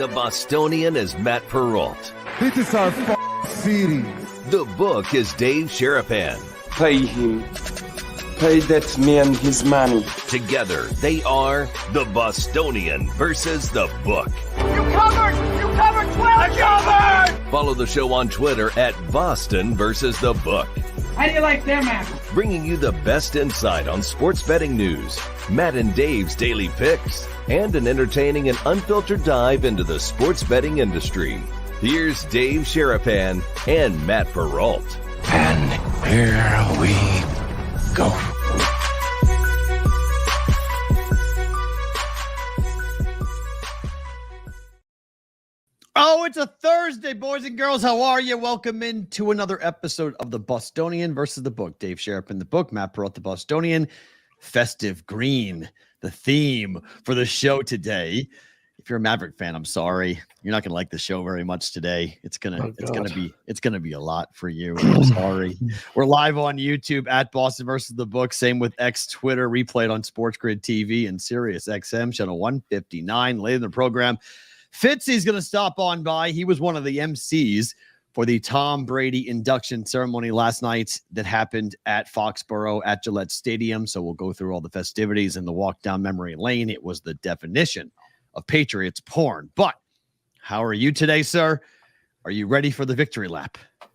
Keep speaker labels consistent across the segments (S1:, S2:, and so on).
S1: The Bostonian is Matt Perrault.
S2: This is our city.
S1: The book is Dave Sherapan.
S3: Pay him. Pay that man his money.
S1: Together, they are the Bostonian versus the book.
S4: You covered! You covered 12! I covered!
S1: Follow the show on Twitter at Boston versus the book.
S4: How do you like them apples?
S1: Bringing you the best insight on sports betting news, Matt and Dave's daily picks, and an entertaining and unfiltered dive into the sports betting industry. Here's Dave Sherapan and Matt Perrault.
S5: And here we go.
S6: Oh, it's a Thursday, boys and girls. How are you? Welcome into another episode of the Bostonian versus the book. Dave Sherapan, the book. Matt Perrault, the Bostonian. Festive green, the theme for the show today. If you're a Maverick fan, I'm sorry. You're not gonna like the show very much today. It's gonna be a lot for you. I'm sorry. We're live on YouTube at Boston versus the book. Same with X, Twitter, replayed on Sports Grid TV and Sirius XM channel 159. Later in the program, Fitzy's going to stop on by. He was one of the MCs for the Tom Brady induction ceremony last night that happened at Foxoboro at Gillette Stadium. So we'll go through all the festivities and the walk down memory lane. It was the definition of Patriots porn. But how are you today, sir? Are you ready for the victory lap?
S7: I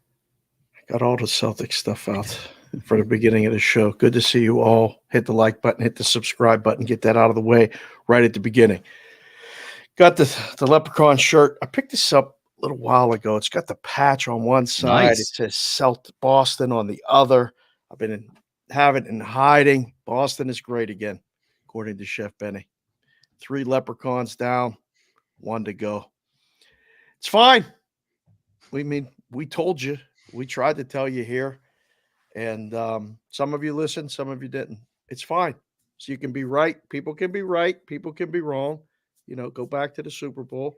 S7: got all the Celtics stuff out for the beginning of the show. Good to see you all. Hit the like button, hit the subscribe button, get that out of the way right at the beginning. Got the leprechaun shirt. I picked this up a little while ago. It's got the patch on one side.
S6: Nice.
S7: It says Boston on the other. I've been having it in hiding. Boston is great again, according to Chef Benny. 3 leprechauns down, 1 to go. It's fine. We told you. We tried to tell you here. And some of you listened, some of you didn't. It's fine. So you can be right. People can be right. People can be wrong. You know, go back to the Super Bowl.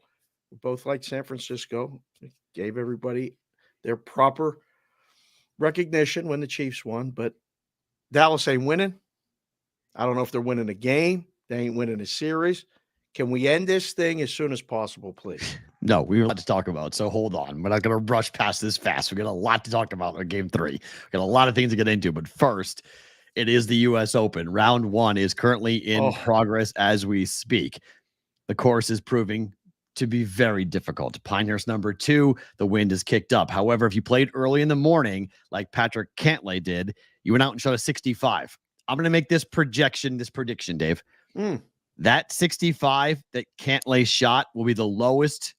S7: We both like San Francisco. We gave everybody their proper recognition when the Chiefs won, but Dallas ain't winning. I don't know if they're winning a game. They ain't winning a series. Can we end this thing as soon as possible, please?
S6: No, we have a lot to talk about, so hold on. We're not going to rush past this fast. We got a lot to talk about in Game 3. We got a lot of things to get into, but first, it is the U.S. Open. Round 1 is currently in progress as we speak. The course is proving to be very difficult. Pinehurst number 2, the wind is kicked up. However, if you played early in the morning, like Patrick Cantlay did, you went out and shot a 65. I'm going to make this prediction, Dave. That 65 that Cantlay shot will be the lowest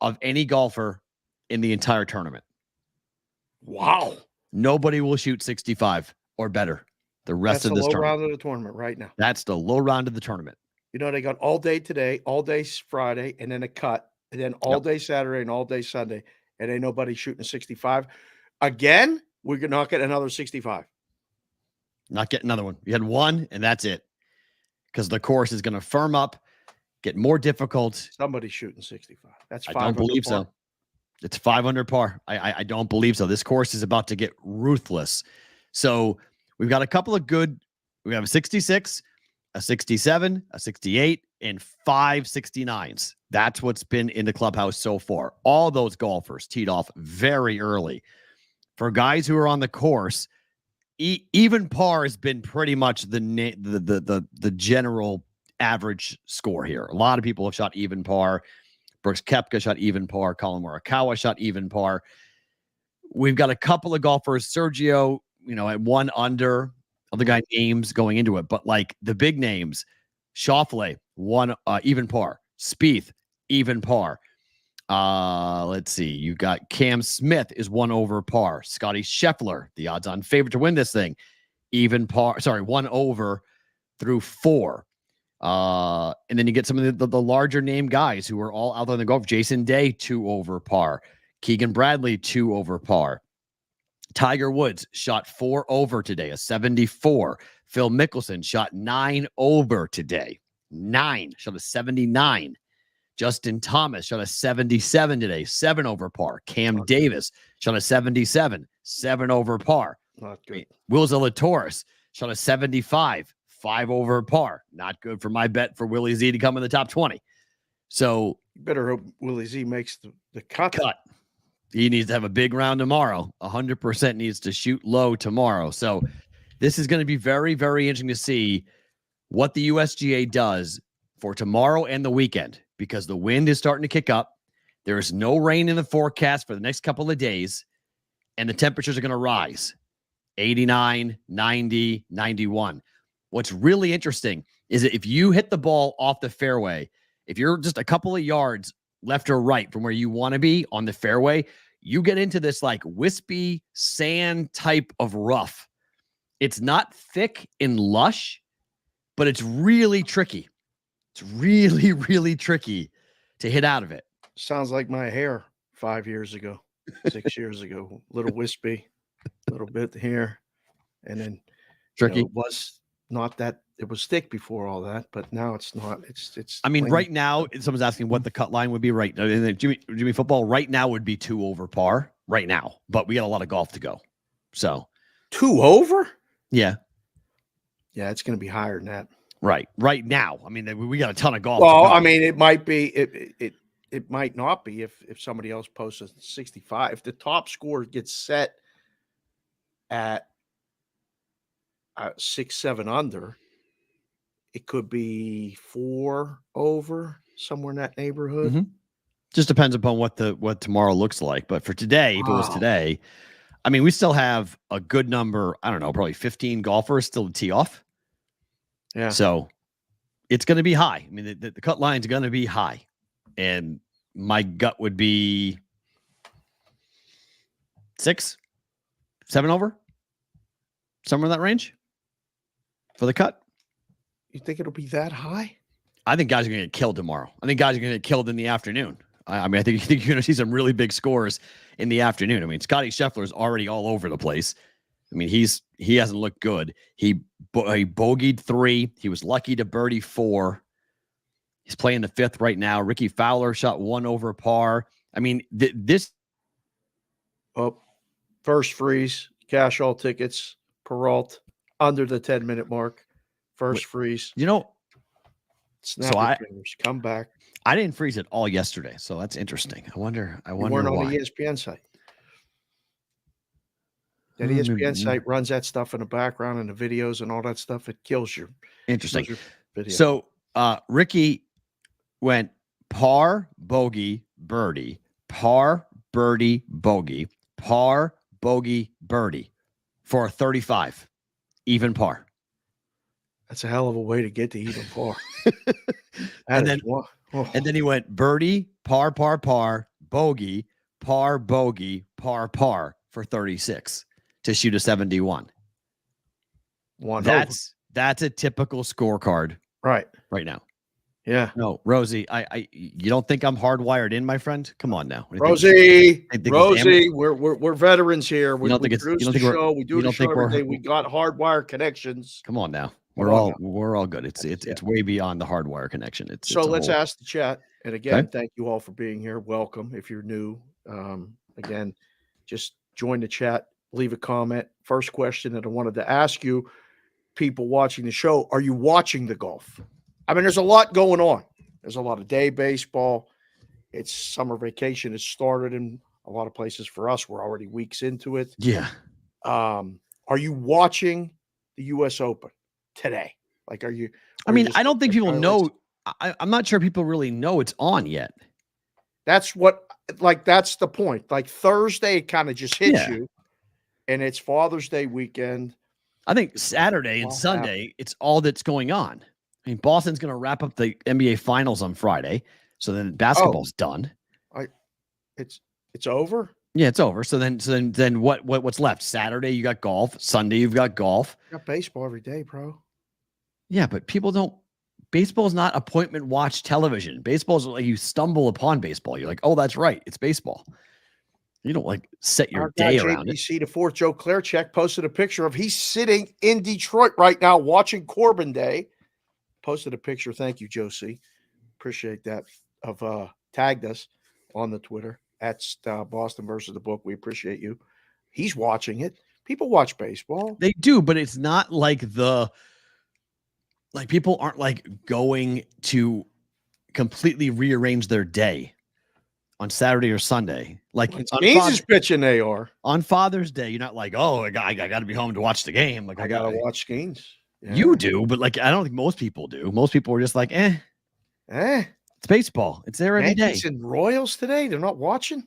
S6: of any golfer in the entire tournament.
S7: Wow.
S6: Nobody will shoot 65 or better the rest of this
S7: tournament. That's the low
S6: tournament.
S7: round of the tournament right now.
S6: That's the low round of the tournament.
S7: You know, they got all day today, all day Friday, and then a cut, and then all day Saturday and all day Sunday, and ain't nobody shooting a 65. Again, we're not getting another 65.
S6: Not getting another one. You had one, and that's it. Because the course is going to firm up, get more difficult.
S7: Somebody's shooting 65. That's 500
S6: I don't believe
S7: par.
S6: so. It's 500 par. I don't believe so. This course is about to get ruthless. So we've got a couple of good. We have a 66, a 67, a 68, and 5 69s. That's what's been in the clubhouse so far. All those golfers teed off very early. For guys who are on the course, even par has been pretty much the general average score here. A lot of people have shot even par. Brooks Koepka shot even par. Colin Morikawa shot even par. We've got a couple of golfers. Sergio, at 1 under. Other guy names going into it, but like the big names, Schauffele, 1 even par. Spieth, even par. Let's see. You got Cam Smith is 1 over par. Scotty Scheffler, the odds-on favorite to win this thing, even par. Sorry, 1 over through 4. And then you get some of the larger name guys who are all out there in the golf. Jason Day, 2 over par. Keegan Bradley, 2 over par. Tiger Woods shot 4 over today, a 74. Phil Mickelson shot 9 over today. 9, shot a 79. Justin Thomas shot a 77 today, 7 over par. Cam Davis shot a 77, 7 over par.
S7: Not good.
S6: Will Zalatoris shot a 75, 5 over par. Not good for my bet for Willie Z to come in the top 20. So
S7: You better hope Willie Z makes the cut.
S6: He needs to have a big round tomorrow. 100% needs to shoot low tomorrow. So this is going to be very, very interesting to see what the USGA does for tomorrow and the weekend, because the wind is starting to kick up. There is no rain in the forecast for the next couple of days, and the temperatures are going to rise 89, 90, 91. What's really interesting is that if you hit the ball off the fairway, if you're just a couple of yards left or right from where you want to be on the fairway, you get into this like wispy sand type of rough. It's not thick and lush, but it's really tricky. It's really, really tricky to hit out of it.
S7: Sounds like my hair 5 years ago, 6 years ago. A little wispy, a little bit here. And then
S6: Tricky.
S7: it was not that it was thick before all that, but now it's not. It's
S6: I mean, right now, someone's asking what the cut line would be right now. Jimmy football right now would be 2 over par right now, but we got a lot of golf to go. So
S7: 2 over?
S6: Yeah.
S7: Yeah, it's going to be higher than that.
S6: Right now. I mean, we got a ton of golf.
S7: Well, I mean, it might be it might not be if somebody else posts a 65. If the top score gets set at 6, 7 under, it could be 4 over, somewhere in that neighborhood.
S6: Mm-hmm. Just depends upon what tomorrow looks like. But for today, if it was today, I mean, we still have a good number. I don't know, probably 15 golfers still to tee off.
S7: Yeah.
S6: So it's going to be high. I mean, the cut line's going to be high, and my gut would be 6, 7 over, somewhere in that range for the cut.
S7: You think it'll be that high?
S6: I think guys are going to get killed tomorrow. I think guys are going to get killed in the afternoon. I mean, I think you're going to see some really big scores in the afternoon. I mean, Scotty Scheffler is already all over the place. I mean, he hasn't looked good. He bogeyed 3. He was lucky to birdie 4. He's playing the 5th right now. Ricky Fowler shot 1 over par. I mean, this.
S7: Oh, first freeze, cash all tickets, Peralt under the 10-minute mark. First freeze.
S6: So
S7: fingers, come back.
S6: I didn't freeze it all yesterday, so that's interesting. I wonder
S7: you weren't
S6: why.
S7: On the ESPN site. That ESPN site runs that stuff in the background and the videos and all that stuff. It kills you.
S6: Interesting.
S7: Kills your video.
S6: So Ricky went par, bogey, birdie, par, birdie, bogey, par, bogey, birdie for a 35, even par.
S7: That's a hell of a way to get to even par.
S6: And then he went birdie, par, bogey, par, bogey, par for 36 to shoot a 71. That's a typical scorecard right now.
S7: Yeah.
S6: No, Rosie, you don't think I'm hardwired in, my friend? Come on now.
S7: Rosie, we're veterans here. We produce the show. We do the show every day. We got hardwire connections.
S6: Come on now. We're all good. It's way beyond the hardwire connection.
S7: Let's ask the chat. And again, Thank you all for being here. Welcome. If you're new, again, just join the chat, leave a comment. First question that I wanted to ask you, people watching the show, are you watching the golf? I mean, there's a lot going on. There's a lot of day baseball. It's summer vacation has started in a lot of places. For us, we're already weeks into it.
S6: Yeah.
S7: Are you watching the U.S. Open today? Like, are you?
S6: I don't think people know. I'm not sure people really know it's on yet.
S7: That's the point. Like Thursday, it kind of just hits you, and it's Father's Day weekend.
S6: I think Saturday and Sunday, it's all that's going on. I mean, Boston's going to wrap up the NBA Finals on Friday, so then basketball's done.
S7: It's over.
S6: Yeah, it's over. So then what's left? Saturday you got golf. Sunday you've got golf.
S7: You got baseball every day, bro.
S6: Yeah, but people don't. Baseball is not appointment watch television. Baseball is like you stumble upon baseball. You're like, oh, that's right, it's baseball. You don't like set your day around it.
S7: JBC, the 4th Joe Clarechek posted a picture of he's sitting in Detroit right now watching Corbin Day. Posted a picture. Thank you, Josie. Appreciate that. Of tagged us on the Twitter at Boston versus the book. We appreciate you. He's watching it. People watch baseball.
S6: They do, but it's not like people aren't like going to completely rearrange their day on Saturday or Sunday. Like
S7: Means is pitching, they are.
S6: On Father's Day, you're not like, oh, I got to be home to watch the game. Like,
S7: I got to watch games.
S6: Yeah. You do, but like, I don't think most people do. Most people are just like, it's baseball. It's there every
S7: Yankees
S6: day.
S7: And Royals today, they're not watching.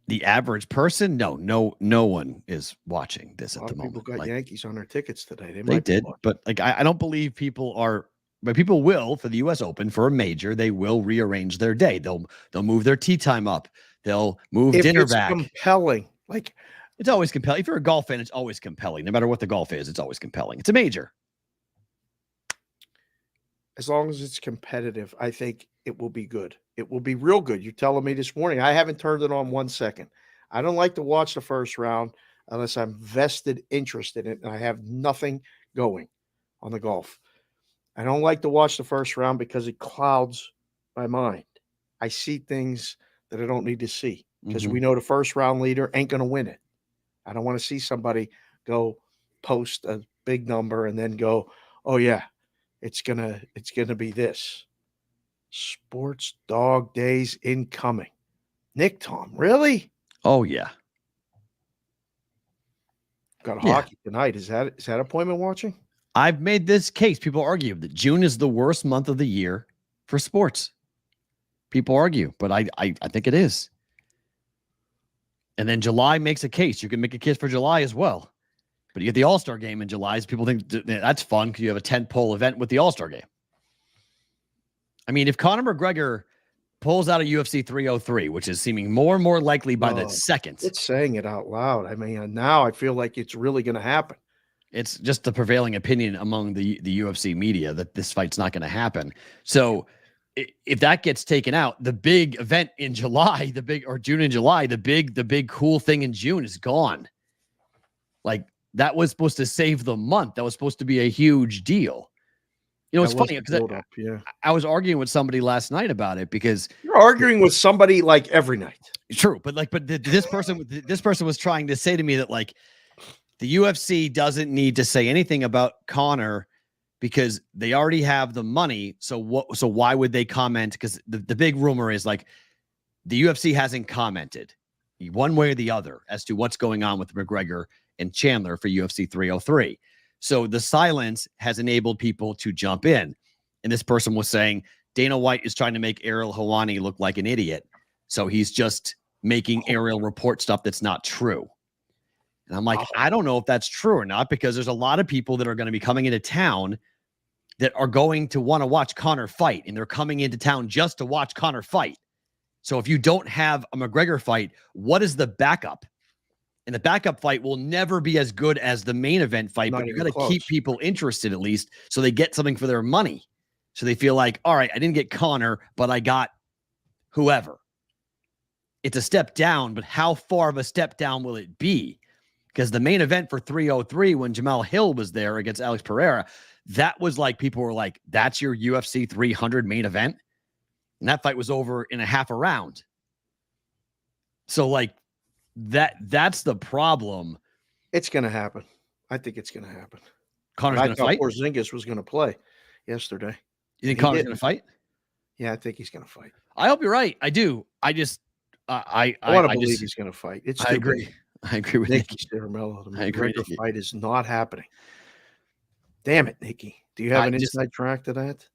S6: The average person, no one is watching this at the moment.
S7: People got Yankees on their tickets today.
S6: They did, but like, I don't believe people are. But people will, for the U.S. Open, for a major, they will rearrange their day. They'll move their tea time up. They'll move dinner back.
S7: Compelling. Like,
S6: it's always compelling. If you're a golf fan, it's always compelling. No matter what the golf is, it's always compelling. It's a major.
S7: As long as it's competitive, I think it will be good. It will be real good. You're telling me this morning. I haven't turned it on 1 second. I don't like to watch the first round unless I'm vested interest in it and I have nothing going on the golf. I don't like to watch the first round because it clouds my mind. I see things that I don't need to see because we know the first round leader ain't going to win it. I don't want to see somebody go post a big number and then go, oh yeah, it's gonna be this. Sports dog days incoming. Nick Tom, really?
S6: Oh yeah.
S7: Got hockey tonight. Is that appointment watching?
S6: I've made this case. People argue that June is the worst month of the year for sports. People argue, but I think it is. And then July makes a case. You can make a case for July as well. But you get the All-Star game in July. So people think that's fun because you have a 10-pole event with the All-Star game. I mean, if Conor McGregor pulls out a UFC 303, which is seeming more and more likely by the second.
S7: It's saying it out loud. I mean, now I feel like it's really going to happen.
S6: It's just the prevailing opinion among the UFC media that this fight's not going to happen. So if that gets taken out, the big event in July, June and July, the big cool thing in June is gone. Like that was supposed to save the month. That was supposed to be a huge deal. You know, it's funny because I was arguing with somebody last night about it because
S7: you're arguing with somebody like every night.
S6: True, but this person was trying to say to me that like the UFC doesn't need to say anything about Conor because they already have the money. So why would they comment? Because the big rumor is like the UFC hasn't commented one way or the other as to what's going on with McGregor and Chandler for UFC 303. So the silence has enabled people to jump in. And this person was saying Dana White is trying to make Ariel Helwani look like an idiot. So he's just making Ariel report stuff that's not true. And I'm like, I don't know if that's true or not, because there's a lot of people that are going to be coming into town that are going to want to watch Conor fight. And they're coming into town just to watch Conor fight. So if you don't have a McGregor fight, what is the backup? And the backup fight will never be as good as the main event fight, but you got to keep people interested at least so they get something for their money. So they feel like, all right, I didn't get Conor, but I got whoever. It's a step down, but how far of a step down will it be? Because the main event for 303, when Jamal Hill was there against Alex Pereira, that was like, people were like, that's your UFC 300 main event? And that fight was over in a half a round. So like, that's the problem.
S7: It's going to happen. I think it's going to happen.
S6: Conor's going to fight?
S7: Porzingis was going to play yesterday.
S6: You think Conor's going to fight?
S7: Yeah, I think he's going to fight.
S6: I hope you're right. I do. I just I
S7: want to believe he's going to fight.
S6: I agree. I agree with
S7: Nikki Ciaramella. The McGregor fight is not happening. Damn it, Nikki. Do you have an inside track to that?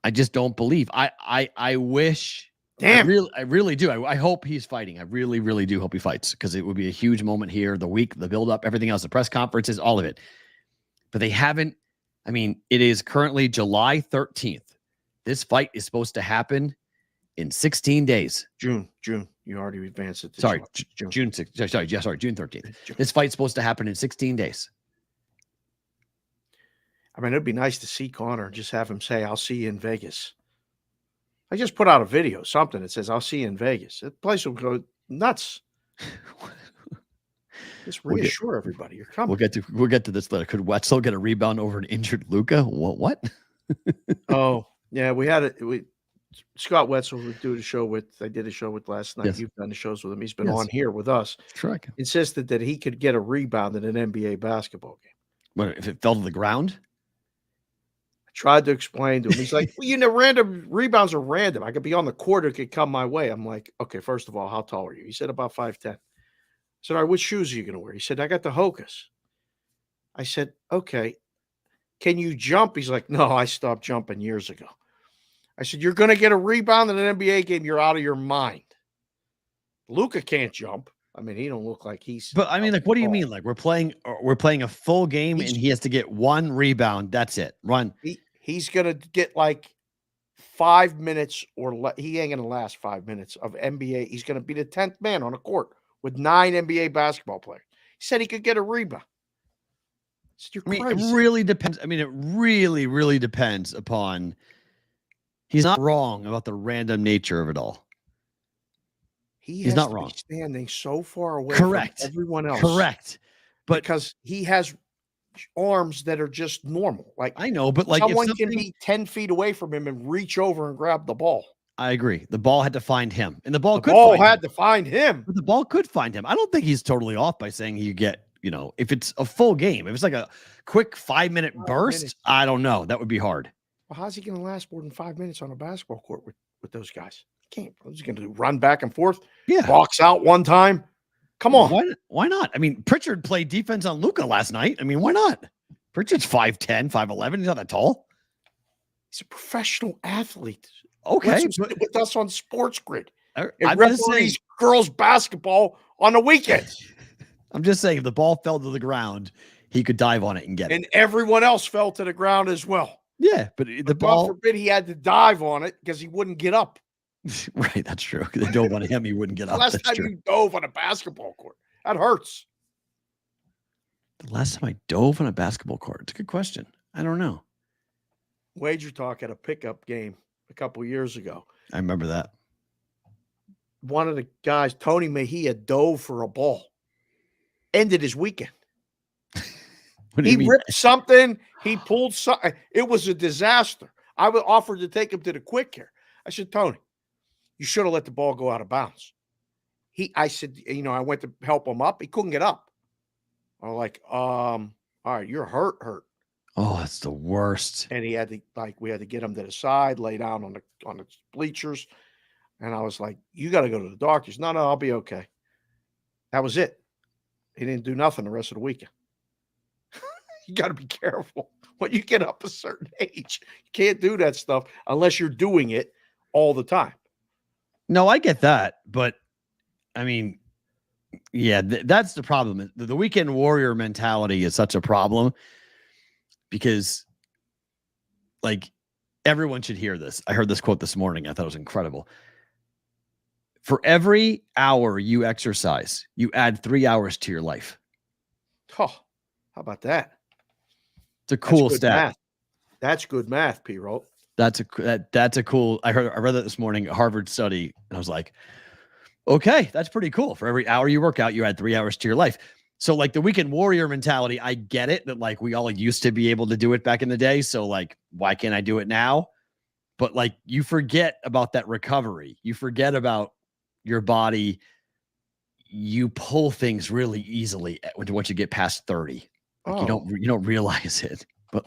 S6: I just don't believe. I wish.
S7: Damn.
S6: I really do. I hope he's fighting. I really, really do hope he fights, because it would be a huge moment here. The week, the build-up, everything else, the press conferences, all of it. But they haven't. I mean, it is currently July 13th. This fight is supposed to happen in 16 days.
S7: June. You already advanced it.
S6: Sorry, June 6th. Sorry, June 13th. This fight's supposed to happen in 16 days.
S7: I mean, it'd be nice to see Conor and just have him say, I'll see you in Vegas. I just put out a video, something that says, I'll see you in Vegas. The place will go nuts. Just reassure everybody you're coming.
S6: We'll get to this later. Could Wetzel get a rebound over an injured Luka? What?
S7: Oh, yeah, we had it. Scott Wetzel would do the show with. I did a show with last night. Yes. You've done the shows with him. He's been on here with us.
S6: Correct.
S7: Insisted that he could get a rebound in an NBA basketball game.
S6: What if it fell to the ground?
S7: I Tried to explain to him. He's like, well, random rebounds are random. I could be on the court, it could come my way. I'm like, okay, first of all, how tall are you? He said about 5'10". I said, all right, what shoes are you going to wear? He said, I got the Hokas. I said, okay, can you jump? He's like, no, I stopped jumping years ago. I said, you're going to get a rebound in an NBA game. You're out of your mind. Luka can't jump. I mean, he don't look like he's.
S6: But I mean, like, what do you mean? Like, we're playing a full game and he has to get one rebound. That's it. Run.
S7: He's going to get like 5 minutes or he ain't going to last 5 minutes of NBA. He's going to be the 10th man on a court with 9 NBA basketball players. He said he could get a rebound.
S6: I mean, it really depends. I mean, it really, really depends upon. He's not wrong about the random nature of it all. He's not wrong.
S7: Standing so far away
S6: Correct.
S7: from everyone else.
S6: Correct. But
S7: because he has arms that are just normal. Like
S6: I know, but like
S7: someone can be 10 feet away from him and reach over and grab the ball.
S6: I agree. The ball had to find him. And the ball
S7: had to find him.
S6: But the ball could find him. I don't think he's totally off by saying you get, if it's a full game, if it's like a quick 5-minute burst, I don't know. That would be hard.
S7: Well, how's he going to last more than 5 minutes on a basketball court with those guys? He can't. He's going to run back and forth.
S6: Yeah.
S7: Box out one time. Come on.
S6: Why not? I mean, Pritchard played defense on Luka last night. I mean, why not? Pritchard's 5'10", 5'11". He's not that tall.
S7: He's a professional athlete.
S6: Okay.
S7: With us on Sports Grid.
S6: I'm
S7: referees girls basketball on the weekends.
S6: I'm just saying, if the ball fell to the ground, he could dive on it and get it.
S7: And everyone else fell to the ground as well.
S6: Yeah, but the ball.
S7: God forbid he had to dive on it because he wouldn't get up.
S6: Right, that's true. They dove on him, he wouldn't get up.
S7: Last time you dove on a basketball court. That hurts.
S6: The last time I dove on a basketball court. It's a good question. I don't know.
S7: Wager Talk at a pickup game a couple years ago.
S6: I remember that.
S7: One of the guys, Tony Mejia, dove for a ball. Ended his weekend. He ripped something. He pulled something. It was a disaster. I would offer to take him to the quick care. I said, Tony, you should have let the ball go out of bounds. I said, I went to help him up. He couldn't get up. I was like, all right, you're hurt.
S6: Oh, that's the worst.
S7: And he had to, we had to get him to the side, lay down on the bleachers. And I was like, you got to go to the doctors. No, I'll be okay. That was it. He didn't do nothing the rest of the weekend. You got to be careful when you get up a certain age. You can't do that stuff unless you're doing it all the time.
S6: No, I get that. But I mean, yeah, that's the problem. The weekend warrior mentality is such a problem because everyone should hear this. I heard this quote this morning. I thought it was incredible. For every hour you exercise, you add 3 hours to your life.
S7: Oh, how about that?
S6: It's a cool stat.
S7: Math. That's good math, P-Roll.
S6: That's a cool. I read that this morning, a Harvard study, and I was like, okay, that's pretty cool. For every hour you work out, you add 3 hours to your life. So the weekend warrior mentality, I get it that we all used to be able to do it back in the day. So why can't I do it now? But you forget about that recovery. You forget about your body. You pull things really easily once you get past 30. You don't realize it, but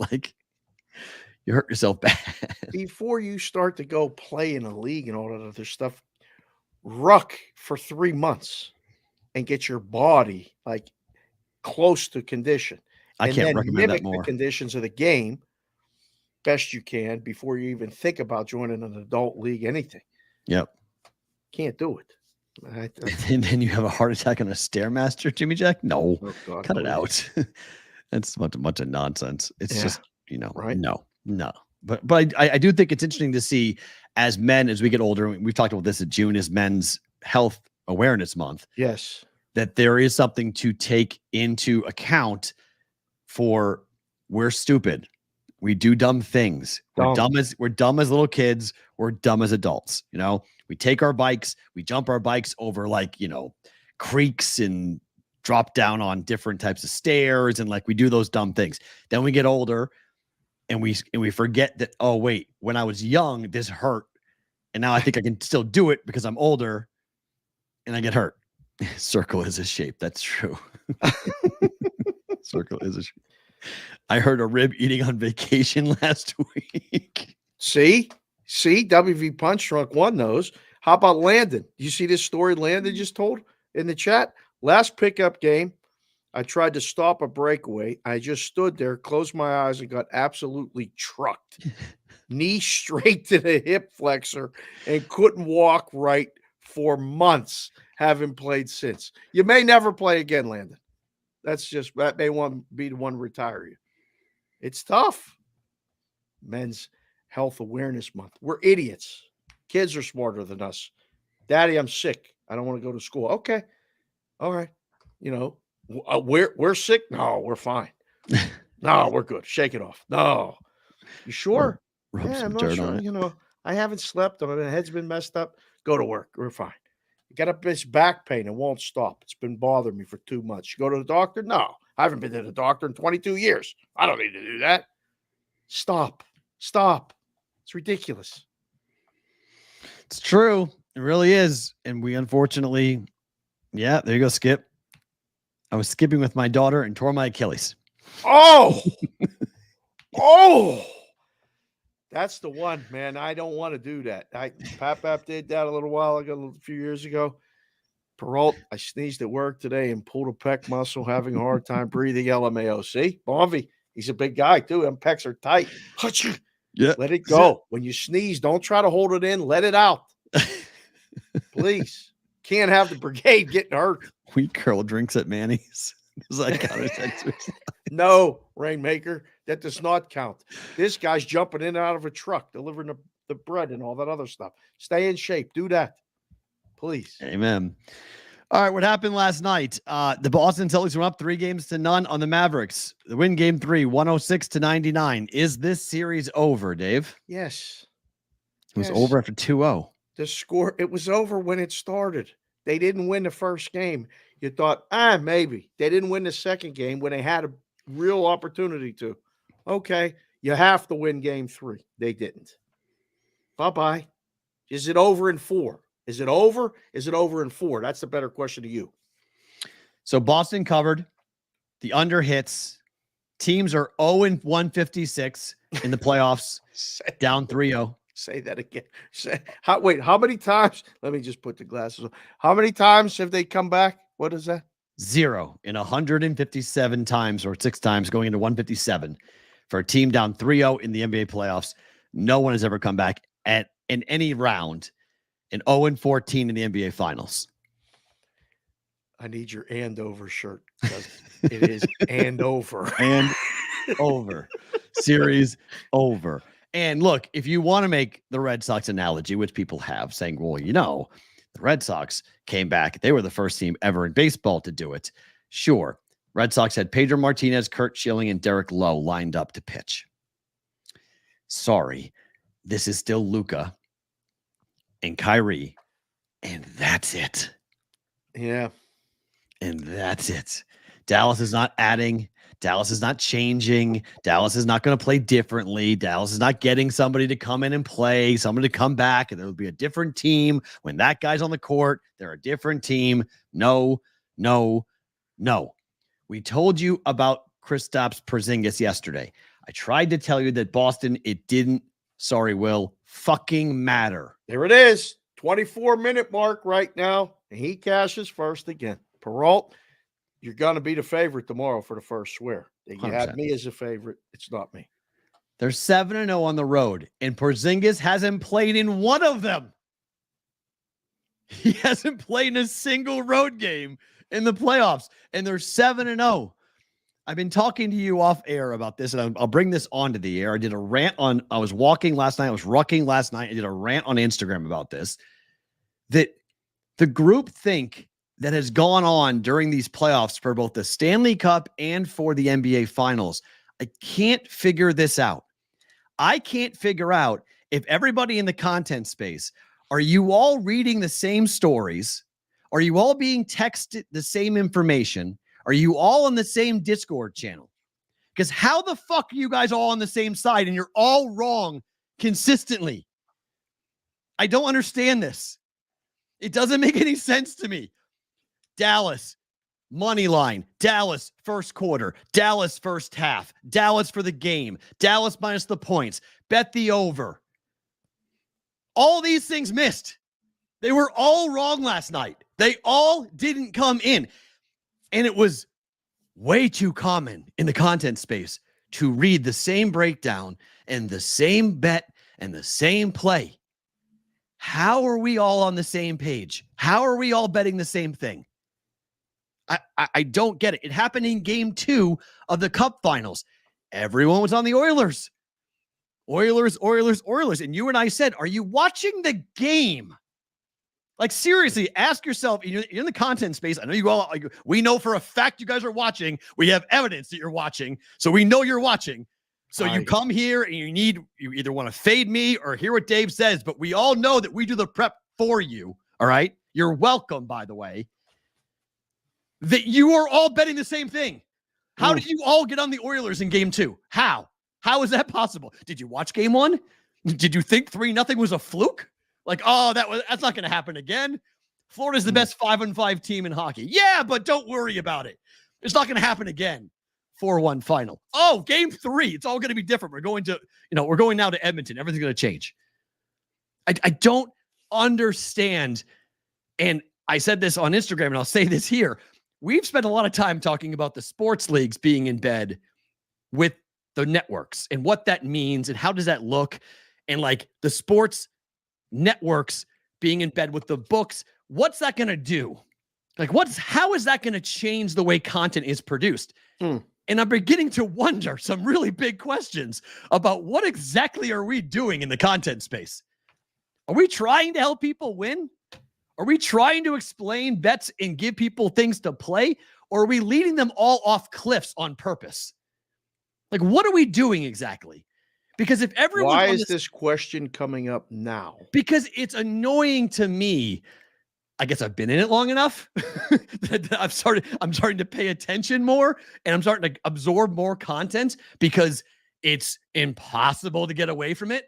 S6: you hurt yourself bad.
S7: Before you start to go play in a league and all that other stuff, ruck for 3 months and get your body close to condition.
S6: I can't recommend that more.
S7: The conditions of the game best you can before you even think about joining an adult league, anything.
S6: Yep.
S7: Can't do it.
S6: And then you have a heart attack on a Stairmaster, Jimmy Jack? No, cut it out. That's a bunch of nonsense. It's just,
S7: right?
S6: No. But I do think it's interesting to see as men, as we get older, we've talked about this, that June is Men's Health Awareness Month.
S7: Yes. That
S6: there is something to take into account for we're stupid. We do dumb things. We're dumb as little kids. We're dumb as adults. We take our bikes, we jump our bikes over creeks and drop down on different types of stairs. And we do those dumb things. Then we get older and we forget that, oh wait, when I was young, this hurt. And now I think I can still do it because I'm older and I get hurt. Circle is a shape. That's true. Circle is a shape. I heard a rib eating on vacation last week.
S7: See, WV Punch Drunk One knows. How about Landon? You see this story Landon just told in the chat? Last pickup game, I tried to stop a breakaway. I just stood there, closed my eyes, and got absolutely trucked. Knee straight to the hip flexor and couldn't walk right for months. Haven't played since. You may never play again, Landon. That may be the one to retire you. It's tough. Men's Health Awareness Month. We're idiots. Kids are smarter than us. Daddy, I'm sick. I don't want to go to school. Okay. All right. We're sick. No, we're fine. No, we're good. Shake it off. No. You sure?
S6: Rub
S7: Yeah,
S6: some
S7: I'm not
S6: dirt
S7: sure.
S6: on it.
S7: I haven't slept. My head's been messed up. Go to work. We're fine. You got a bitch back pain. It won't stop. It's been bothering me for 2 months. You go to the doctor? No. I haven't been to the doctor in 22 years. I don't need to do that. Stop. It's ridiculous.
S6: It's true. It really is. And we unfortunately, there you go, Skip. I was skipping with my daughter and tore my Achilles.
S7: Oh, that's the one, man. I don't want to do that. Pap did that a little while ago, a few years ago. Peralt, I sneezed at work today and pulled a pec muscle, having a hard time breathing. LMAO. See, Bonvi, he's a big guy too. Them pecs are tight.
S6: Yeah,
S7: let it go. When you sneeze, don't try to hold it in. Let it out, please. Can't have the brigade getting hurt.
S6: Wheat curl drinks at Manny's.
S7: No, Rainmaker, that does not count. This guy's jumping in and out of a truck, delivering the bread and all that other stuff. Stay in shape. Do that, please.
S6: Amen. All right, what happened last night? The Boston Celtics were up 3-0 on the Mavericks. The win game 3, 106-99. Is this series over, Dave?
S7: Yes.
S6: It was over after 2-0.
S7: The score, it was over when it started. They didn't win the first game. You thought, maybe. They didn't win the second game when they had a real opportunity to. Okay, you have to win game 3. They didn't. Bye-bye. Is it over in 4? Is it over? Is it over in 4? That's the better question to you.
S6: So Boston covered. The under hits. Teams are 0-156 in the playoffs, down 3-0.
S7: Say that again. How many times? Let me just put the glasses on. How many times have they come back? What is that?
S6: 0 in 157 times, or 6 times going into 157 for a team down 3-0 in the NBA playoffs. No one has ever come back in any round. And 0-14 in the NBA finals.
S7: I need your and over shirt because it is and over.
S6: And over. Series over. And look, if you want to make the Red Sox analogy, which people have, saying, well, the Red Sox came back. They were the first team ever in baseball to do it. Sure. Red Sox had Pedro Martinez, Kurt Schilling, and Derek Lowe lined up to pitch. Sorry. This is still Luka and Kyrie, and that's it.
S7: Yeah.
S6: And that's it. Dallas is not adding. Dallas is not changing. Dallas is not going to play differently. Dallas is not getting somebody to come in and play, somebody to come back, and there will be a different team. When that guy's on the court, they're a different team. No. We told you about Kristaps Porzingis yesterday. I tried to tell you that Boston, it didn't, fucking matter.
S7: There it is. 24-minute mark right now. And he cashes first again. Peralt, you're going to be the favorite tomorrow for the first swear. You
S6: 100%.
S7: had me as a favorite. It's not me.
S6: They're 7-0 on the road, and Porzingis hasn't played in one of them. He hasn't played in a single road game in the playoffs, and they're 7-0. I've been talking to you off air about this, and I'll bring this onto the air. I did a rant I was walking last night. I was rucking last night. I did a rant on Instagram about this, that the group think that has gone on during these playoffs for both the Stanley Cup and for the NBA Finals. I can't figure this out. I can't figure out if everybody in the content space, are you all reading the same stories? Are you all being texted the same information? Are you all on the same Discord channel? Because how the fuck are you guys all on the same side and you're all wrong consistently? I don't understand this. It doesn't make any sense to me. Dallas, money line, Dallas first quarter, Dallas first half, Dallas for the game, Dallas minus the points, bet the over. All these things missed. They were all wrong last night. They all didn't come in. And it was way too common in the content space to read the same breakdown and the same bet and the same play. How are we all on the same page? How are we all betting the same thing? I don't get it. It happened in game 2 of the Cup Finals. Everyone was on the Oilers. Oilers. And you and I said, are you watching the game? Like, seriously, ask yourself, you're in the content space. I know you all, we know for a fact you guys are watching. We have evidence that you're watching. So we know you're watching. So you come here and you either want to fade me or hear what Dave says, but we all know that we do the prep for you. All right. You're welcome, by the way. That you are all betting the same thing. How did you all get on the Oilers in game 2? How is that possible? Did you watch game 1? Did you think 3-0 was a fluke? Like, oh, that's not going to happen again. Florida's the best 5-5 team in hockey. Yeah, but don't worry about it. It's not going to happen again. 4-1 final. Oh, game 3. It's all going to be different. We're going now to Edmonton. Everything's going to change. I don't understand. And I said this on Instagram, and I'll say this here. We've spent a lot of time talking about the sports leagues being in bed with the networks and what that means and how does that look, and like the sports networks being in bed with the books. What's that going to do? Like, how is that going to change the way content is produced? And I'm beginning to wonder some really big questions about what exactly are we doing in the content space? Are we trying to help people win? Are we trying to explain bets and give people things to play? Or are we leading them all off cliffs on purpose? Like, what are we doing exactly? Because if everyone,
S7: why is this question coming up now?
S6: Because it's annoying to me. I guess I've been in it long enough that I'm starting to pay attention more, and I'm starting to absorb more content because it's impossible to get away from it.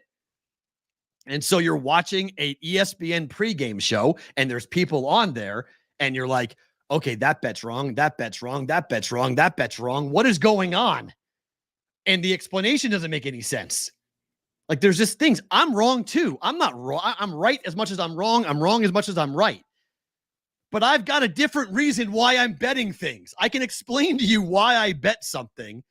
S6: And so you're watching a ESPN pregame show, and there's people on there, and you're like, okay, that bet's wrong. That bet's wrong. That bet's wrong. That bet's wrong. What is going on? And the explanation doesn't make any sense. Like, there's just things. I'm wrong too. I'm not wrong. I'm right as much as I'm wrong. I'm wrong as much as I'm right. But I've got a different reason why I'm betting things. I can explain to you why I bet something,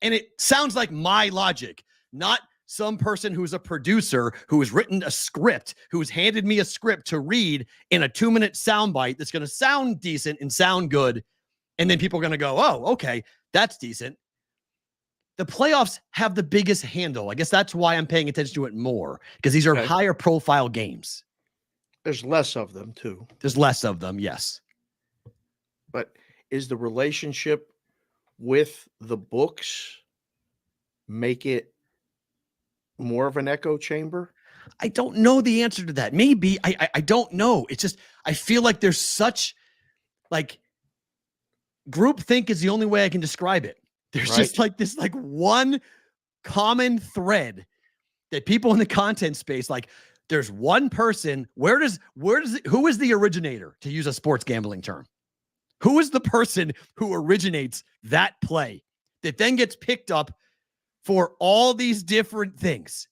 S6: and it sounds like my logic, not some person who's a producer who has written a script, who's handed me a script to read in a 2-minute soundbite that's going to sound decent and sound good. And then people are going to go, oh, okay, that's decent. The playoffs have the biggest handle. I guess that's why I'm paying attention to it more, because these are higher profile games.
S7: There's less of them too.
S6: There's less of them, yes.
S7: But is the relationship with the books make it more of an echo chamber?
S6: I don't know the answer to that. Maybe. I don't know. It's just, I feel like there's such, like, groupthink is the only way I can describe it. There's just like this, like, one common thread that people in the content space, like, there's one person. Who is the originator, to use a sports gambling term? Who is the person who originates that play that then gets picked up for all these different things?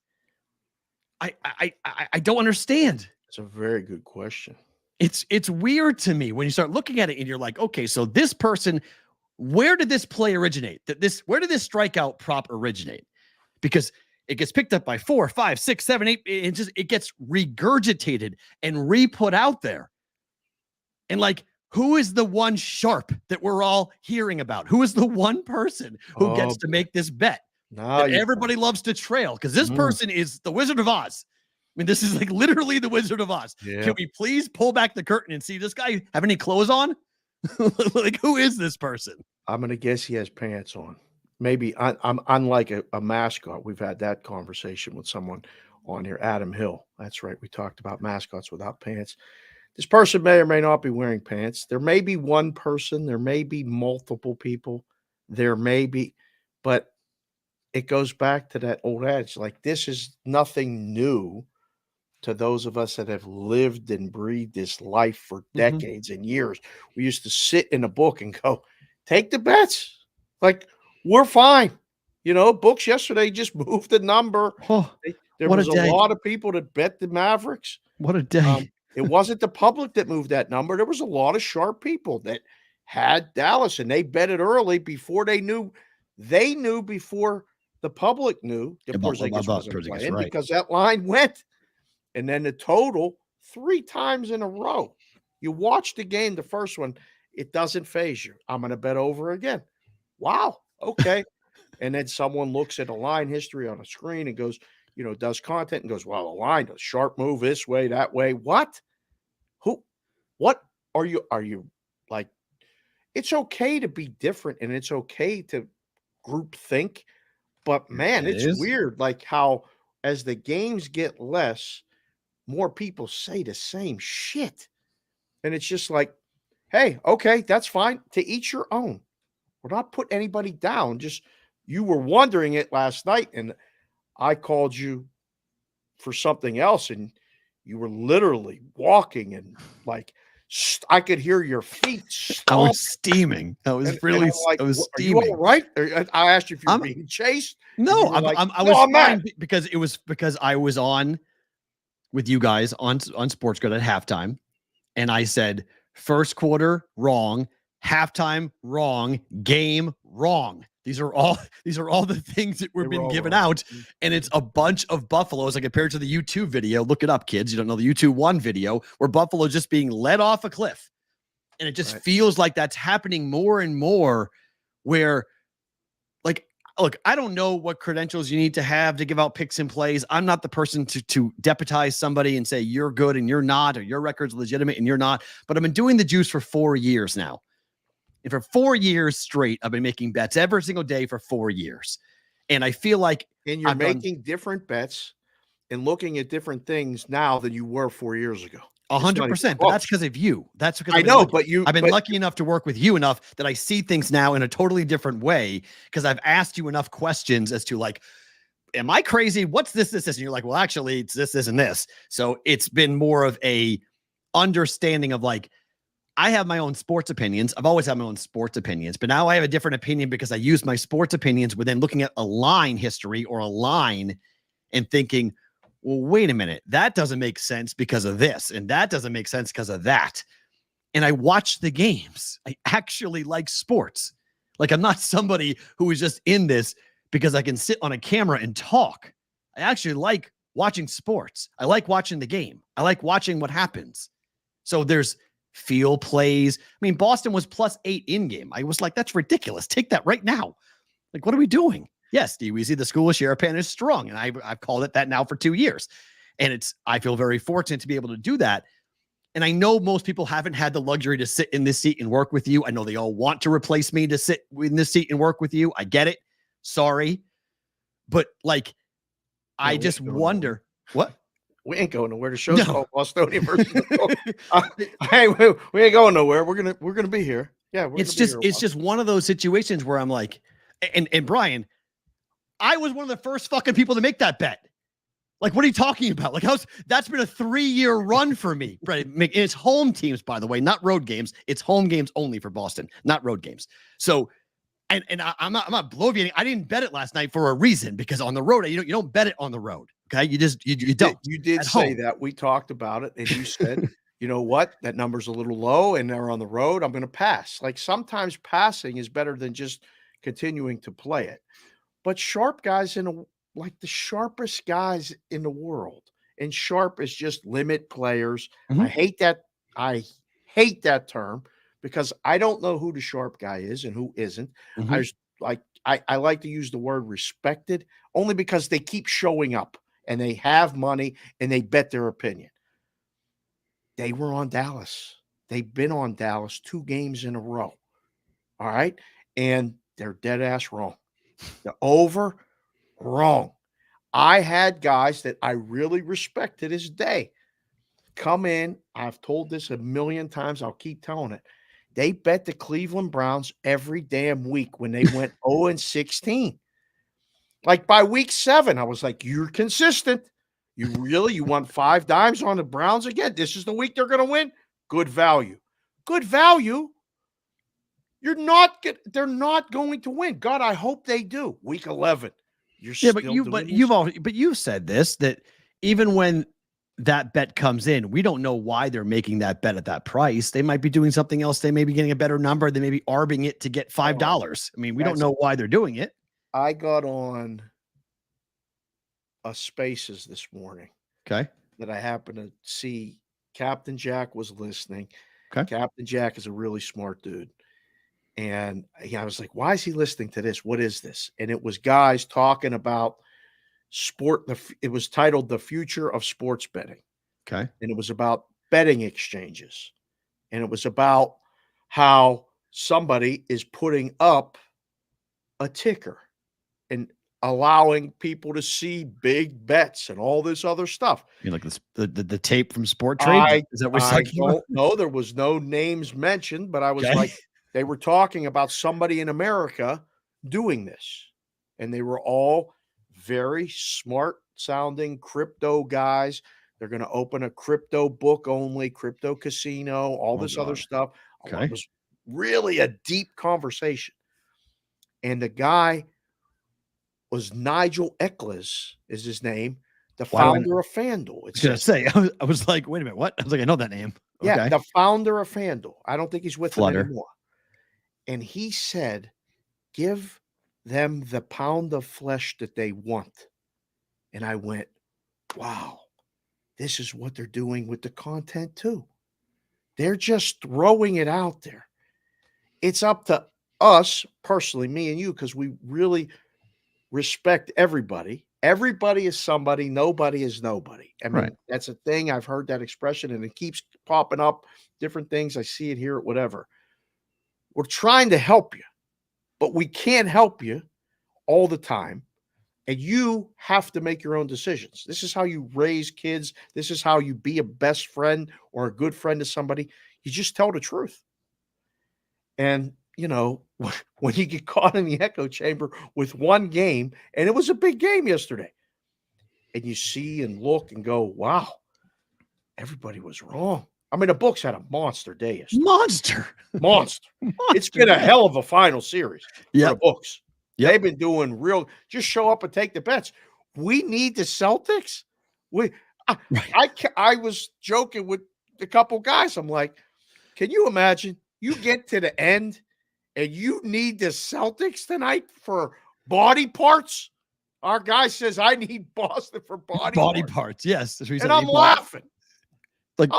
S6: I don't understand.
S7: It's a very good question.
S6: It's weird to me when you start looking at it and you're like, okay, so this person, where did this play originate? Where did this strikeout prop originate? Because it gets picked up by 4, 5, 6, 7, 8. It gets regurgitated and re-put out there. And like, who is the one sharp that we're all hearing about? Who is the one person who gets to make this bet that everybody loves to trail? Because this person is the Wizard of Oz. I mean, this is like literally the Wizard of Oz. Yeah. Can we please pull back the curtain and see this guy have any clothes on? Like, who is this person?
S7: I'm going to guess he has pants on. Maybe I'm unlike a mascot. We've had that conversation with someone on here, Adam Hill. That's right. We talked about mascots without pants. This person may or may not be wearing pants. There may be one person. There may be multiple people. There may be, but it goes back to that old adage. Like, this is nothing new. to those of us that have lived and breathed this life for decades and years. We used to sit in a book and go, take the bets. Like, we're fine. Books yesterday just moved the number.
S6: Oh,
S7: There
S6: what
S7: was
S6: a
S7: a
S6: day.
S7: lot of people that bet the Mavericks.
S6: What a day.
S7: It wasn't the public that moved that number. There was a lot of sharp people that had Dallas, and they bet it early before they knew. They knew before the public knew that Porzingis wasn't playing,
S6: right.
S7: because that line went. And then the total 3 times in a row. You watch the game, the first one, it doesn't phase you. I'm going to bet over again. Wow. Okay. And then someone looks at a line history on a screen and goes, does content and goes, well, a line, a sharp move this way, that way. What? What are you like? It's okay to be different, and it's okay to group think. But man, it's weird. Like how as the games get less, more people say the same shit. And it's just like, hey, okay, that's fine. To each your own. We're not putting anybody down. Just you were wondering it last night, and I called you for something else, and you were literally walking and like I could hear your feet stomp.
S6: I was steaming. I was steaming.
S7: Are you all right? I asked you if you were being chased.
S6: No, I was fine because I was on with you guys on Sports Grid at halftime, and I said first quarter wrong, halftime wrong, game wrong. These are all the things that were being given out, and it's a bunch of Buffaloes. I compared to the YouTube video. Look it up, kids. You don't know the YouTube 1 video where Buffalo just being led off a cliff, and it just feels like that's happening more and more. Where, like, look, I don't know what credentials you need to have to give out picks and plays. I'm not the person to deputize somebody and say you're good and you're not, or your record's legitimate and you're not. But I've been doing the juice for 4 years now. And for 4 years straight, I've been making bets every single day for 4 years. And I feel like
S7: you're making different bets and looking at different things now than you were 4 years ago.
S6: 100%. But that's because of you. That's because
S7: I've
S6: been lucky enough to work with you enough that I see things now in a totally different way, because I've asked you enough questions as to like, am I crazy? What's this? And you're like, well, actually, it's this, and this. So it's been more of a understanding of like, I have my own sports opinions. I've always had my own sports opinions, but now I have a different opinion because I use my sports opinions within looking at a line history or a line and thinking, well, wait a minute, that doesn't make sense because of this, and that doesn't make sense because of that. And I watch the games. I actually like sports. Like, I'm not somebody who is just in this because I can sit on a camera and talk. I actually like watching sports. I like watching the game. I like watching what happens. So there's field plays. I mean, Boston was +8 in game. I was like, that's ridiculous. Take that right now. Like, what are we doing? Yes, DWZ, the school of Sherapan is strong. And I've called it that now for 2 years. And I feel very fortunate to be able to do that. And I know most people haven't had the luxury to sit in this seat and work with you. I know they all want to replace me to sit in this seat and work with you. I get it. Sorry. But like, I just wonder what?
S7: We ain't going nowhere. The show's called Bostonian versus hey, we ain't going nowhere. We're gonna be here. Yeah,
S6: it's just one of those situations where I'm like, and Brian, I was one of the first fucking people to make that bet. Like, what are you talking about? Like, that's been a 3-year run for me. Right? It's home teams, by the way, not road games. It's home games only for Boston, not road games. So, and I'm not bloviating. I didn't bet it last night for a reason, because on the road, you don't bet it on the road. Okay, you don't.
S7: You did say that. We talked about it, and you said, you know what, that number's a little low, and they're on the road. I'm going to pass. Like, sometimes passing is better than just continuing to play it. But sharp guys like the sharpest guys in the world, and sharp is just limit players. I hate that term, because I don't know who the sharp guy is and who isn't. I like to use the word respected, only because they keep showing up and they have money and they bet their opinion. They were on Dallas. They've been on Dallas 2 games in a row. All right. And they're dead ass wrong. They're over wrong. I had guys that I really respect to this day come in. I've told this a million times. I'll keep telling it. They bet the Cleveland Browns every damn week when they went 0-16. Like, by week 7, I was like, you're consistent. You want 5 dimes on the Browns again? This is the week they're going to win? Good value. Good value. They're not going to win. God, I hope they do. Week 11.
S6: You've said this, that even when that bet comes in, we don't know why they're making that bet at that price. They might be doing something else. They may be getting a better number. They may be arbing it to get $5. I mean, we don't know why they're doing it.
S7: I got on a Spaces this morning.
S6: Okay.
S7: That I happened to see Captain Jack was listening.
S6: Okay.
S7: Captain Jack is a really smart dude. And I was like, why is he listening to this? What is this? And it was guys talking about sport. It was titled The Future of Sports Betting.
S6: Okay.
S7: And it was about betting exchanges. And it was about how somebody is putting up a ticker and allowing people to see big bets and all this other stuff.
S6: You mean like the tape from Sport Trade? Is that what
S7: I don't know. There was no names mentioned, but I was like, they were talking about somebody in America doing this. And they were all very smart sounding crypto guys. They're going to open a crypto book only, crypto casino, all this other stuff.
S6: Okay.
S7: It was really a deep conversation. And the guy was Nigel Eccles, is his name, the founder of FanDuel.
S6: I was like, wait a minute, what? I was like, I know that name.
S7: Yeah,
S6: Okay.
S7: the founder of FanDuel. I don't think he's with them
S6: Flutter.
S7: anymore. And he said, give them the pound of flesh that they want. And I went, wow, this is what they're doing with the content too. They're just throwing it out there. It's up to us personally, me and you, because we really respect everybody. Everybody is somebody. Nobody is nobody. I mean, That's a thing. I've heard that expression and it keeps popping up. Different things. I see it here, whatever. We're trying to help you, but we can't help you all the time. And you have to make your own decisions. This is how you raise kids. This is how you be a best friend or a good friend to somebody. You just tell the truth. And, you know, when you get caught in the echo chamber with one game, and it was a big game yesterday, and you see and look and go, wow, everybody was wrong. I mean, the books had a monster day yesterday. Monster. It's been a hell of a final series for the books. Yep. They've been doing just show up and take the bets. We need the Celtics. I was joking with a couple guys. I'm like, can you imagine you get to the end and you need the Celtics tonight for body parts? Our guy says, I need Boston for body parts.
S6: Yes.
S7: And I'm laughing.
S6: Like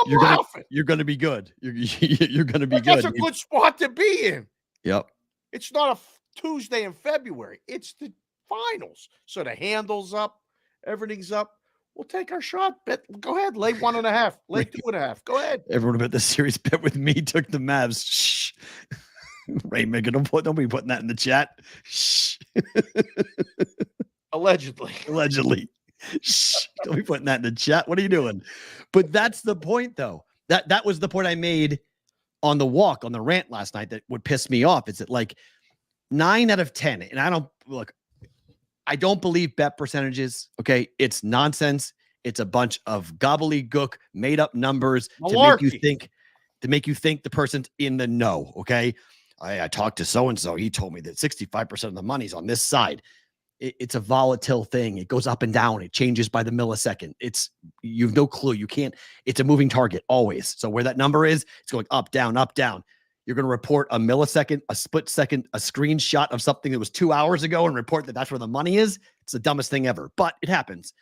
S6: you're gonna be good. You're gonna be good.
S7: That's a good spot to be in.
S6: Yep.
S7: It's not a Tuesday in February. It's the finals. So the handle's up, everything's up. We'll take our shot. Bet. Go ahead. Lay 1.5. Lay 2.5. Go ahead.
S6: Everyone bet the series bet with me took the Mavs. Shh. Ray Megan, don't be putting that in the chat. Shh.
S7: Allegedly.
S6: Shh. Don't be putting that in the chat. What are you doing? But that's the point, though. That was the point I made on the walk, on the rant last night that would piss me off. Is that like 9 out of 10? And I don't believe bet percentages. Okay. It's nonsense. It's a bunch of gobbledygook, made up numbers to make you think the person's in the know. Okay. I talked to so-and-so. He told me that 65% of the money's on this side. It's a volatile thing. It goes up and down. It changes by the millisecond. You have no clue. You can't, it's a moving target always. So where that number is, it's going up, down, up, down. You're going to report a millisecond, a split second, a screenshot of something that was 2 hours ago and report that that's where the money is. It's the dumbest thing ever, but it happens.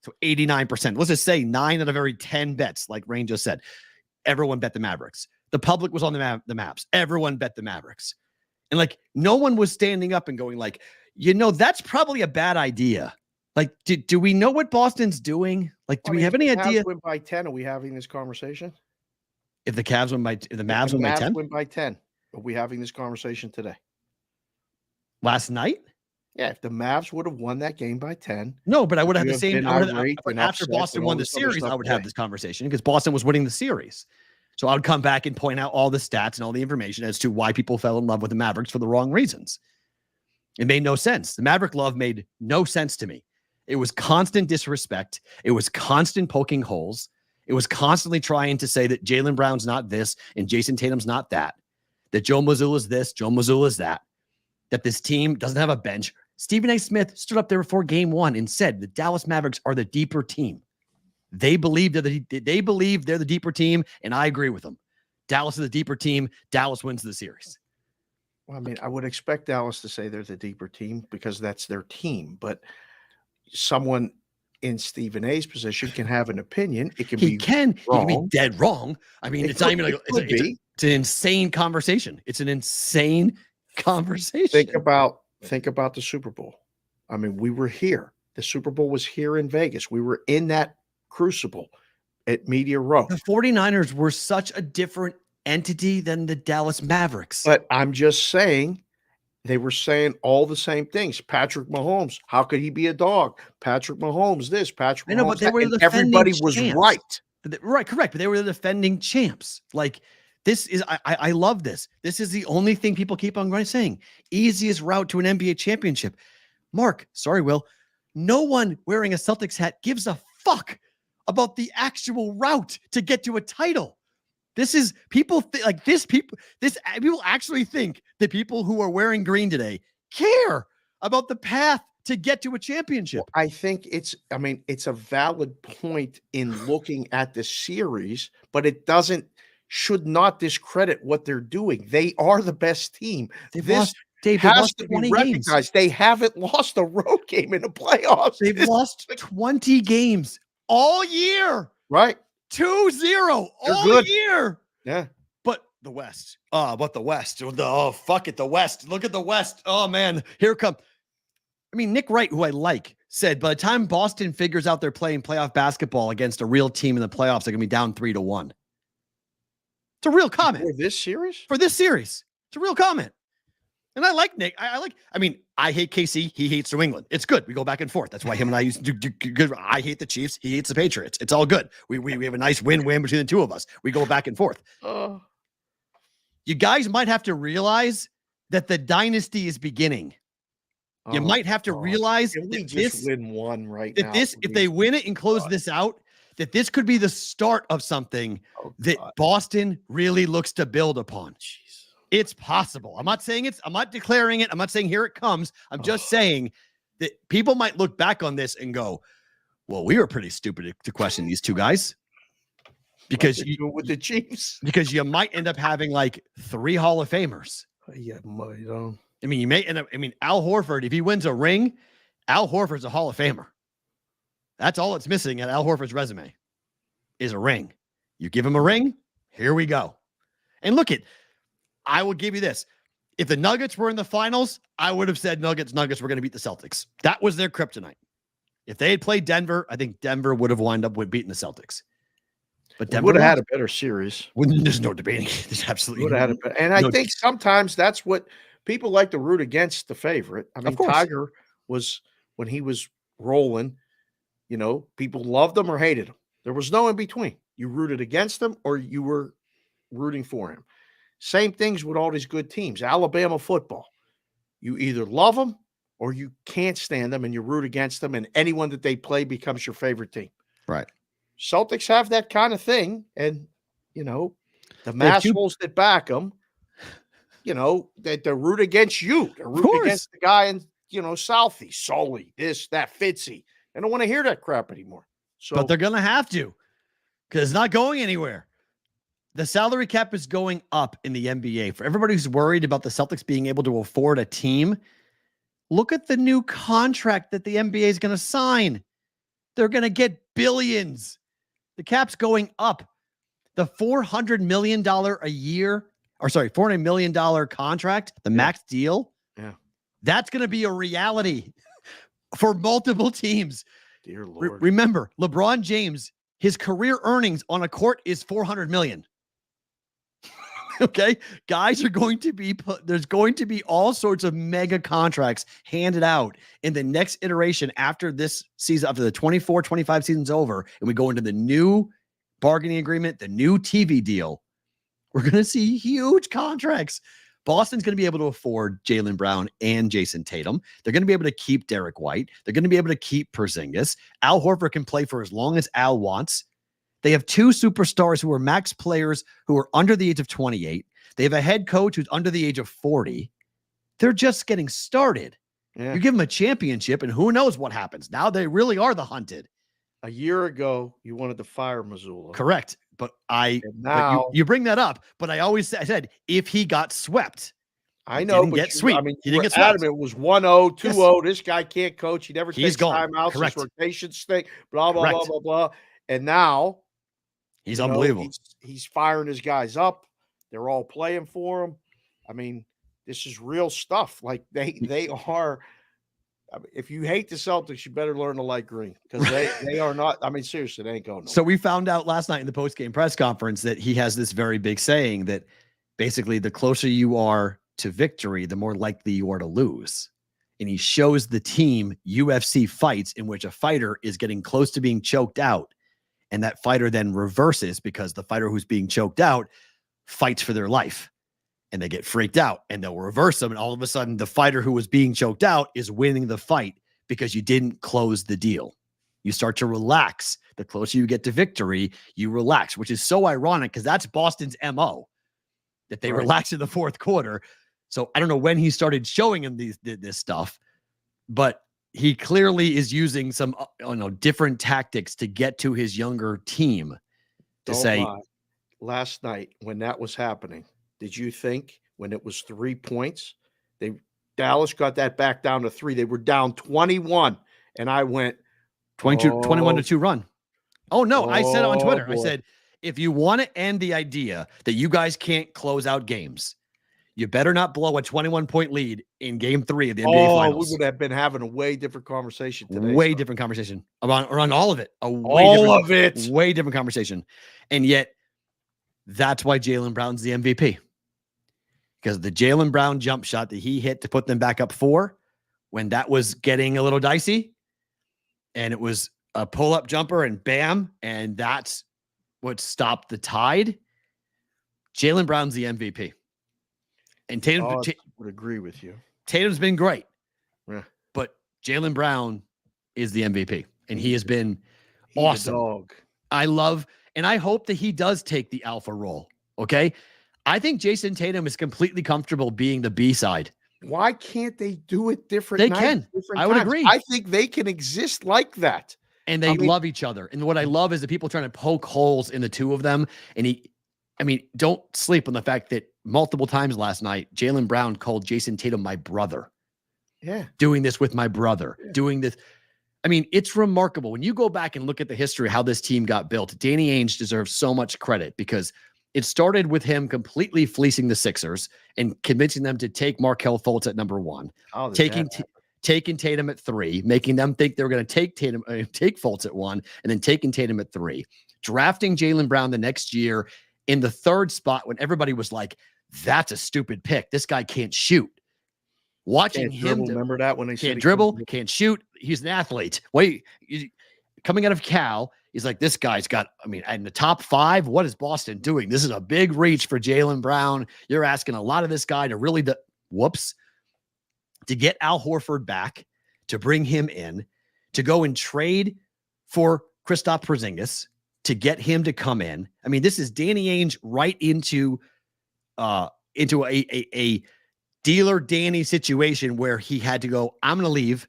S6: So 89%, let's just say 9 out of every 10 bets, like Rain just said, everyone bet the Mavericks. The public was on the Mavs. Everyone bet the Mavericks. And like, no one was standing up and going like, that's probably a bad idea. Like, do we know what Boston's doing? Like, do we have any idea?
S7: If the Mavs win by 10, are we having this conversation?
S6: If the Mavs win by 10?
S7: Win by 10, are we having this conversation today?
S6: Last night?
S7: Yeah, if the Mavs would have won that game by 10.
S6: No, but I would have the same. After Boston won the series, I would have this conversation because Boston was winning the series. So I would come back and point out all the stats and all the information as to why people fell in love with the Mavericks for the wrong reasons. It made no sense. The Maverick love made no sense to me. It was constant disrespect. It was constant poking holes. It was constantly trying to say that Jaylen Brown's not this and Jason Tatum's not that Joe Mazzulla's this, Joe Mazzulla's that this team doesn't have a bench. Stephen A. Smith stood up there before game one and said the Dallas Mavericks are the deeper team. They believe they're the deeper team, and I agree with them. Dallas is the deeper team. Dallas wins the series.
S7: Well, I mean, I would expect Dallas to say they're the deeper team because that's their team, but someone in Stephen A's position can have an opinion. It can
S6: He
S7: be
S6: can be dead wrong. I mean, it's not even like it's an insane conversation. It's an insane conversation.
S7: Think about the Super Bowl. I mean, we were here. The Super Bowl was here in Vegas. We were in that crucible at Media Row.
S6: The 49ers were such a different entity than the Dallas Mavericks.
S7: But I'm just saying, they were saying all the same things. Patrick Mahomes, how could he be a dog? Patrick Mahomes, this, Patrick Mahomes,
S6: but they were
S7: and everybody was
S6: champs.
S7: right.
S6: Right, correct. But they were the defending champs. Like, this is, I love this. This is the only thing people keep on saying. Easiest route to an NBA championship. Mark, sorry, Will. No one wearing a Celtics hat gives a fuck about the actual route to get to a title. This is people people actually think that people who are wearing green today care about the path to get to a championship.
S7: Well, I think it's a valid point in looking at the series, but it should not discredit what they're doing. They are the best team.
S6: They've lost 20 games.
S7: They haven't lost a road game in the playoffs.
S6: They've lost 20 games all year.
S7: Right.
S6: 2-0 all
S7: good.
S6: year.
S7: Yeah.
S6: But the West. The West. Fuck it. The West. Look at the West. Oh, man. Here come. I mean, Nick Wright, who I like, said by the time Boston figures out they're playing playoff basketball against a real team in the playoffs, they're going to be down 3-1. It's a real comment.
S7: For this series?
S6: For this series. It's a real comment. And I like Nick. I hate KC. He hates New England. It's good. We go back and forth. That's why him and I used to do good. I hate the Chiefs. He hates the Patriots. It's all good. We have a nice win-win between the two of us. We go back and forth. You guys might have to realize that the dynasty is beginning. You might have to realize
S7: Can we just win one right now.
S6: If they win it and close this out, that this could be the start of something that Boston really looks to build upon.
S7: Jeez.
S6: It's possible. I'm not declaring it. I'm not saying here it comes. I'm just saying that people might look back on this and go, well, we were pretty stupid to question these two guys. Because
S7: with the Chiefs.
S6: Because you might end up having like 3 Hall of Famers.
S7: Yeah,
S6: I mean, you may end up, Al Horford, if he wins a ring, Al Horford's a Hall of Famer. That's all it's missing at Al Horford's resume is a ring. You give him a ring, here we go. And look I will give you this. If the Nuggets were in the finals, I would have said Nuggets were going to beat the Celtics. That was their kryptonite. If they had played Denver, I think Denver would have wound up with beating the Celtics. But Denver
S7: would have had a better series.
S6: There's no debating. There's absolutely
S7: would have had a, and I think sometimes that's what people like to root against the favorite. I mean, Tiger was, when he was rolling, people loved him or hated him. There was no in between. You rooted against him or you were rooting for him. Same things with all these good teams. Alabama football. You either love them or you can't stand them and you root against them, and anyone that they play becomes your favorite team.
S6: Right.
S7: Celtics have that kind of thing. And, the massholes that back them, that they root against you. They root against the guy in, Southie, Sully, this, that, Fitzy. I don't want to hear that crap anymore. So,
S6: but they're going to have to, because it's not going anywhere. The salary cap is going up in the NBA. For everybody who's worried about the Celtics being able to afford a team, look at the new contract that the NBA is going to sign. They're going to get billions. The cap's going up. The $400 million $400 million contract, the max deal.
S7: Yeah.
S6: That's going to be a reality for multiple teams.
S7: Dear Lord.
S6: Remember, LeBron James, his career earnings on a court is $400 million. Okay. Guys are going to be there's going to be all sorts of mega contracts handed out in the next iteration after this season, after the 24-25 season's over, and we go into the new bargaining agreement, the new TV deal. We're going to see huge contracts Boston's going to be able to afford Jaylen Brown and Jason Tatum. They're going to be able to keep Derek White. They're going to be able to keep Porzingis. Al Horford can play for as long as Al wants. They have two superstars who are max players who are under the age of 28. They have a head coach who's under the age of 40. They're just getting started.
S7: Yeah.
S6: You give them a championship, and who knows what happens. Now they really are the hunted.
S7: A year ago, you wanted to fire Missoula.
S6: Correct. But
S7: now
S6: you bring that up, but I always said if he got swept,
S7: I know,
S6: didn't get swept.
S7: I mean,
S6: he didn't get swept.
S7: Adamant. It was 1-0, 2-0. This guy can't coach. He never takes timeouts.
S6: Correct.
S7: His rotations thing. Blah blah blah blah blah. And now
S6: he's unbelievable.
S7: He's firing his guys up. They're all playing for him. I mean, this is real stuff. Like they are. I mean, if you hate the Celtics, you better learn to like green because they are not. I mean, seriously, they ain't going nowhere.
S6: So we found out last night in the post-game press conference that he has this very big saying that basically the closer you are to victory, the more likely you are to lose. And he shows the team UFC fights in which a fighter is getting close to being choked out. And that fighter then reverses because the fighter who's being choked out fights for their life. And they get freaked out and they'll reverse them. And all of a sudden, the fighter who was being choked out is winning the fight because you didn't close the deal. You start to relax. The closer you get to victory, you relax, which is so ironic because that's Boston's MO, that they relax in the fourth quarter. So I don't know when he started showing him this stuff, but he clearly is using some different tactics to get to his younger team to say.
S7: Last night when that was happening, did you think when it was 3 points, Dallas got that back down to 3? They were down 21, and I went
S6: 21-2 run. Oh no, I said on Twitter.
S7: Boy.
S6: I said if you want to end the idea that you guys can't close out games, you better not blow a 21-point lead in Game 3 of the NBA Finals.
S7: We would have been having a way different conversation today.
S6: Way different conversation around all of it. Way different conversation, and yet that's why Jaylen Brown's the MVP. Because the Jaylen Brown jump shot that he hit to put them back up 4 when that was getting a little dicey, and it was a pull-up jumper and bam, and that's what stopped the tide. Jaylen Brown's the MVP. And Tatum
S7: would agree with you.
S6: Tatum's been great.
S7: Yeah.
S6: But Jaylen Brown is the MVP, and he has been awesome.
S7: Dog.
S6: I love, and I hope that he does take the alpha role, okay? I think Jason Tatum is completely comfortable being the B side.
S7: Why can't they do it different?
S6: They can. I would agree.
S7: I think they can exist like that.
S6: And they love each other. And what I love is the people trying to poke holes in the two of them. And don't sleep on the fact that multiple times last night, Jaylen Brown called Jason Tatum my brother.
S7: Yeah.
S6: Doing this with my brother. Yeah. Doing this. I mean, it's remarkable. When you go back and look at the history of how this team got built, Danny Ainge deserves so much credit because it started with him completely fleecing the Sixers and convincing them to take Markelle Fultz at number 1, taking Tatum at 3, making them think they were going to take Fultz at 1, and then taking Tatum at 3, drafting Jaylen Brown the next year in the 3rd spot when everybody was like, that's a stupid pick. This guy can't shoot. Watching him,
S7: remember that when they
S6: can't dribble, can't shoot. He's an athlete. Coming out of Cal, he's like, this guy's got, in the top 5, what is Boston doing? This is a big reach for Jaylen Brown. You're asking a lot of this guy to really, to get Al Horford back, to bring him in, to go and trade for Kristaps Porzingis, to get him to come in. This is Danny Ainge right into a dealer Danny situation where he had to go, I'm going to leave.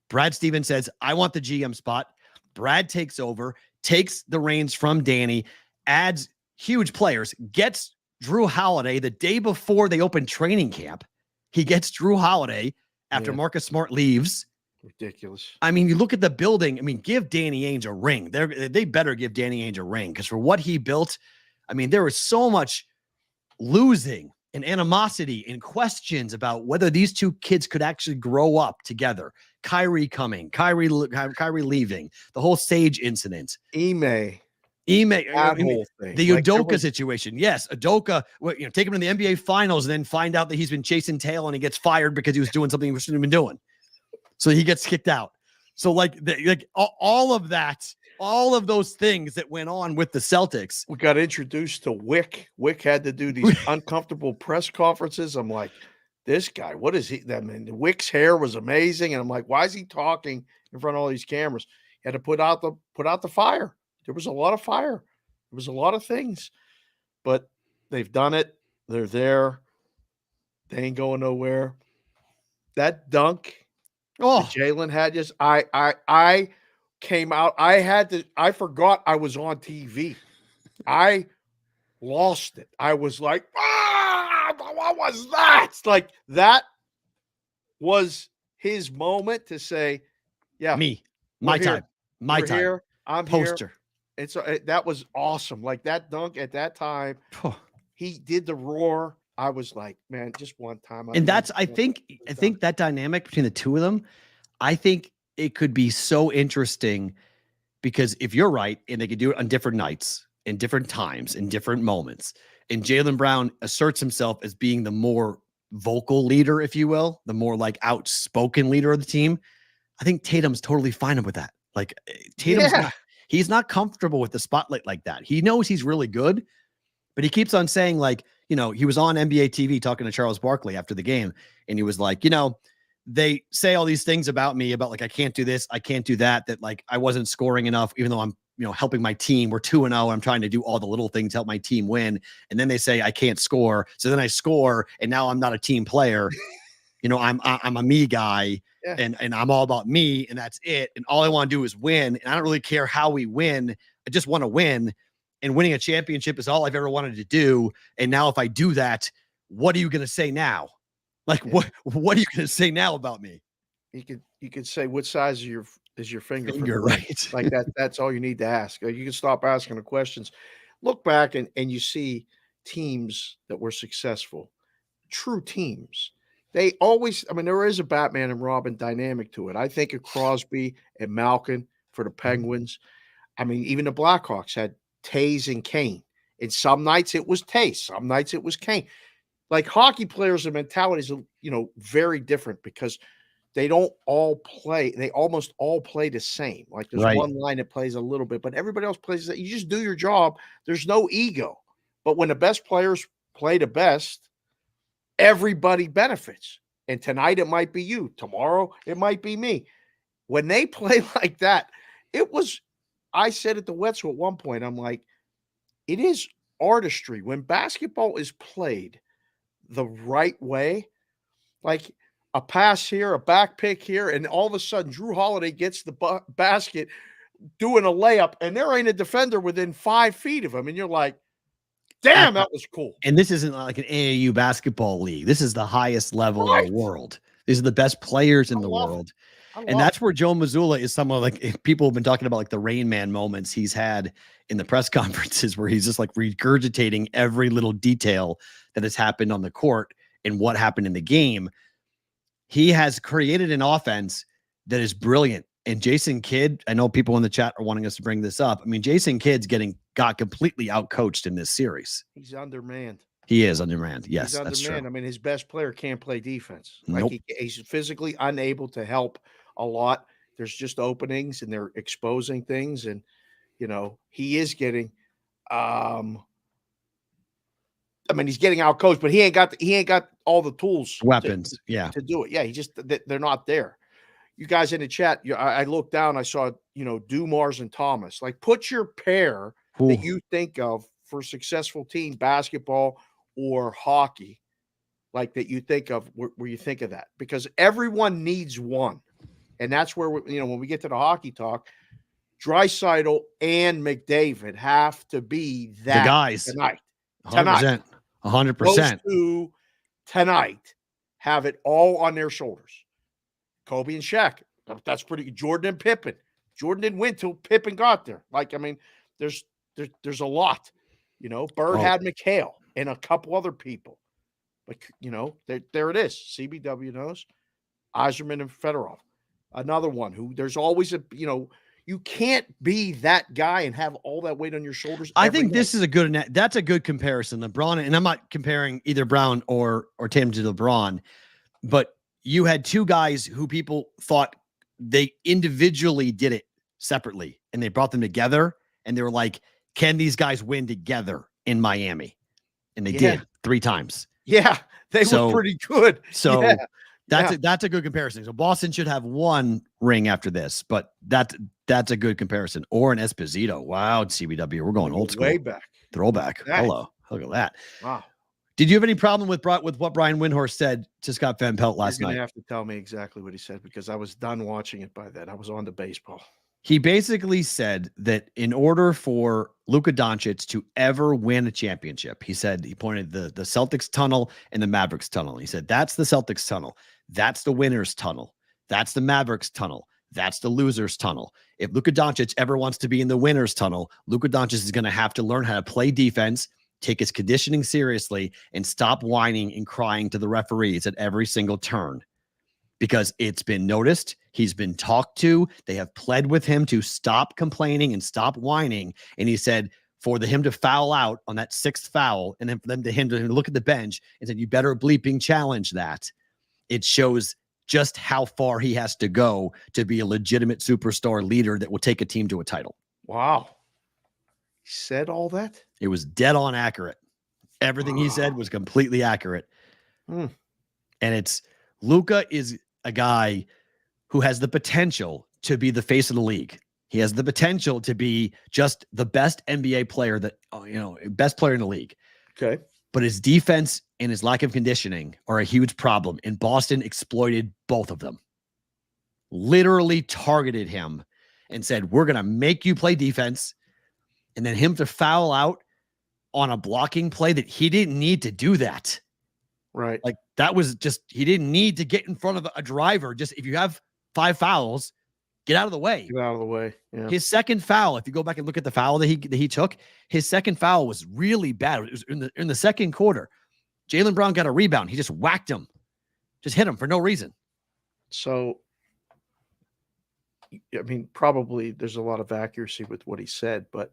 S6: Brad Stevens says, I want the GM spot. Brad takes over, takes the reins from Danny, adds huge players, gets Drew Holiday the day before they open training camp. He gets Drew Holiday after Marcus Smart leaves.
S7: Ridiculous.
S6: You look at the building. Give Danny Ainge a ring. They better give Danny Ainge a ring because for what he built, there was so much losing and animosity and questions about whether these two kids could actually grow up together. Kyrie coming, Kyrie leaving, the whole Sage incident.
S7: Ime,
S6: the Udoka situation. Yes, Udoka, take him to the NBA Finals and then find out that he's been chasing tail and he gets fired because he was doing something he shouldn't have been doing. So he gets kicked out. So all of that all of those things that went on with the Celtics.
S7: We got introduced to Wick. Wick had to do these uncomfortable press conferences. I'm like, this guy, what is he? I mean, Wick's hair was amazing, and I'm like, why is he talking in front of all these cameras? He had to put out the fire. There was a lot of fire. There was a lot of things, but they've done it. They're there. They ain't going nowhere. That dunk that Jalen had, just I came out. I forgot I was on TV. I lost it. I was like, what was that? Like, that was his moment to say, yeah,
S6: my time.
S7: Here. I'm
S6: poster.
S7: Here. And so that was awesome. Like, that dunk at that time, he did the roar. I was like, man, just one time.
S6: And that's, I think that dynamic between the two of them, I think it could be so interesting, because if you're right, and they could do it on different nights, in different times, in different moments, and Jaylen Brown asserts himself as being the more vocal leader, if you will, the more like outspoken leader of the team, I think Tatum's totally fine with that. Like, Tatum's he's not comfortable with the spotlight like that. He knows he's really good, but he keeps on saying, like, you know, he was on NBA TV talking to Charles Barkley after the game, and he was like, you know, they say all these things about me, about like, I can't do this, I can't do that, that like I wasn't scoring enough, even though I'm, you know, helping my team. We're 2-0. I'm trying to do all the little things to help my team win. And then they say I can't score. So then I score, and now I'm not a team player. You know, I'm a me guy, and I'm all about me, and that's it. And all I want to do is win. And I don't really care how we win. I just want to win. And winning a championship is all I've ever wanted to do. And now if I do that, what are you going to say now? Like, what are you going to say now about me?
S7: You could say, what size is your finger?
S6: You're right.
S7: Like that's all you need to ask. You can stop asking the questions. Look back and you see teams that were successful, true teams. They always, I mean, there is a Batman and Robin dynamic to it. I think of Crosby and Malkin for the Penguins. I mean, even the Blackhawks had Tays and Kane. And some nights it was Tays, some nights it was Kane. Like, hockey players and mentalities are, you know, very different, because they don't all play. They almost all play the same. Like, there's one line that plays a little bit, but everybody else plays that. You just do your job. There's no ego. But when the best players play the best, everybody benefits. And tonight it might be you. Tomorrow it might be me. When they play like that, it was, I said at the Wetzel at one point, I'm like, it is artistry. When basketball is played the right way, like a pass here, a back pick here, and all of a sudden Drew Holiday gets the basket doing a layup, and there ain't a defender within 5 feet of him. And you're like, damn, that was cool.
S6: And this isn't like an AAU basketball league. This is the highest level in the world. These are the best players in the world. And that's where Joe Mazzulla is someone, like, people have been talking about, like, the Rain Man moments he's had in the press conferences, where he's just like regurgitating every little detail that has happened on the court and what happened in the game. He has created an offense that is brilliant. And Jason Kidd, I know people in the chat are wanting us to bring this up. I mean, Jason Kidd's got completely outcoached in this series.
S7: He's undermanned.
S6: He is undermanned. Yes,
S7: he's
S6: that's
S7: undermanned.
S6: true.
S7: I mean, his best player can't play defense.
S6: Nope.
S7: Like, he's physically unable to help a lot. There's just openings, and they're exposing things. And, you know, he is getting, I mean, he's getting outcoached, but he ain't got all the tools,
S6: weapons,
S7: to do it. Yeah, they're not there. You guys in the chat, I looked down, I saw, you know, Dumars and Thomas. Like, put your pair that you think of for successful team, basketball or hockey, like, that you think of where you think of that, because everyone needs one. And that's where, you know, when we get to the hockey talk, Draisaitl and McDavid have to be that
S6: the guys
S7: tonight.
S6: 100%. 100%.
S7: Those two tonight have it all on their shoulders. Kobe and Shaq. That's pretty good. Jordan and Pippen. Jordan didn't win till Pippen got there. Like, I mean, there's a lot. You know, Bird had McHale and a couple other people. But, you know, there it is. CBW knows. Yzerman and Fedorov. Another one who there's always a, you know, you can't be that guy and have all that weight on your shoulders.
S6: I think this is that's a good comparison. LeBron, and I'm not comparing either Brown or Tatum to LeBron, but you had two guys who people thought they individually did it separately, and they brought them together, and they were like, can these guys win together in Miami? And they did 3 times.
S7: Yeah, they were pretty good.
S6: So
S7: yeah.
S6: that's a good comparison. So Boston should have 1 ring after this, but that's a good comparison. Or an Esposito. Wow, CBW. We're going old school.
S7: Way back.
S6: Throwback. Hello. Look at that.
S7: Wow.
S6: Did you have any problem with what Brian Windhorst said to Scott Van Pelt last night?
S7: You're going to have to tell me exactly what he said because I was done watching it by then. I was on to baseball.
S6: He basically said that in order for Luka Doncic to ever win a championship, he pointed the Celtics tunnel and the Mavericks tunnel. He said, that's the Celtics tunnel. That's the winners tunnel. That's the Mavericks tunnel. That's the losers tunnel. If Luka Doncic ever wants to be in the winners tunnel, Luka Doncic is going to have to learn how to play defense, take his conditioning seriously, and stop whining and crying to the referees at every single turn. Because it's been noticed, he's been talked to, they have pled with him to stop complaining and stop whining. And he said for him to foul out on that 6th foul, and then for him to look at the bench and said, you better bleeping challenge that. It shows just how far he has to go to be a legitimate superstar leader that will take a team to a title.
S7: Wow. He said all that?
S6: It was dead on accurate. Everything he said was completely accurate. And it's Luka is a guy who has the potential to be the face of the league. He has the potential to be just the best NBA player best player in the league.
S7: Okay.
S6: But his defense and his lack of conditioning are a huge problem. And Boston exploited both of them. Literally targeted him and said, we're going to make you play defense. And then him to foul out on a blocking play that he didn't need to do that.
S7: Right.
S6: Like that was just, he didn't need to get in front of a driver. Just if you have 5 fouls, get out of the way.
S7: Get out of the way. Yeah.
S6: His second foul, if you go back and look at the foul that he took, his second foul was really bad. It was in the second quarter. Jaylen Brown got a rebound. He just whacked him, just hit him for no reason.
S7: So, I mean, probably there's a lot of accuracy with what he said, but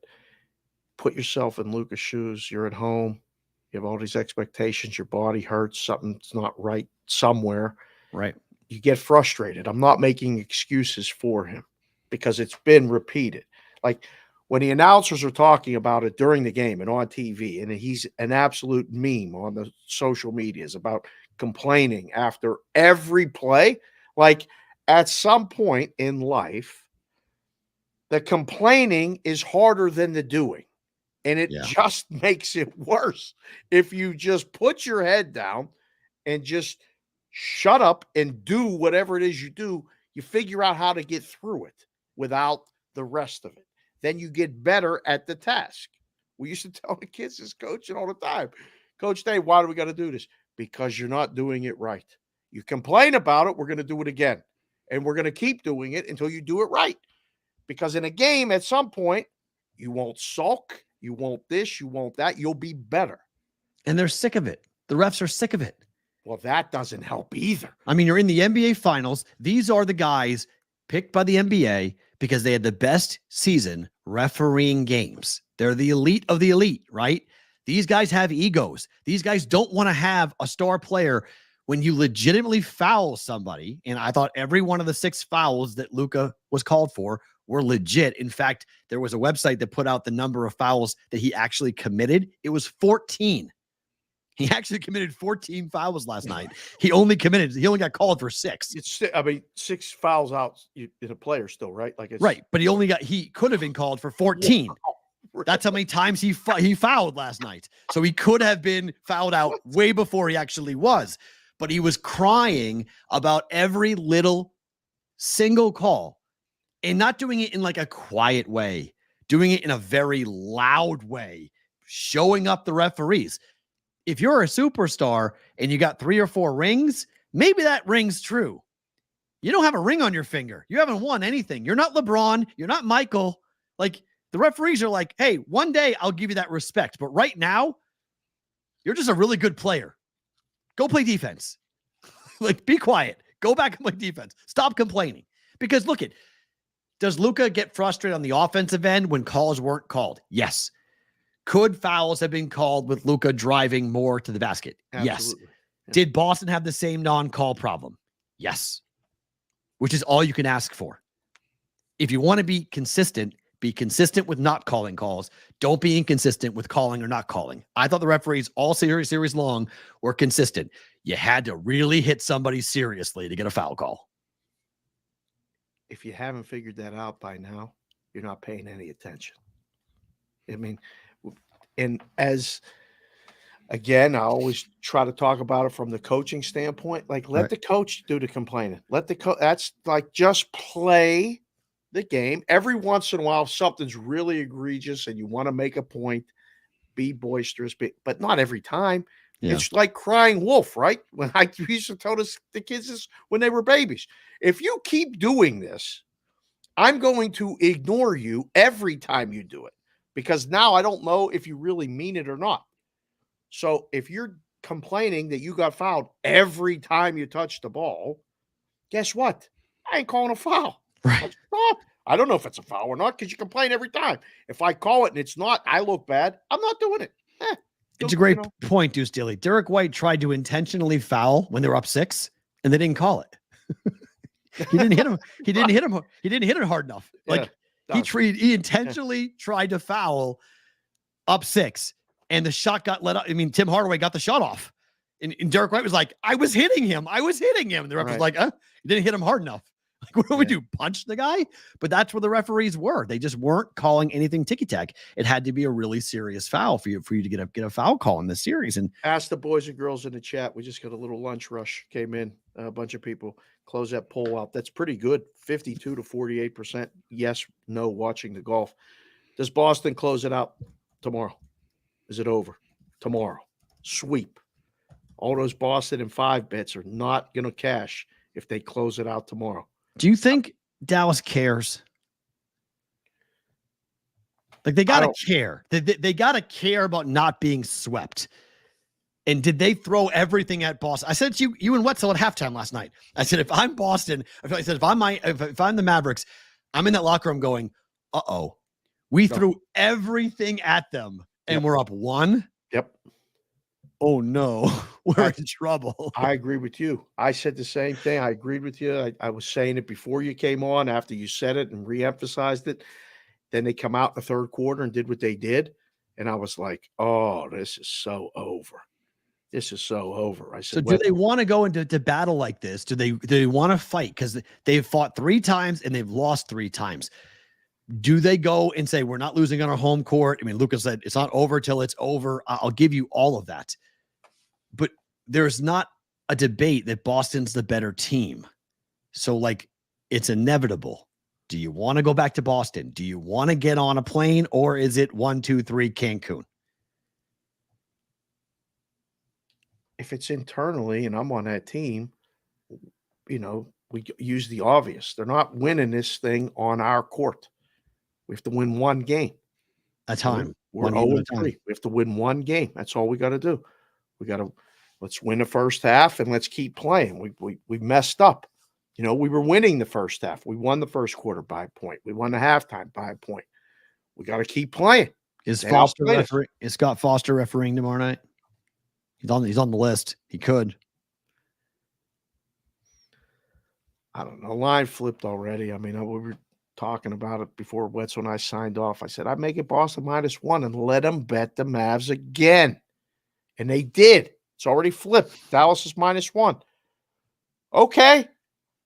S7: put yourself in Luka's shoes. You're at home. You have all these expectations. Your body hurts. Something's not right somewhere.
S6: Right.
S7: You get frustrated. I'm not making excuses for him because it's been repeated. Like when the announcers are talking about it during the game and on TV, and he's an absolute meme on the social medias about complaining after every play. Like at some point in life, the complaining is harder than the doing. And it just makes it worse. If you just put your head down and just shut up and do whatever it is you do, you figure out how to get through it without the rest of it. Then you get better at the task. We used to tell the kids this coaching all the time. Coach Dave, why do we got to do this? Because you're not doing it right. You complain about it, we're going to do it again. And we're going to keep doing it until you do it right. Because in a game, at some point, you won't sulk. You won't this, you won't that. You'll be better.
S6: And they're sick of it. The refs are sick of it.
S7: Well, that doesn't help either.
S6: I mean, you're in the NBA Finals. These are the guys picked by the NBA because they had the best season refereeing games. They're the elite of the elite, right? These guys have egos. These guys don't want to have a star player when you legitimately foul somebody. And I thought every one of the 6 fouls that Luka was called for were legit. In fact, there was a website that put out the number of fouls that he actually committed. It was 14. He actually committed 14 fouls last night. He only got called for 6.
S7: I mean, 6 fouls out in a player still, right? Like it's
S6: right. But he could have been called for 14. Right. That's how many times he fouled last night. So he could have been fouled out way before he actually was. But he was crying about every little single call. And not doing it in like a quiet way, doing it in a very loud way, showing up the referees. If you're a superstar and you got 3 or 4 rings, maybe that ring's true. You don't have a ring on your finger. You haven't won anything. You're not LeBron. You're not Michael. Like the referees are like, hey, one day I'll give you that respect. But right now, you're just a really good player. Go play defense. Like, be quiet. Go back and play defense. Stop complaining. Because look it. Does Luka get frustrated on the offensive end when calls weren't called? Yes. Could fouls have been called with Luka driving more to the basket?
S7: Absolutely.
S6: Yes. Yeah. Did Boston have the same non-call problem? Yes. Which is all you can ask for. if you want to be consistent with not calling calls. Don't be inconsistent with calling or not calling. I thought the referees all series long were consistent. You had to really hit somebody seriously to get a foul call.
S7: If you haven't figured that out by now, you're not paying any attention. I mean, and as again, I always try to talk about it from the coaching standpoint. Like, let the coach do the complaining. Let the coach. That's like, just play the game. Every once in a while, if something's really egregious and you want to make a point, be boisterous, but not every time. Yeah. It's like crying wolf, right? When I used to tell the kids this when they were babies. If you keep doing this, I'm going to ignore you every time you do it, because now I don't know if you really mean it or not. So if you're complaining that you got fouled every time you touch the ball, guess what? I ain't calling a foul.
S6: Right.
S7: I don't know if it's a foul or not, because you complain every time. If I call it and it's not, I look bad, I'm not doing it.
S6: It's a great point, Deuce Dilly. Derek White tried to intentionally foul when they were up 6, and they didn't call it. He didn't hit him. He didn't hit him. He didn't hit it hard enough. Like, he intentionally tried to foul up 6, and the shot got let up. I mean, Tim Hardaway got the shot off, and Derek White was like, "I was hitting him. And the ref was like, "You didn't hit him hard enough." Like, what do we do? Punch the guy? But that's where the referees were. They just weren't calling anything ticky-tack. It had to be a really serious foul for you to get a foul call in this series. And
S7: ask the boys and girls in the chat. We just got a little lunch rush came in. A bunch of people close that poll out. That's pretty good. 52 to 48%. Yes, no, watching the golf. Does Boston close it out tomorrow? Is it over? Tomorrow. Sweep. All those Boston and 5 bets are not going to cash if they close it out tomorrow.
S6: Do you think Dallas cares? Like, they got to care. They got to care about not being swept. And did they throw everything at Boston? I said to you and Wetzel at halftime last night. I said, if I'm Boston, I said, if I'm the Mavericks, I'm in that locker room going, we threw everything at them and we're up 1.
S7: Yep.
S6: Oh no, we're in trouble.
S7: I agree with you. I said the same thing. I agreed with you. I was saying it before you came on, after you said it and reemphasized it. Then they come out in the third quarter and did what they did. And I was like, oh, this is so over. This is so over. I said,
S6: so do they want to go into battle like this? Do they want to fight? Because they've fought 3 times and they've lost 3 times. Do they go and say, we're not losing on our home court? I mean, Lucas said, it's not over till it's over. I'll give you all of that. But there's not a debate that Boston's the better team. So, like, it's inevitable. Do you want to go back to Boston? Do you want to get on a plane, or is it 1, 2, 3 Cancun?
S7: If it's internally and I'm on that team, we use the obvious. They're not winning this thing on our court. We have to win 1 game.
S6: A time.
S7: We're 0-3. We have to win 1 game. That's all we got to do. Let's win the first half and let's keep playing. We messed up. We were winning the first half. We won the first quarter by a point. We won the halftime by a point. We got to keep playing.
S6: Is Scott Foster refereeing tomorrow night? He's on the list. He could.
S7: I don't know. Line flipped already. I mean, we were talking about it before Wetzel and I signed off. I said, I'd make it Boston -1 and let them bet the Mavs again. And they did. It's already flipped. Dallas is -1. Okay.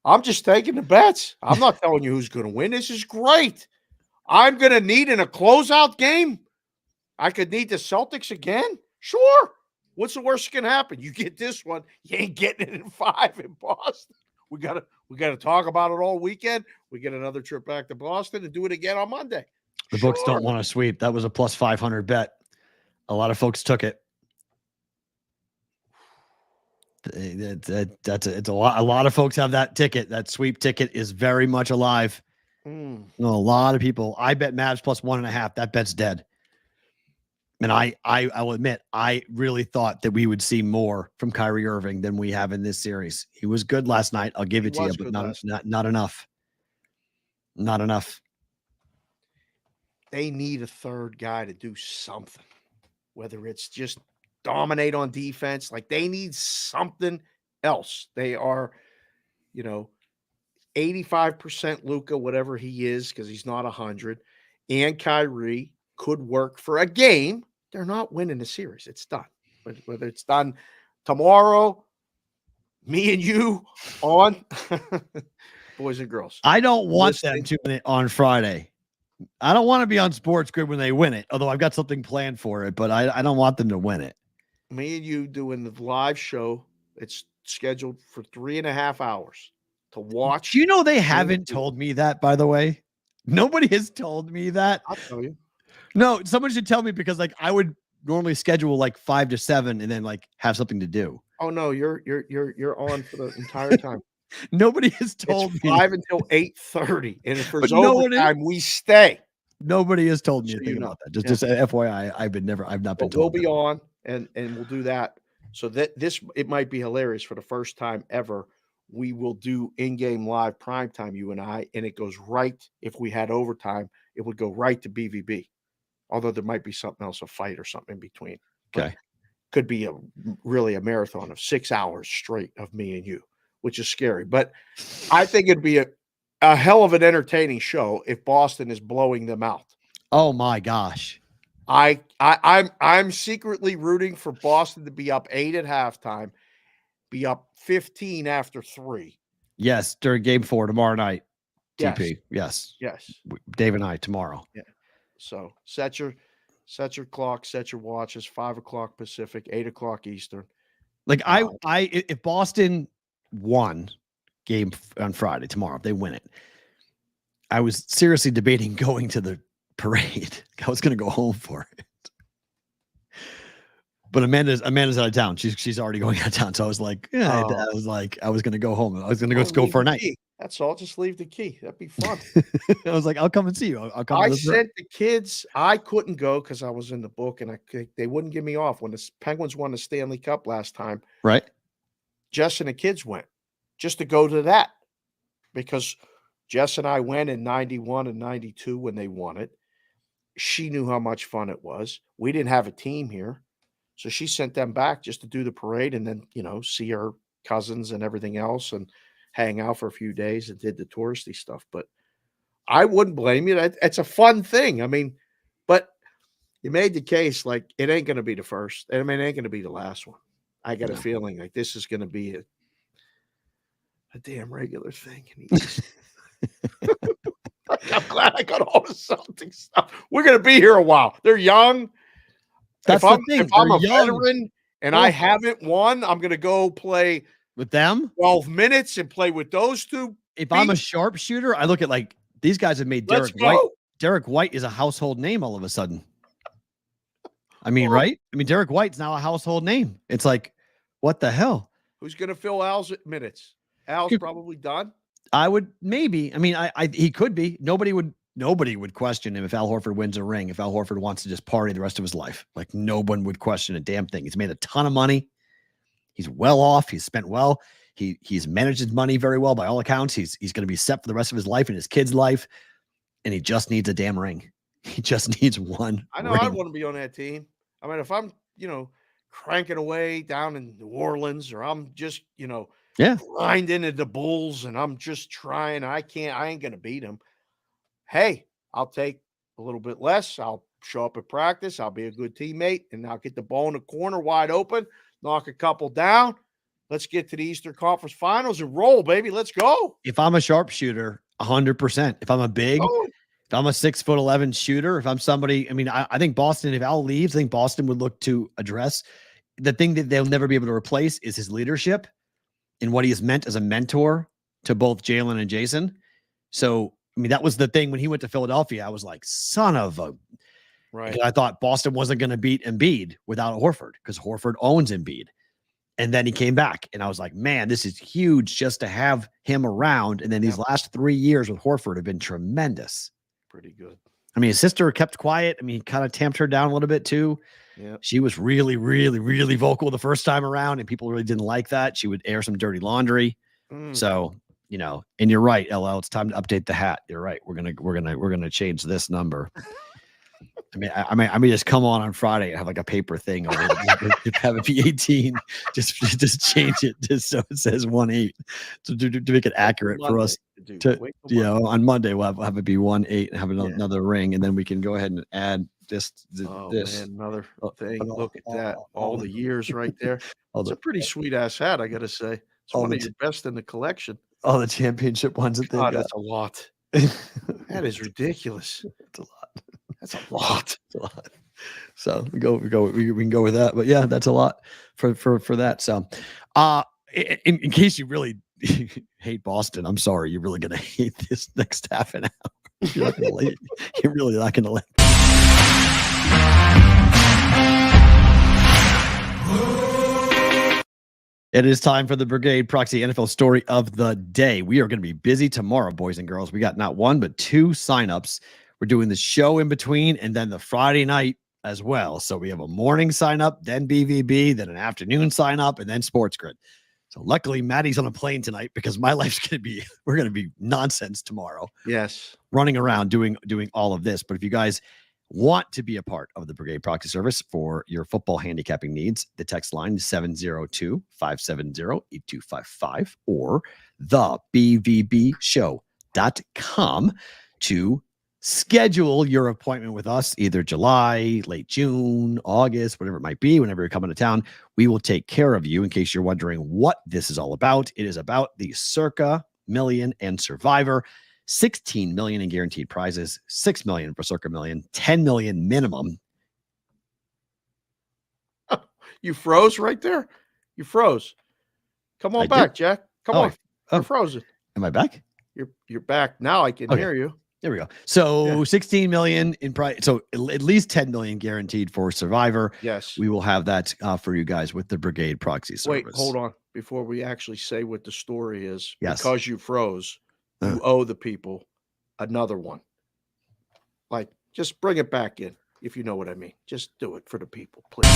S7: I'm just taking the bets. I'm not telling you who's going to win. This is great. I'm going to need in a closeout game. I could need the Celtics again. Sure. What's the worst that can happen? You get this one. You ain't getting it in 5 in Boston. We gotta talk about it all weekend. We get another trip back to Boston and do it again on Monday.
S6: The books don't want to sweep. That was a plus 500 bet. A lot of folks took it. It's a lot. A lot of folks have that ticket. That sweep ticket is very much alive. No, a lot of people. I bet Mavs plus 1.5. That bet's dead. And I will admit, I really thought that we would see more from Kyrie Irving than we have in this series. He was good last night. I'll give it to you, but not enough. Not enough.
S7: They need a third guy to do something, whether it's just dominate on defense. Like, they need something else. They are, 85% Luka, whatever he is, because he's not 100, and Kyrie could work for a game. They're not winning the series. It's done. Whether it's done tomorrow, me and you on boys and girls.
S6: I don't want them to win it on Friday. I don't want to be on Sports Grid when they win it, although I've got something planned for it, but I don't want them to win it.
S7: Me and you doing the live show. It's scheduled for 3.5 hours to watch.
S6: Do you know they haven't told me that, by the way? Nobody has told me that.
S7: I'll tell you.
S6: No, someone should tell me because like I would normally schedule like 5 to 7 and then like have something to do.
S7: Oh no, you're on for the entire time.
S6: Nobody has told
S7: it's
S6: me
S7: 5 until 8:30, and if there's overtime, we stay.
S6: Nobody has told me anything about that. Just FYI, I've not been told.
S7: We'll be on and we'll do that. So that it might be hilarious for the first time ever. We will do in-game live primetime, you and I, and it goes right. If we had overtime, it would go right to BVB. Although there might be something else, a fight or something in between.
S6: Okay.
S7: Could be really a marathon of 6 hours straight of me and you, which is scary. But I think it'd be a hell of an entertaining show if Boston is blowing them out.
S6: Oh my gosh.
S7: I'm secretly rooting for Boston to be up 8 at halftime, be up 15 after 3.
S6: Yes, during game 4 tomorrow night.
S7: Yes.
S6: TP. Yes.
S7: Yes.
S6: Dave and I tomorrow.
S7: Yeah. So set your clock, set your watches, 5 o'clock Pacific, 8 o'clock Eastern.
S6: Like if Boston won game on Friday tomorrow, if they win it, I was seriously debating going to the parade. I was going to go home for it. But Amanda's out of town. She's already going out of town. So I was like, I was going to go home. I was going to go for a night.
S7: That's all. Just leave the key. That'd be fun.
S6: I was like, I'll come and see you. I'll come.
S7: I sent the kids. I couldn't go because I was in the book, and they wouldn't give me off when the Penguins won the Stanley Cup last time.
S6: Right.
S7: Jess and the kids went just to go to that because Jess and I went in 91 and 92 when they won it. She knew how much fun it was. We didn't have a team here. So she sent them back just to do the parade and then, see her cousins and everything else and hang out for a few days and did the touristy stuff. But I wouldn't blame you. It's a fun thing. I mean, but you made the case like it ain't going to be the first. I mean, it ain't going to be the last one. I got a feeling like this is going to be a damn regular thing. I'm glad I got all the Celtics stuff. We're going to be here a while. They're young.
S6: That's
S7: if I'm a veteran and I haven't won, I'm going to go play
S6: with them
S7: 12 minutes and play with those two.
S6: If I'm a sharpshooter, I look at like these guys have made Derek White. Derek White is a household name all of a sudden. I mean, right? I mean, Derek White's now a household name. It's like, what the hell?
S7: Who's going to fill Al's minutes? Al's probably done.
S6: I would maybe. I mean, he could be. Nobody would question him if Al Horford wins a ring. If Al Horford wants to just party the rest of his life, like no one would question a damn thing. He's made a ton of money. He's well off. He's spent well. He's managed his money very well by all accounts. He's going to be set for the rest of his life and his kid's life, and he just needs a damn ring. He just needs one.
S7: I know.
S6: Ring.
S7: I'd want to be on that team. I mean, if I'm cranking away down in New Orleans, or I'm just grinding at the Bulls, and I'm just trying. I ain't going to beat him. Hey, I'll take a little bit less. I'll show up at practice. I'll be a good teammate, and I'll get the ball in the corner wide open, knock a couple down. Let's get to the Eastern Conference Finals and roll, baby. Let's go.
S6: If I'm a sharpshooter, 100%. If I'm if I'm a 6'11" shooter, if I'm somebody, I mean, I think Boston, if Al leaves, I think Boston would look to address the thing that they'll never be able to replace is his leadership and what he has meant as a mentor to both Jalen and Jason. So, I mean, that was the thing when he went to Philadelphia. I was like, son of a. Right. I thought Boston wasn't going to beat Embiid without Horford because Horford owns Embiid. And then he came back, and I was like, man, this is huge just to have him around. And then these last 3 years with Horford have been tremendous.
S7: Pretty good.
S6: I mean, his sister kept quiet. I mean, he kind of tamped her down a little bit too. Yeah. She was really, really, really vocal the first time around, and people really didn't like that. She would air some dirty laundry. So, and you're right, LL, it's time to update the hat. You're right. We're going to change this number. I mean, just come on Friday and have like a paper thing on it. Just have it be 18. Just change it just so it says 1-8 to make it accurate for us. On Monday we'll have it be 1-8 and have another ring, and then we can go ahead and add this.
S7: Man, another thing. Look at that. All the years right there. It's a pretty sweet ass hat, I gotta say. It's one of your best in the collection.
S6: All the championship ones that they've got.
S7: That's a lot. That is ridiculous.
S6: It's a lot.
S7: That's a lot.
S6: It's a lot. So we can go with that. But yeah, that's a lot for that. So in case you really hate Boston, I'm sorry, you're really gonna hate this next half an hour. You're really not gonna let. It is time for the Brigade Proxy NFL story of the day. We are going to be busy tomorrow, boys and girls. We got not one, but 2 signups. We're doing the show in between and then the Friday night as well. So we have a morning sign up, then BVB, then an afternoon sign up, and then Sports Grid. So luckily, Maddie's on a plane tonight because my life's we're going to be nonsense tomorrow.
S7: Yes.
S6: Running around doing all of this. But if you guys want to be a part of the Brigade Proxy Service for your football handicapping needs, the text line is 702-570-8255 or thebvbshow.com to schedule your appointment with us, either July, late June, August, whatever it might be, whenever you're coming to town. We will take care of you. In case you're wondering what this is all about, it is about the Circa Million and Survivor. 16 million in guaranteed prizes, 6 million for Circa Million, 10 million minimum.
S7: You froze right there. You froze. Come on back, Jack. Come on. You're frozen.
S6: Am I back?
S7: You're back. Now I can hear you.
S6: There we go. So 16 million in price. So at least 10 million guaranteed for Survivor.
S7: Yes.
S6: We will have that for you guys with the Brigade Proxy Service.
S7: Wait, hold on. Before we actually say what the story is,
S6: yes.
S7: Because you froze, you owe the people another one. Like, just bring it back in, if you know what I mean. Just do it for the people, please.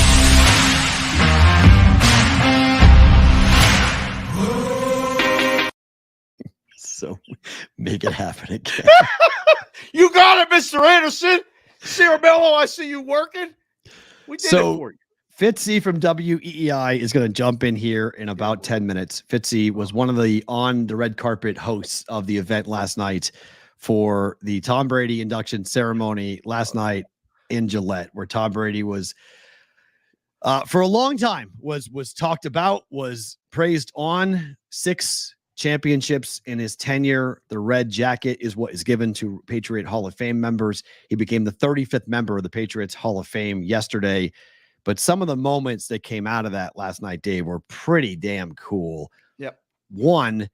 S6: So make it happen again.
S7: You got it, Mr. Anderson. Ciaramello, I see you working. We did it for you.
S6: Fitzy from WEEI is going to jump in here in about 10 minutes. Fitzy was one of the on the red carpet hosts of the event last night for the Tom Brady induction ceremony last night in Gillette, where Tom Brady was for a long time was talked about, was praised on. 6 championships in his tenure. The red jacket is what is given to Patriot Hall of Fame members. He became the 35th member of the Patriots Hall of Fame yesterday. But some of the moments that came out of that last night, Dave, were pretty damn cool.
S7: Yep.
S6: One,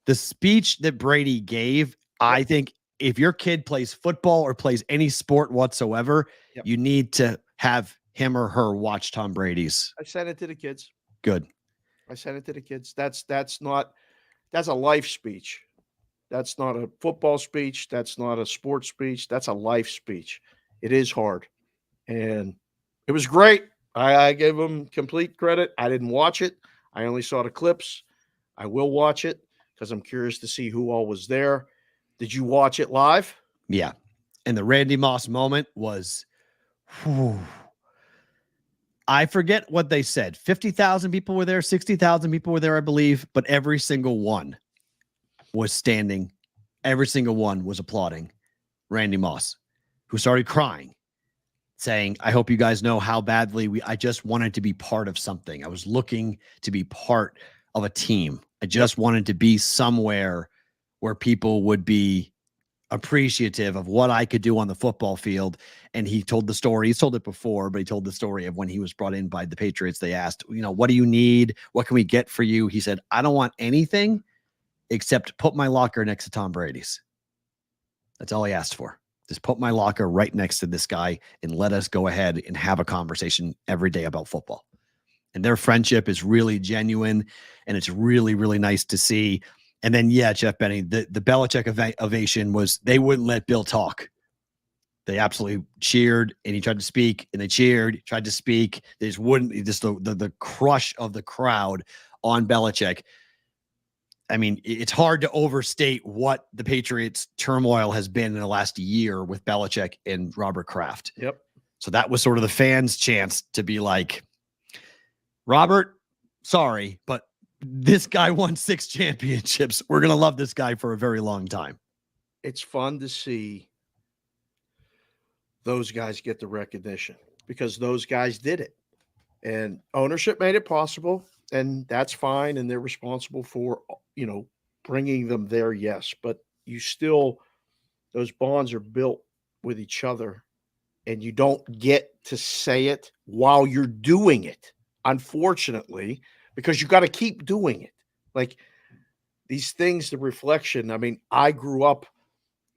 S6: the speech that Brady gave, I think if your kid plays football or plays any sport whatsoever, you need to have him or her watch Tom Brady's.
S7: I sent it to the kids.
S6: Good.
S7: I sent it to the kids. That's a life speech. That's not a football speech. That's not a sports speech. That's a life speech. It is hard. And it was great. I gave him complete credit. I didn't watch it. I only saw the clips. I will watch it because I'm curious to see who all was there. Did you watch it live?
S6: Yeah. And the Randy Moss moment was, I forget what they said. 50,000 people were there. 60,000 people were there, I believe. But every single one was standing. Every single one was applauding Randy Moss, who started crying, saying, I hope you guys know how badly I just wanted to be part of something. I was looking to be part of a team. I just wanted to be somewhere where people would be appreciative of what I could do on the football field. And he told the story. He's told it before, but he told the story of when he was brought in by the Patriots. They asked, what do you need? What can we get for you? He said, I don't want anything except put my locker next to Tom Brady's. That's all he asked for. Just put my locker right next to this guy and let us go ahead and have a conversation every day about football. And their friendship is really genuine, and it's really, really nice to see. And then, Jeff Benny, the Belichick ovation was they wouldn't let Bill talk. They absolutely cheered, and he tried to speak, and they cheered, tried to speak. They just wouldn't. Just the crush of the crowd on Belichick. I mean, it's hard to overstate what the Patriots' turmoil has been in the last year with Belichick and Robert Kraft.
S7: Yep.
S6: So that was sort of the fans' chance to be like, Robert, sorry, but this guy won 6 championships. We're going to love this guy for a very long time.
S7: It's fun to see those guys get the recognition because those guys did it. And ownership made it possible, and that's fine. And they're responsible for, bringing them there. Yes. But those bonds are built with each other, and you don't get to say it while you're doing it, unfortunately, because you got to keep doing it. Like these things, the reflection. I mean, I grew up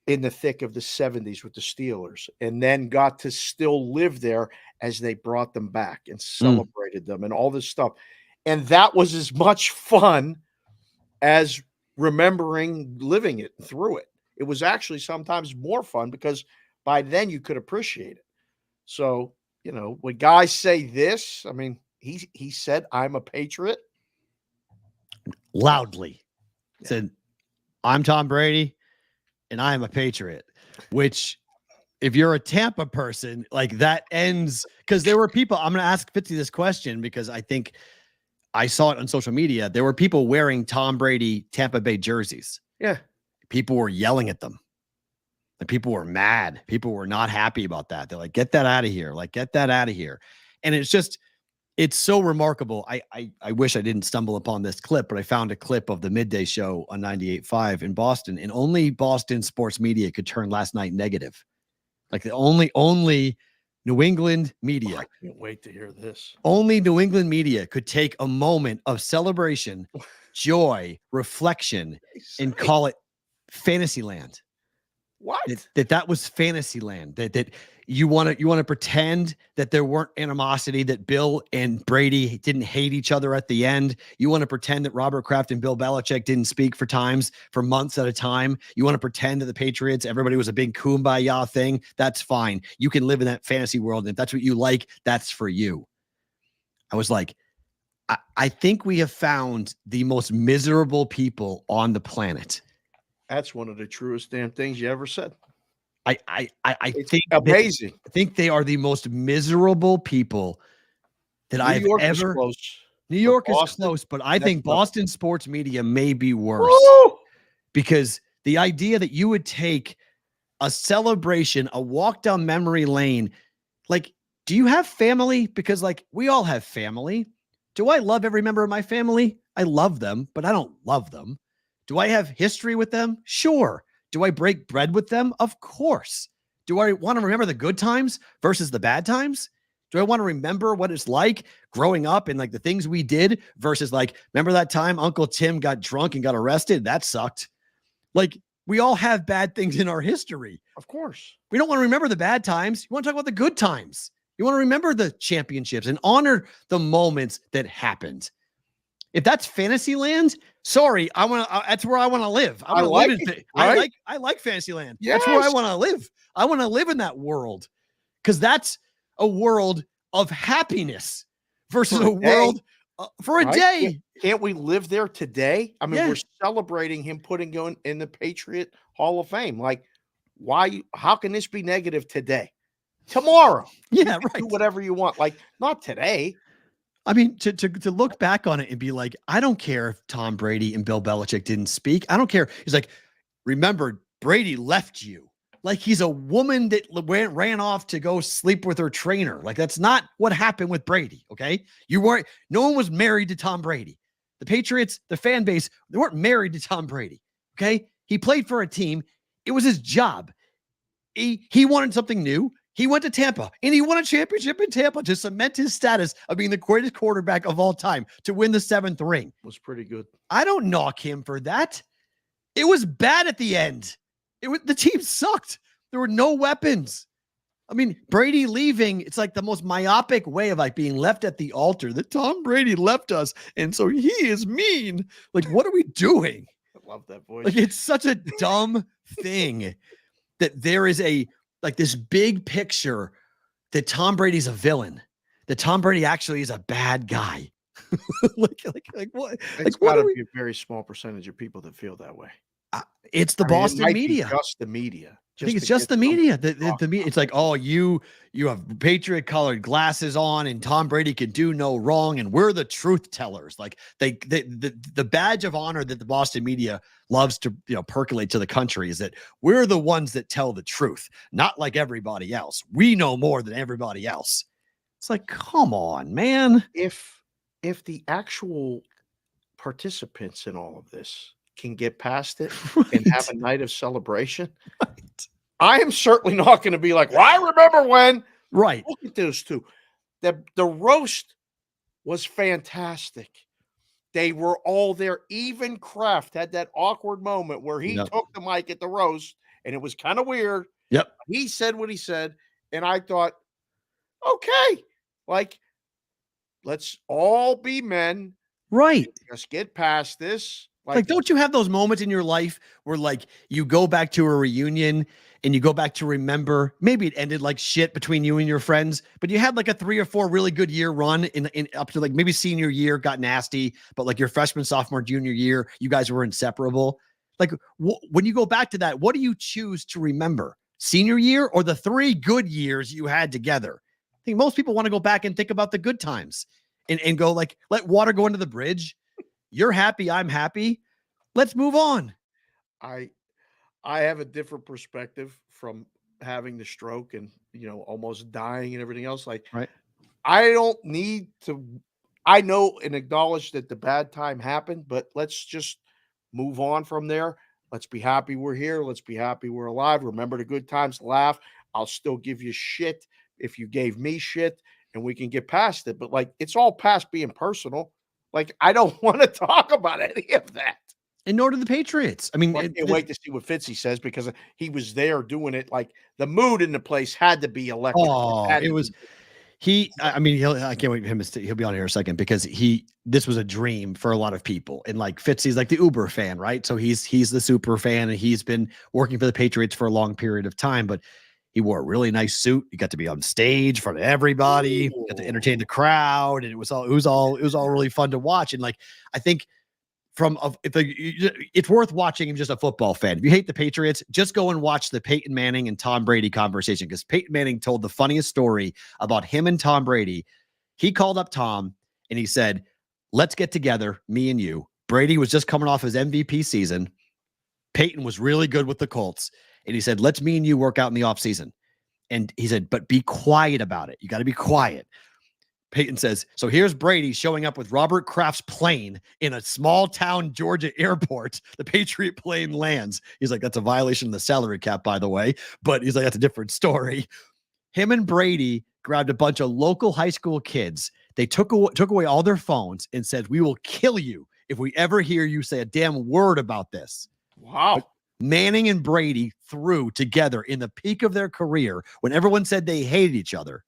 S7: in the thick of the 70s with the Steelers and then got to still live there as they brought them back and celebrated them and all this stuff. And that was as much fun as remembering living it through it. It was actually sometimes more fun because by then you could appreciate it. So, when guys say this, I mean, he said, I'm a Patriot.
S6: Loudly. Said, I'm Tom Brady and I am a Patriot, which if you're a Tampa person, like that ends because there were people. I'm going to ask Fitzy this question because I think I saw it on social media. There were people wearing Tom Brady Tampa Bay jerseys.
S7: Yeah.
S6: People were yelling at them. And people were mad. People were not happy about that. They're like, get that out of here. Like, get that out of here. And it's so remarkable. I wish I didn't stumble upon this clip, but I found a clip of the midday show on 98.5 in Boston, and only Boston sports media could turn last night negative. Like the only New England media.
S7: I can't wait to hear this.
S6: Only New England media could take a moment of celebration, joy, reflection, and call it Fantasyland.
S7: What?
S6: That was Fantasyland. That you want to pretend that there weren't animosity, that Bill and Brady didn't hate each other at the end. You want to pretend that Robert Kraft and Bill Belichick didn't speak for months at a time. You want to pretend that the Patriots, everybody was a big kumbaya thing. That's fine. You can live in that fantasy world. And if that's what you like, that's for you. I was like, I think we have found the most miserable people on the planet.
S7: That's one of the truest damn things you ever said.
S6: I think
S7: amazing.
S6: I think they are the most miserable people that I've ever. New York is close, but I think Boston sports media may be worse.
S7: Woo!
S6: Because the idea that you would take a celebration, a walk down memory lane, like, do you have family? Because like we all have family. Do I love every member of my family? I love them, but I don't love them. Do I have history with them? Sure. Do I break bread with them? Of course. Do I want to remember the good times versus the bad times? Do I want to remember what it's like growing up and like the things we did versus like, remember that time Uncle Tim got drunk and got arrested? That sucked. Like we all have bad things in our history.
S7: Of course.
S6: We don't want to remember the bad times. You want to talk about the good times. You want to remember the championships and honor the moments that happened. If that's Fantasyland, sorry, that's where I want to live. I like Fantasyland.
S7: Yes.
S6: That's where I want to live. I want to live in that world because that's a world of happiness versus a world for a day.
S7: Can't we live there today? I mean, we're celebrating him going in the Patriot Hall of Fame. Like, why? How can this be negative today? Tomorrow,
S6: yeah, right.
S7: Do whatever you want. Like, not today.
S6: I mean, to look back on it and be like, I don't care if Tom Brady and Bill Belichick didn't speak. I don't care. He's like, remember, Brady left you. Like he's a woman that ran off to go sleep with her trainer. Like that's not what happened with Brady. Okay. No one was married to Tom Brady. The Patriots, the fan base, they weren't married to Tom Brady. Okay. He played for a team. It was his job. He wanted something new. He went to Tampa and he won a championship in Tampa to cement his status of being the greatest quarterback of all time to win the 7th ring.
S7: Was pretty good.
S6: I don't knock him for that. It was bad at the end. The team sucked. There were no weapons. I mean, Brady leaving, it's like the most myopic way of like being left at the altar that Tom Brady left us. And so he is mean. Like, what are we doing?
S7: I love that voice.
S6: Like, it's such a dumb thing that there is this big picture that Tom Brady's a villain, that Tom Brady actually is a bad guy. like what?
S7: It's
S6: Like what
S7: got
S6: are
S7: to
S6: we?
S7: be a very small percentage of people that feel that way.
S6: It's the
S7: I mean, it
S6: Boston
S7: might be
S6: media.
S7: just the media.
S6: I think it's
S7: to
S6: just
S7: get
S6: the
S7: somebody
S6: media.
S7: to talk
S6: The media.
S7: about
S6: It's like,
S7: it.
S6: oh, you have Patriot colored glasses on, and Tom Brady can do no wrong, and we're the truth tellers. Like the badge of honor that the Boston media loves to percolate to the country is that we're the ones that tell the truth, not like everybody else. We know more than everybody else. It's like, come on, man.
S7: If the actual participants in all of this can get past it and have
S6: Right.
S7: a night of celebration,
S6: Right.
S7: I am certainly not going to be like, well, I remember when.
S6: Right.
S7: Look at those two. The roast was fantastic. They were all there. Even Kraft had that awkward moment where he
S6: Yep.
S7: took the mic at the roast, and it was kind of weird.
S6: Yep.
S7: He said what he said, and I thought, okay, like, let's all be men.
S6: Right.
S7: Just get past this.
S6: Like, don't you have those moments in your life where, like, you go back to a reunion and you go back to remember, maybe it ended like shit between you and your friends, but you had like a 3 or 4 really good year run in up to like maybe senior year got nasty, but like your freshman, sophomore, junior year, you guys were inseparable. Like, when you go back to that, what do you choose to remember? Senior year or the 3 good years you had together? I think most people want to go back and think about the good times and go like, let water go under the bridge. You're happy. I'm happy. Let's move on.
S7: I have a different perspective from having the stroke and almost dying and everything else. Like,
S6: Right.
S7: I don't need to. I know and acknowledge that the bad time happened, but let's just move on from there. Let's be happy we're here. Let's be happy we're alive. Remember the good times. Laugh. I'll still give you shit if you gave me shit, and we can get past it. But like, it's all past being personal. Like, I don't want to talk about any of that.
S6: And nor do the Patriots. I mean,
S7: I can't wait to see what Fitzy says because he was there doing it. Like, the mood in the place had to be electric.
S6: it was I mean, I can't wait for him to he'll be on here in a second because this was a dream for a lot of people. And like Fitzy's like the Uber fan, right? So he's the super fan and he's been working for the Patriots for a long period of time, but he wore a really nice suit. He got to be on stage in front of everybody, got to entertain the crowd, and it was all really fun to watch. And like, I think it's worth watching him just a football fan. If you hate the Patriots, just go and watch the Peyton Manning and Tom Brady conversation because Peyton Manning told the funniest story about him and Tom Brady. He called up Tom and he said, let's get together, me and you. Brady was just coming off his MVP season. Peyton was really good with the Colts. And he said, let's me and you work out in the offseason. And he said, but be quiet about it. You got to be quiet. Peyton says, so here's Brady showing up with Robert Kraft's plane in a small town Georgia airport. The Patriot plane lands. He's like, that's a violation of the salary cap, by the way. But he's like, that's a different story. Him and Brady grabbed a bunch of local high school kids. They took away all their phones and said, we will kill you if we ever hear you say a damn word about this.
S7: Wow.
S6: But Manning and Brady threw together in the peak of their career when everyone said they hated each other.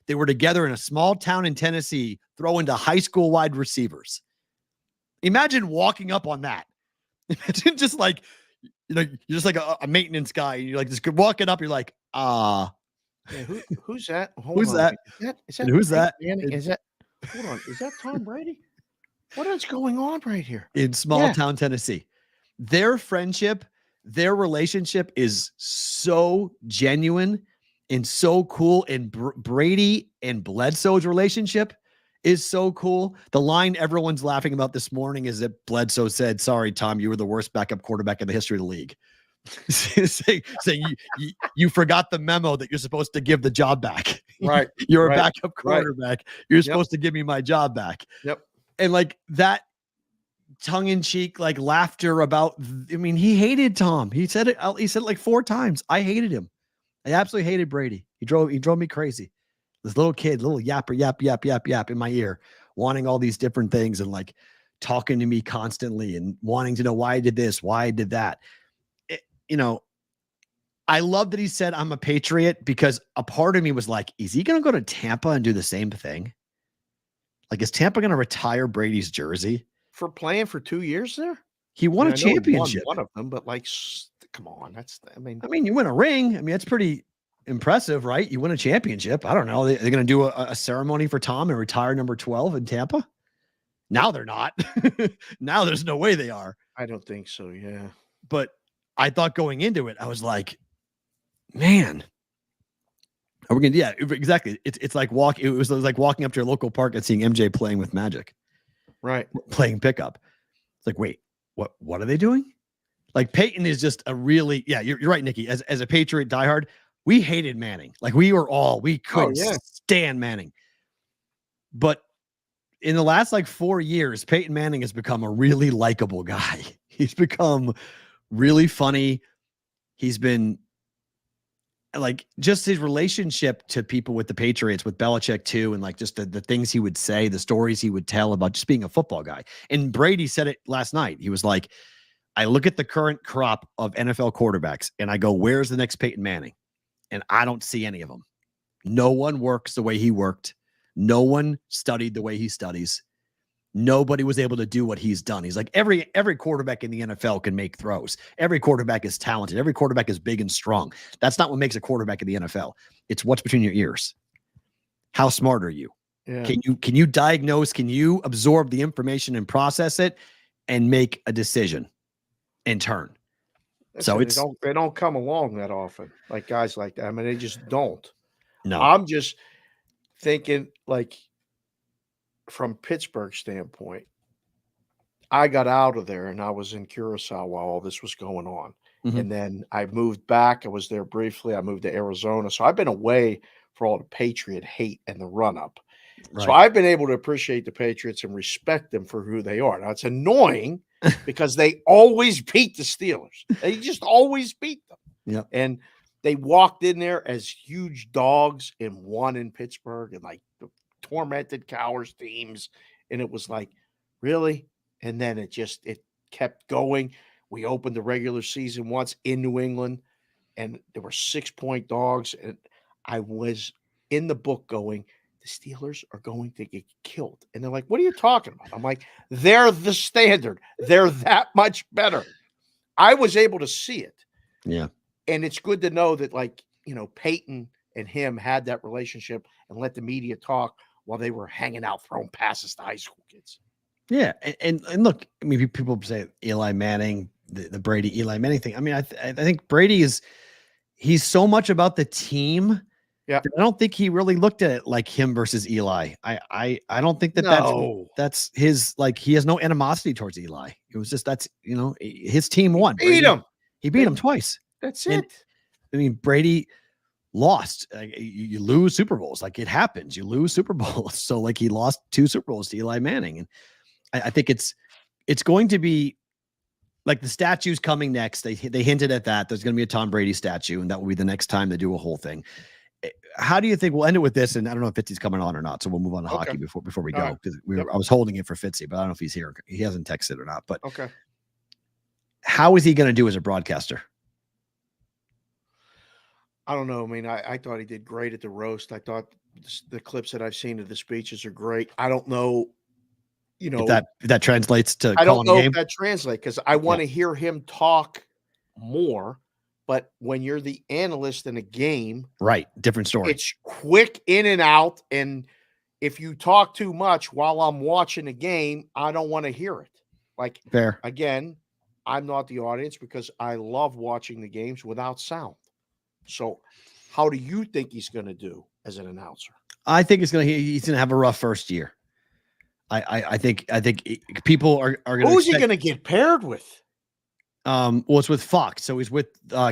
S6: They were together in a small town in Tennessee, throwing to high school wide receivers. Imagine walking up on that. Imagine just like, you're just like a maintenance guy. And you're like, just walking up. You're like,
S7: Yeah, who's that?
S6: Who's that?
S7: Is that
S6: who's that?
S7: Is that? Hold on. Is that Tom Brady? What is going on right here?
S6: In small town Tennessee. Their friendship, their relationship is so genuine and so cool. And Brady and Bledsoe's relationship is so cool. The line everyone's laughing about this morning is that Bledsoe said, sorry, Tom, you were the worst backup quarterback in the history of the league. saying you forgot the memo that you're supposed to give the job back.
S7: Right.
S6: You're a backup quarterback. Right. You're supposed to give me my job back.
S7: Yep.
S6: And like that tongue-in-cheek like laughter about, I mean, he hated Tom. He said it like 4 times. I hated him. I absolutely hated Brady. He drove me crazy. This little kid, little yapper, yap in my ear, wanting all these different things and like talking to me constantly and wanting to know why I did this, why I did that. I love that he said I'm a Patriot because a part of me was like, is he going to go to Tampa and do the same thing? Like, is Tampa going to retire Brady's jersey?
S7: For playing for 2 years there?
S6: He won a championship.
S7: One of them, but like, come on. I
S6: mean, you win a ring. I mean, that's pretty impressive, right? You win a championship. I don't know. They're going to do a ceremony for Tom and retire number 12 in Tampa. Now they're not. Now there's no way they are.
S7: I don't think so. Yeah.
S6: But I thought going into it, I was like, man, are we gonna? Yeah, exactly. It's like it was like walking up to your local park and seeing MJ playing with Magic,
S7: Right.
S6: playing pickup. It's like, wait, what are they doing? Like Peyton is just a really, yeah, you're right, Nikki. As a Patriot diehard, we hated Manning. Like we couldn't stand Manning. But in the last like 4 years, Peyton Manning has become a really likable guy. He's become really funny. He's been like just his relationship to people with the Patriots, with Belichick too, and like just the things he would say, the stories he would tell about just being a football guy. And Brady said it last night. He was like, I look at the current crop of NFL quarterbacks and I go, where's the next Peyton Manning? And I don't see any of them. No one works the way he worked. No one studied the way he studies. Nobody was able to do what he's done. He's like, every quarterback in the NFL can make throws. Every quarterback is talented. Every quarterback is big and strong. That's not what makes a quarterback in the NFL. It's what's between your ears. How smart are you?
S7: Yeah.
S6: Can you diagnose? Can you absorb the information and process it and make a decision and turn? So
S7: they don't come along that often, like guys like that. I mean, they just don't.
S6: No.
S7: I'm just thinking, like, from Pittsburgh standpoint, I got out of there and I was in Curacao while all this was going on.
S6: Mhm.
S7: And then I moved back. I was there briefly. I moved to Arizona. So I've been away for all the Patriot hate and the run up.
S6: Right.
S7: So I've been able to appreciate the Patriots and respect them for who they are. Now it's annoying because they always beat the Steelers. They just always beat them.
S6: Yeah.
S7: And they walked in there as huge dogs and won in Pittsburgh and like the tormented Cowers teams. And it was like, really? And then it kept going. We opened the regular season once in New England and there were 6-point dogs. And I was in the book going, the Steelers are going to get killed. And they're like, what are you talking about? I'm like, they're the standard. They're that much better. I was able to see it.
S6: Yeah.
S7: And it's good to know that, like, Peyton and him had that relationship and let the media talk while they were hanging out, throwing passes to high school kids.
S6: Yeah. And look, I mean, people say Eli Manning, the Brady, Eli Manning thing. I mean, I think Brady he's so much about the team.
S7: Yeah.
S6: I don't think he really looked at it like him versus Eli. I don't think that's his, like, he has no animosity towards Eli. It was just, his team won. He beat him twice.
S7: That's it.
S6: I mean, Brady lost. You lose Super Bowls. Like, it happens. You lose Super Bowls. So like he lost 2 Super Bowls to Eli Manning. And I think it's going to be like the statue's coming next. They hinted at that. There's going to be a Tom Brady statue, and that will be the next time they do a whole thing. How do you think we'll end it with this? And I don't know if Fitzy's coming on or not, so we'll move on to hockey before we go, because I was holding it for Fitzy, but I don't know if he's here. He hasn't texted or not. But
S7: okay,
S6: how is he going to do as a broadcaster?
S7: I don't know. I mean, I thought he did great at the roast. I thought the clips that I've seen of the speeches are great. I don't know,
S6: if that translates to.
S7: I don't know if that translates, because I want to hear him talk more. But when you're the analyst in a game,
S6: right, different story.
S7: It's quick in and out. And if you talk too much while I'm watching a game, I don't want to hear it. Like,
S6: fair.
S7: Again, I'm not the audience because I love watching the games without sound. So how do you think he's going to do as an announcer?
S6: I think he's going to have a rough first year. I think people are going to.
S7: Who's he going to get paired with?
S6: Well, it's with Fox. So he's with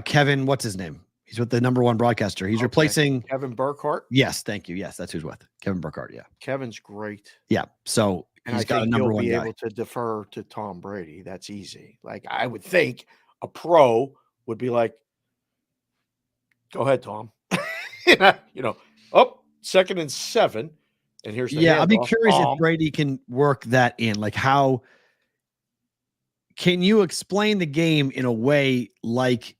S6: Kevin. What's his name? He's with the #1 broadcaster. He's replacing
S7: Kevin Burkhardt.
S6: Yes, thank you. Yes, that's who's with Kevin Burkhardt. Yeah,
S7: Kevin's great.
S6: Yeah, so he's got a #1
S7: guy. Be able to defer to Tom Brady. That's easy. Like, I would think a pro would be like, "Go ahead, Tom." Up 2nd and 7, and here's the
S6: I'd be
S7: handoff.
S6: curious if Brady can work that in. Like, how can you explain the game in a way like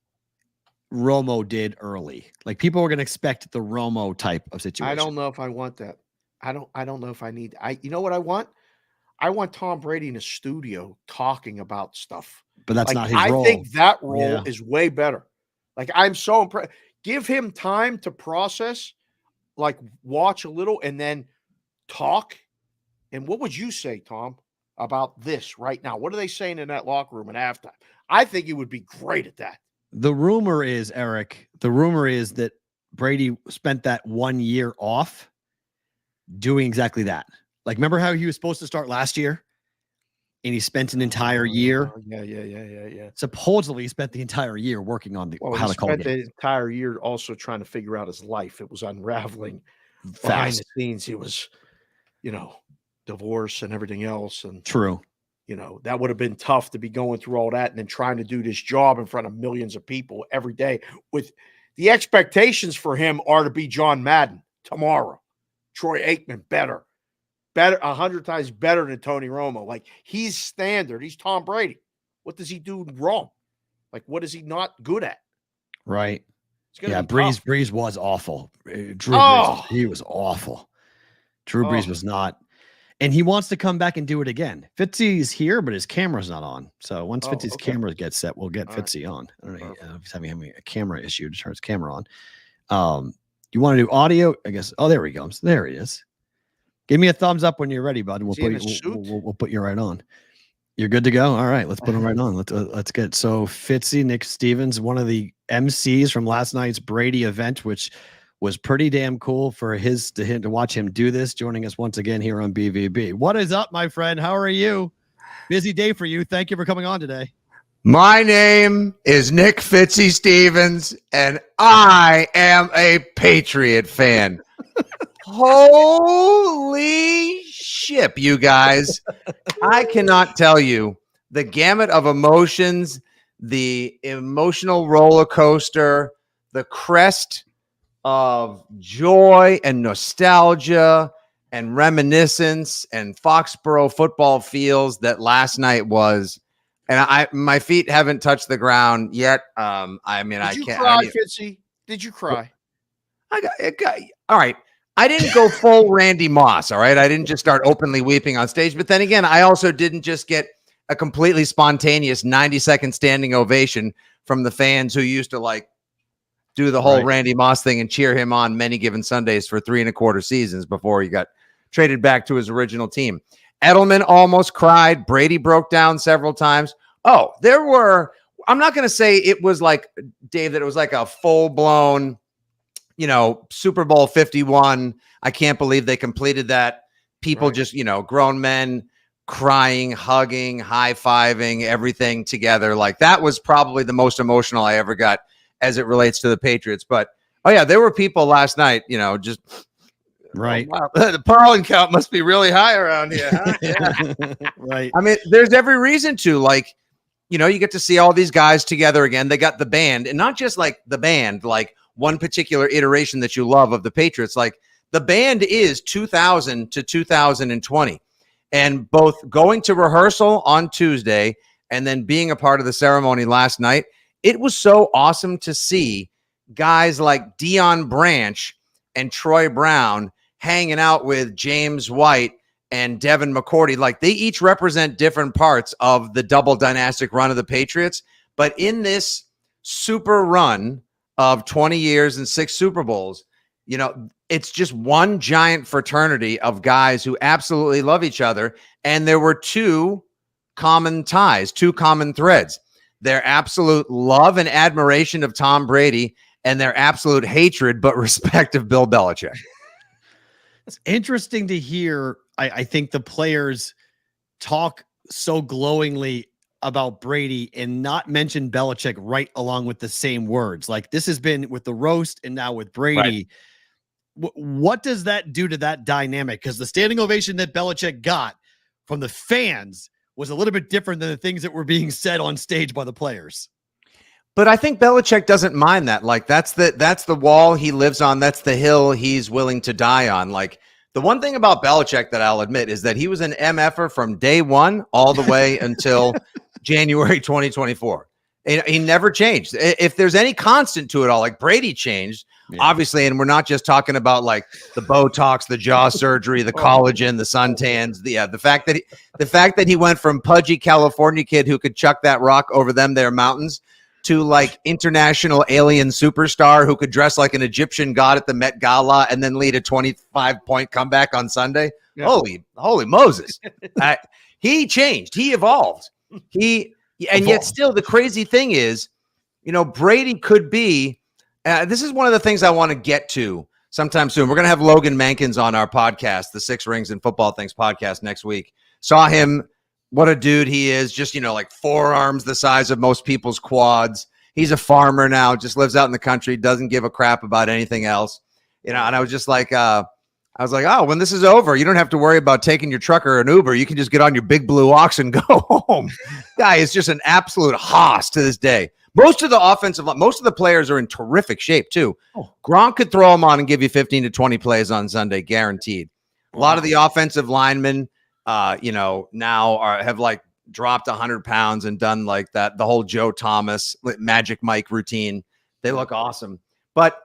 S6: Romo did early? Like, people are going to expect the Romo type of situation.
S7: I don't know if I want that. I don't know if I need. You know what I want? I want Tom Brady in a studio talking about stuff.
S6: But that's not his role.
S7: I think that role is way better. Like, I'm so impressed. Give him time to process, like, watch a little and then talk. And what would you say, Tom? about this right now? What are they saying in that locker room at halftime? I think he would be great at that.
S6: The rumor is, Eric, that Brady spent that 1 year off doing exactly that. Like, remember how he was supposed to start last year? And he spent an entire year.
S7: Yeah.
S6: Supposedly, he spent the entire year working on how to call
S7: spent
S6: games.
S7: the entire year also trying to figure out his life. It was unraveling behind the scenes. He was, divorce and everything else. And
S6: True.
S7: That would have been tough to be going through all that and then trying to do this job in front of millions of people every day. With the expectations for him are to be John Madden tomorrow. Troy Aikman better, 100 times better than Tony Romo. Like, he's standard. He's Tom Brady. What does he do wrong? Like, what is he not good at?
S6: Right. Yeah, Breeze was awful. Drew
S7: Oh.
S6: Brees, he was awful. Drew Brees was not. And he wants to come back and do it again. Fitzy's here, but his camera's not on. So once Fitzy's camera gets set, we'll get Fitzy on. I don't know if he's having a camera issue to turn his camera on. You want to do audio? I guess. Oh, there we go. There he is. Give me a thumbs up when you're ready, bud. We'll put you right on. You're good to go. All right, let's put him right on. Let's get so Fitzy, Nick Stevens, one of the MCs from last night's Brady event, which was pretty damn cool for him to watch him do this. Joining us once again here on BVB. What is up, my friend? How are you? Busy day for you. Thank you for coming on today.
S8: My name is Nick Fitzy Stevens, and I am a Patriot fan. Holy shit, you guys. I cannot tell you the gamut of emotions, the emotional roller coaster, the crest of joy and nostalgia and reminiscence and Foxboro football feels that last night was. And my feet haven't touched the ground yet. I can't.
S7: Did you cry, Fitzy? Did you cry?
S8: All right. I didn't go full Randy Moss. All right. I didn't just start openly weeping on stage. But then again, I also didn't just get a completely spontaneous 90-second standing ovation from the fans who used to do the whole Randy Moss thing and cheer him on many given Sundays for 3 1/4 seasons before he got traded back to his original team. Edelman almost cried. Brady broke down several times. Oh, I'm not going to say it was like, Dave, that it was like a full-blown, Super Bowl 51. I can't believe they completed that. People just, grown men crying, hugging, high-fiving, everything together. Like, that was probably the most emotional I ever got as it relates to the Patriots. But, oh, yeah, there were people last night, just...
S6: Right.
S8: Oh, wow. The pollen count must be really high around here. Huh? Yeah.
S6: Right.
S8: I mean, there's every reason to you get to see all these guys together again. They got the band, and not just like the band, like one particular iteration that you love of the Patriots. Like, the band is 2000 to 2020, and both going to rehearsal on Tuesday and then being a part of the ceremony last night. It was so awesome to see guys like Deion Branch and Troy Brown hanging out with James White and Devin McCourty. Like, they each represent different parts of the double dynastic run of the Patriots. But in this super run of 20 years and 6 Super Bowls, it's just one giant fraternity of guys who absolutely love each other. And there were 2 common ties, 2 common threads. Their absolute love and admiration of Tom Brady and their absolute hatred but respect of Bill Belichick.
S6: It's interesting to hear. I think the players talk so glowingly about Brady and not mention Belichick right along with the same words. Like, this has been with the roast and now with Brady. Right. What does that do to that dynamic? Because the standing ovation that Belichick got from the fans was a little bit different than the things that were being said on stage by the players.
S8: But I think Belichick doesn't mind that. Like, that's the wall he lives on. That's the hill he's willing to die on. Like, the one thing about Belichick that I'll admit is that he was an MFer from day one all the way until January 2024. He never changed. If there's any constant to it all, like Brady changed, obviously, and we're not just talking about like the Botox, the jaw surgery, the collagen, the suntans, the fact that he went from pudgy California kid who could chuck that rock over them their mountains to like international alien superstar who could dress like an Egyptian god at the Met Gala and then lead a 25-point comeback on Sunday. Yeah. Holy Moses. He changed. He evolved. And yet still the crazy thing is, Brady could be, this is one of the things I want to get to sometime soon. We're going to have Logan Mankins on our podcast, the Six Rings and Football Things podcast next week. Saw him. What a dude he is. Just, like forearms the size of most people's quads. He's a farmer now, just lives out in the country, doesn't give a crap about anything else. And I was just like, oh, when this is over, you don't have to worry about taking your truck or an Uber. You can just get on your big blue ox and go home. Guy is just an absolute hoss to this day. Most of the players are in terrific shape too. Gronk could throw them on and give you 15 to 20 plays on Sunday, guaranteed. A lot of the offensive linemen, now have dropped 100 pounds and done like that. The whole Joe Thomas Magic Mike routine. They look awesome. But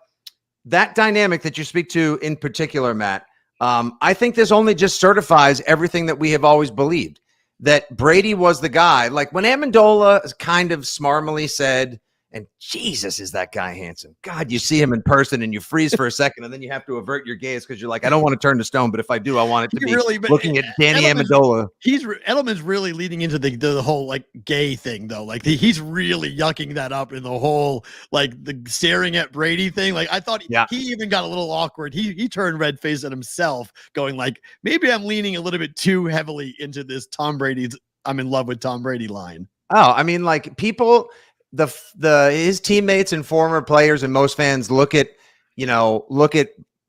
S8: that dynamic that you speak to in particular, Matt, I think this only just certifies everything that we have always believed, that Brady was the guy. Like when Amendola kind of smarmily said, and Jesus, is that guy handsome? God, you see him in person and you freeze for a second and then you have to avert your gaze because you're like, I don't want to turn to stone, but if I do, I want it to be looking at Danny Amendola.
S6: Edelman's really leading into the whole gay thing though. He's really yucking that up in the whole the staring at Brady thing. I thought he even got a little awkward. He turned red face at himself, going maybe I'm leaning a little bit too heavily into this Tom Brady's I'm in love with Tom Brady line.
S8: Oh, I mean, people. His teammates and former players and most fans look at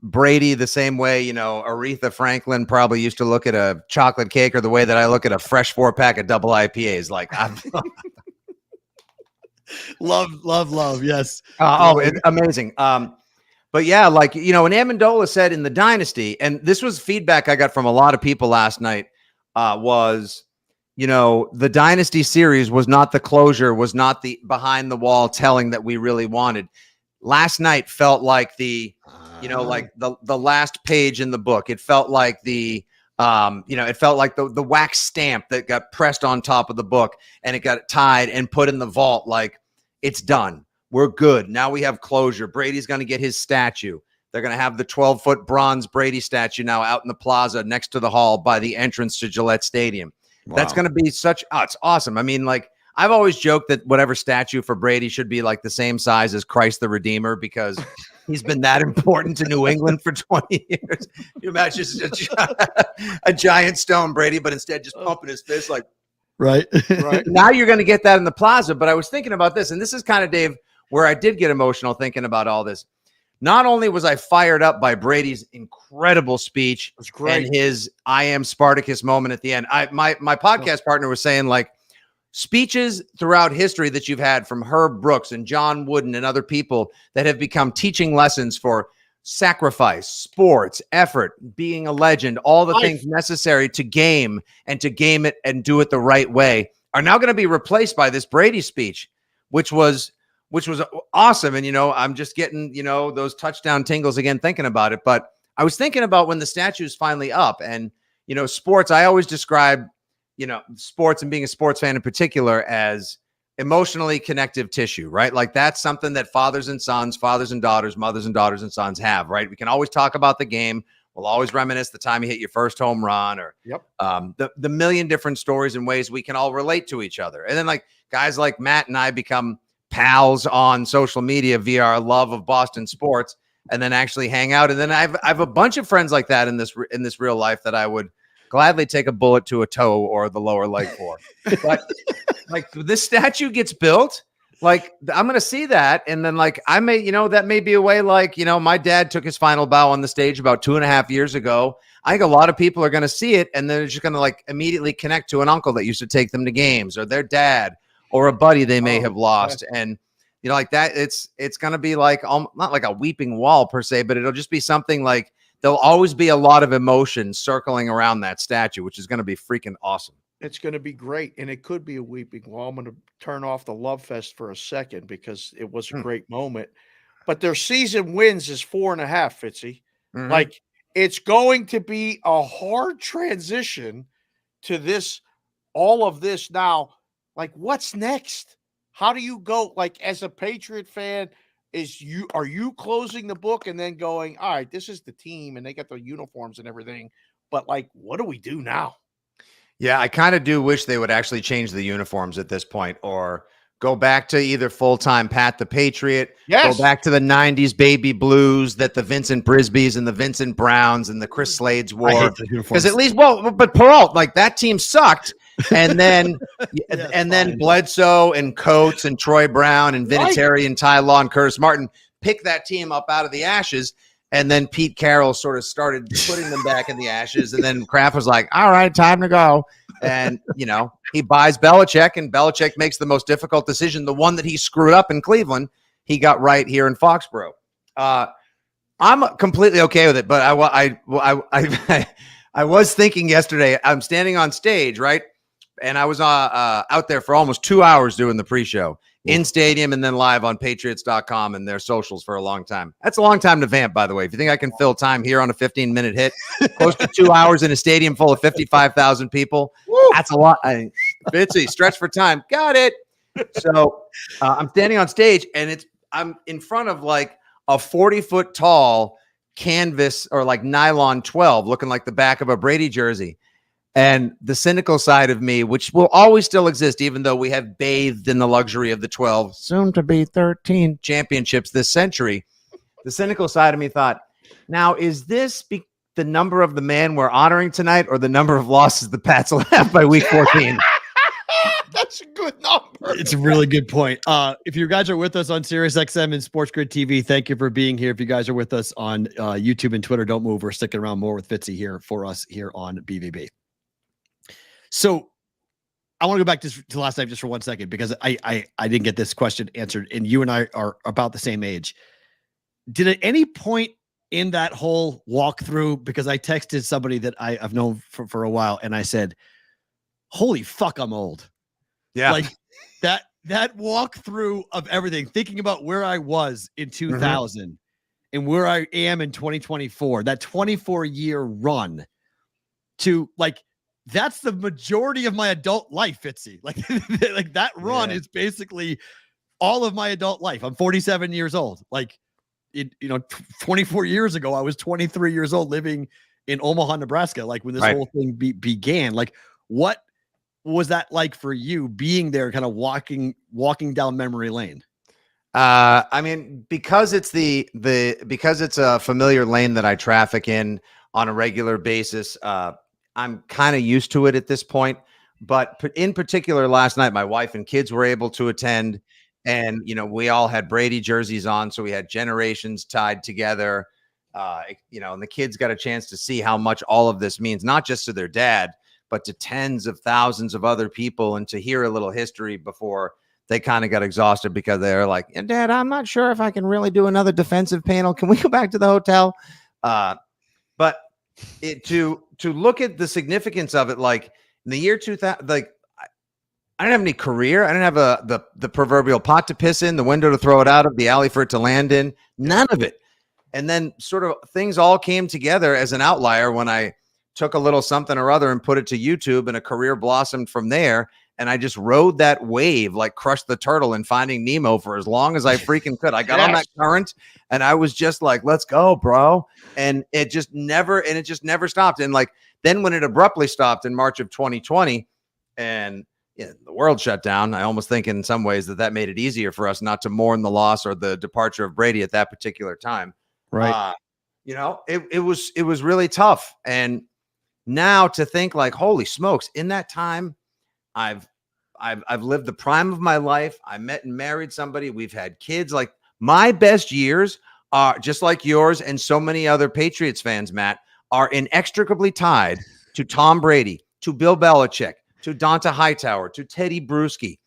S8: Brady the same way, Aretha Franklin probably used to look at a chocolate cake, or the way that I look at a fresh 4-pack of double IPAs.
S6: Love. Yes.
S8: It's amazing. But yeah, when Amendola said in the dynasty, and this was feedback I got from a lot of people last night, was, the dynasty series was not the closure, was not the behind the wall telling that we really wanted. Last night felt like the last page in the book. It felt like the wax stamp that got pressed on top of the book and it got tied and put in the vault. It's done. We're good. Now we have closure. Brady's going to get his statue. They're going to have the 12-foot bronze Brady statue now out in the plaza next to the hall by the entrance to Gillette Stadium. Wow. That's going to be it's awesome. I mean, I've always joked that whatever statue for Brady should be the same size as Christ the Redeemer, because he's been that important to New England for 20 years. You imagine just a giant stone Brady, but instead just pumping his fist
S6: right.
S8: Now you're going to get that in the plaza. But I was thinking about this, and this is kind of, Dave, where I did get emotional thinking about all this. Not only was I fired up by Brady's incredible speech and his I am Spartacus moment at the end. My podcast partner was saying speeches throughout history that you've had from Herb Brooks and John Wooden and other people that have become teaching lessons for sacrifice, sports, effort, being a legend, all the things necessary to game it and do it the right way are now going to be replaced by this Brady speech, which was awesome. And, I'm just getting, those touchdown tingles again, thinking about it. But I was thinking about when the statue is finally up and, sports, I always describe, sports and being a sports fan in particular as emotionally connective tissue, right? That's something that fathers and sons, fathers and daughters, mothers and daughters and sons have, right? We can always talk about the game. We'll always reminisce the time you hit your first home run or the million different stories and ways we can all relate to each other. And then guys like Matt and I become pals on social media via our love of Boston sports, and then actually hang out. And then I have a bunch of friends like that in this real life that I would gladly take a bullet to a toe or the lower leg for. But this statue gets built, I'm going to see that. And then I may, that may be a way, my dad took his final bow on the stage about 2.5 years ago. I think a lot of people are going to see it and they're just going to immediately connect to an uncle that used to take them to games, or their dad, or a buddy they may have lost. And, that it's going to be not like a weeping wall per se, but it'll just be something there'll always be a lot of emotion circling around that statue, which is going to be freaking awesome.
S7: It's going to be great. And it could be a weeping wall. I'm going to turn off the love fest for a second because it was a great moment. But their season wins is 4.5, Fitzy. Mm-hmm. It's going to be a hard transition to all of this now. What's next? How do you go? As a Patriot fan, are you closing the book and then going, all right, this is the team and they got the uniforms and everything, but what do we do now?
S8: Yeah, I kind of do wish they would actually change the uniforms at this point, or go back to either full-time Pat the Patriot,
S7: Yes.
S8: go back to the 90s baby blues that the Vincent Brisbys and the Vincent Browns and the Chris Slades
S6: I
S8: wore.
S6: hate the
S8: Because
S6: uniforms.
S8: at least, but Peralt, like that team sucked. And then
S6: it's
S8: then
S6: fine.
S8: Bledsoe and Coates and Troy Brown and
S7: Right.
S8: Vinatieri and Ty Law and Curtis Martin picked that team up out of the ashes. And then Pete Carroll sort of started putting them back in the ashes. And then Kraft was like, all right, time to go. And, he buys Belichick, and Belichick makes the most difficult decision. The one that he screwed up in Cleveland, he got right here in Foxborough. I'm completely okay with it, but I was thinking yesterday, I'm standing on stage, right? And I was out there for almost 2 hours doing the pre-show in stadium and then live on patriots.com and their socials for a long time. That's a long time to vamp, by the way. If you think I can fill time here on a 15-minute hit, close to 2 hours in a stadium full of 55,000 people, that's a lot. Fitzy, stretch for time. Got it. So I'm standing on stage, and I'm in front of like a 40-foot tall canvas or like nylon 12 looking like the back of a Brady jersey. And the cynical side of me, which will always still exist, even though we have bathed in the luxury of the 12, soon to be 13 championships this century, the cynical side of me thought, now, is this the number of the man we're honoring tonight, or the number of losses the Pats will have by week 14?
S7: That's a good number.
S6: It's a really good point. If you guys are with us on SiriusXM and Sports Grid TV, thank you for being here. If you guys are with us on YouTube and Twitter, don't move. We're sticking around more with Fitzy here for us here on BVB. So I want to go back to last night just for 1 second, because I didn't get this question answered, and you and I are about the same age. Did at any point in that whole walkthrough, because I texted somebody that I've known for a while, and I said, holy fuck, I'm old.
S8: Yeah.
S6: Like that walkthrough of everything, thinking about where I was in 2000 and where I am in 2024, that 24-year run to like, that's the majority of my adult life, Fitzy. Like that run is basically all of my adult life. I'm 47 years old. Like, 24 years ago, I was 23 years old living in Omaha, Nebraska. Like when this whole thing began, like what was that like for you being there, kind of walking down memory lane?
S8: I mean, because it's because it's a familiar lane that I traffic in on a regular basis, I'm kind of used to it at this point. But in particular, last night, my wife and kids were able to attend, and we all had Brady jerseys on, so we had generations tied together. And the kids got a chance to see how much all of this means, not just to their dad, but to tens of thousands of other people, and to hear a little history before they kind of got exhausted, because they're like, Dad, I'm not sure if I can really do another defensive panel. Can we go back to the hotel? But to look at the significance of it, like in the year 2000, like I didn't have any career. I didn't have the proverbial pot to piss in, the window to throw it out of, the alley for it to land in, none of it. And then sort of things all came together as an outlier when I took a little something or other and put it to YouTube, and a career blossomed from there. And I just rode that wave, like Crush the Turtle and Finding Nemo, for as long as I freaking could. I got on that current, and I was just like, let's go, bro. And it just never stopped. And like, then when it abruptly stopped in March of 2020 and the world shut down, I almost think in some ways that made it easier for us not to mourn the loss or the departure of Brady at that particular time.
S6: Right.
S8: It was really tough. And now to think like, holy smokes, in that time, I've lived the prime of my life. I met and married somebody. We've had kids. Like, my best years are just like yours and so many other Patriots fans, Matt, are inextricably tied to Tom Brady, to Bill Belichick, to Donta Hightower, to Teddy Bruschi,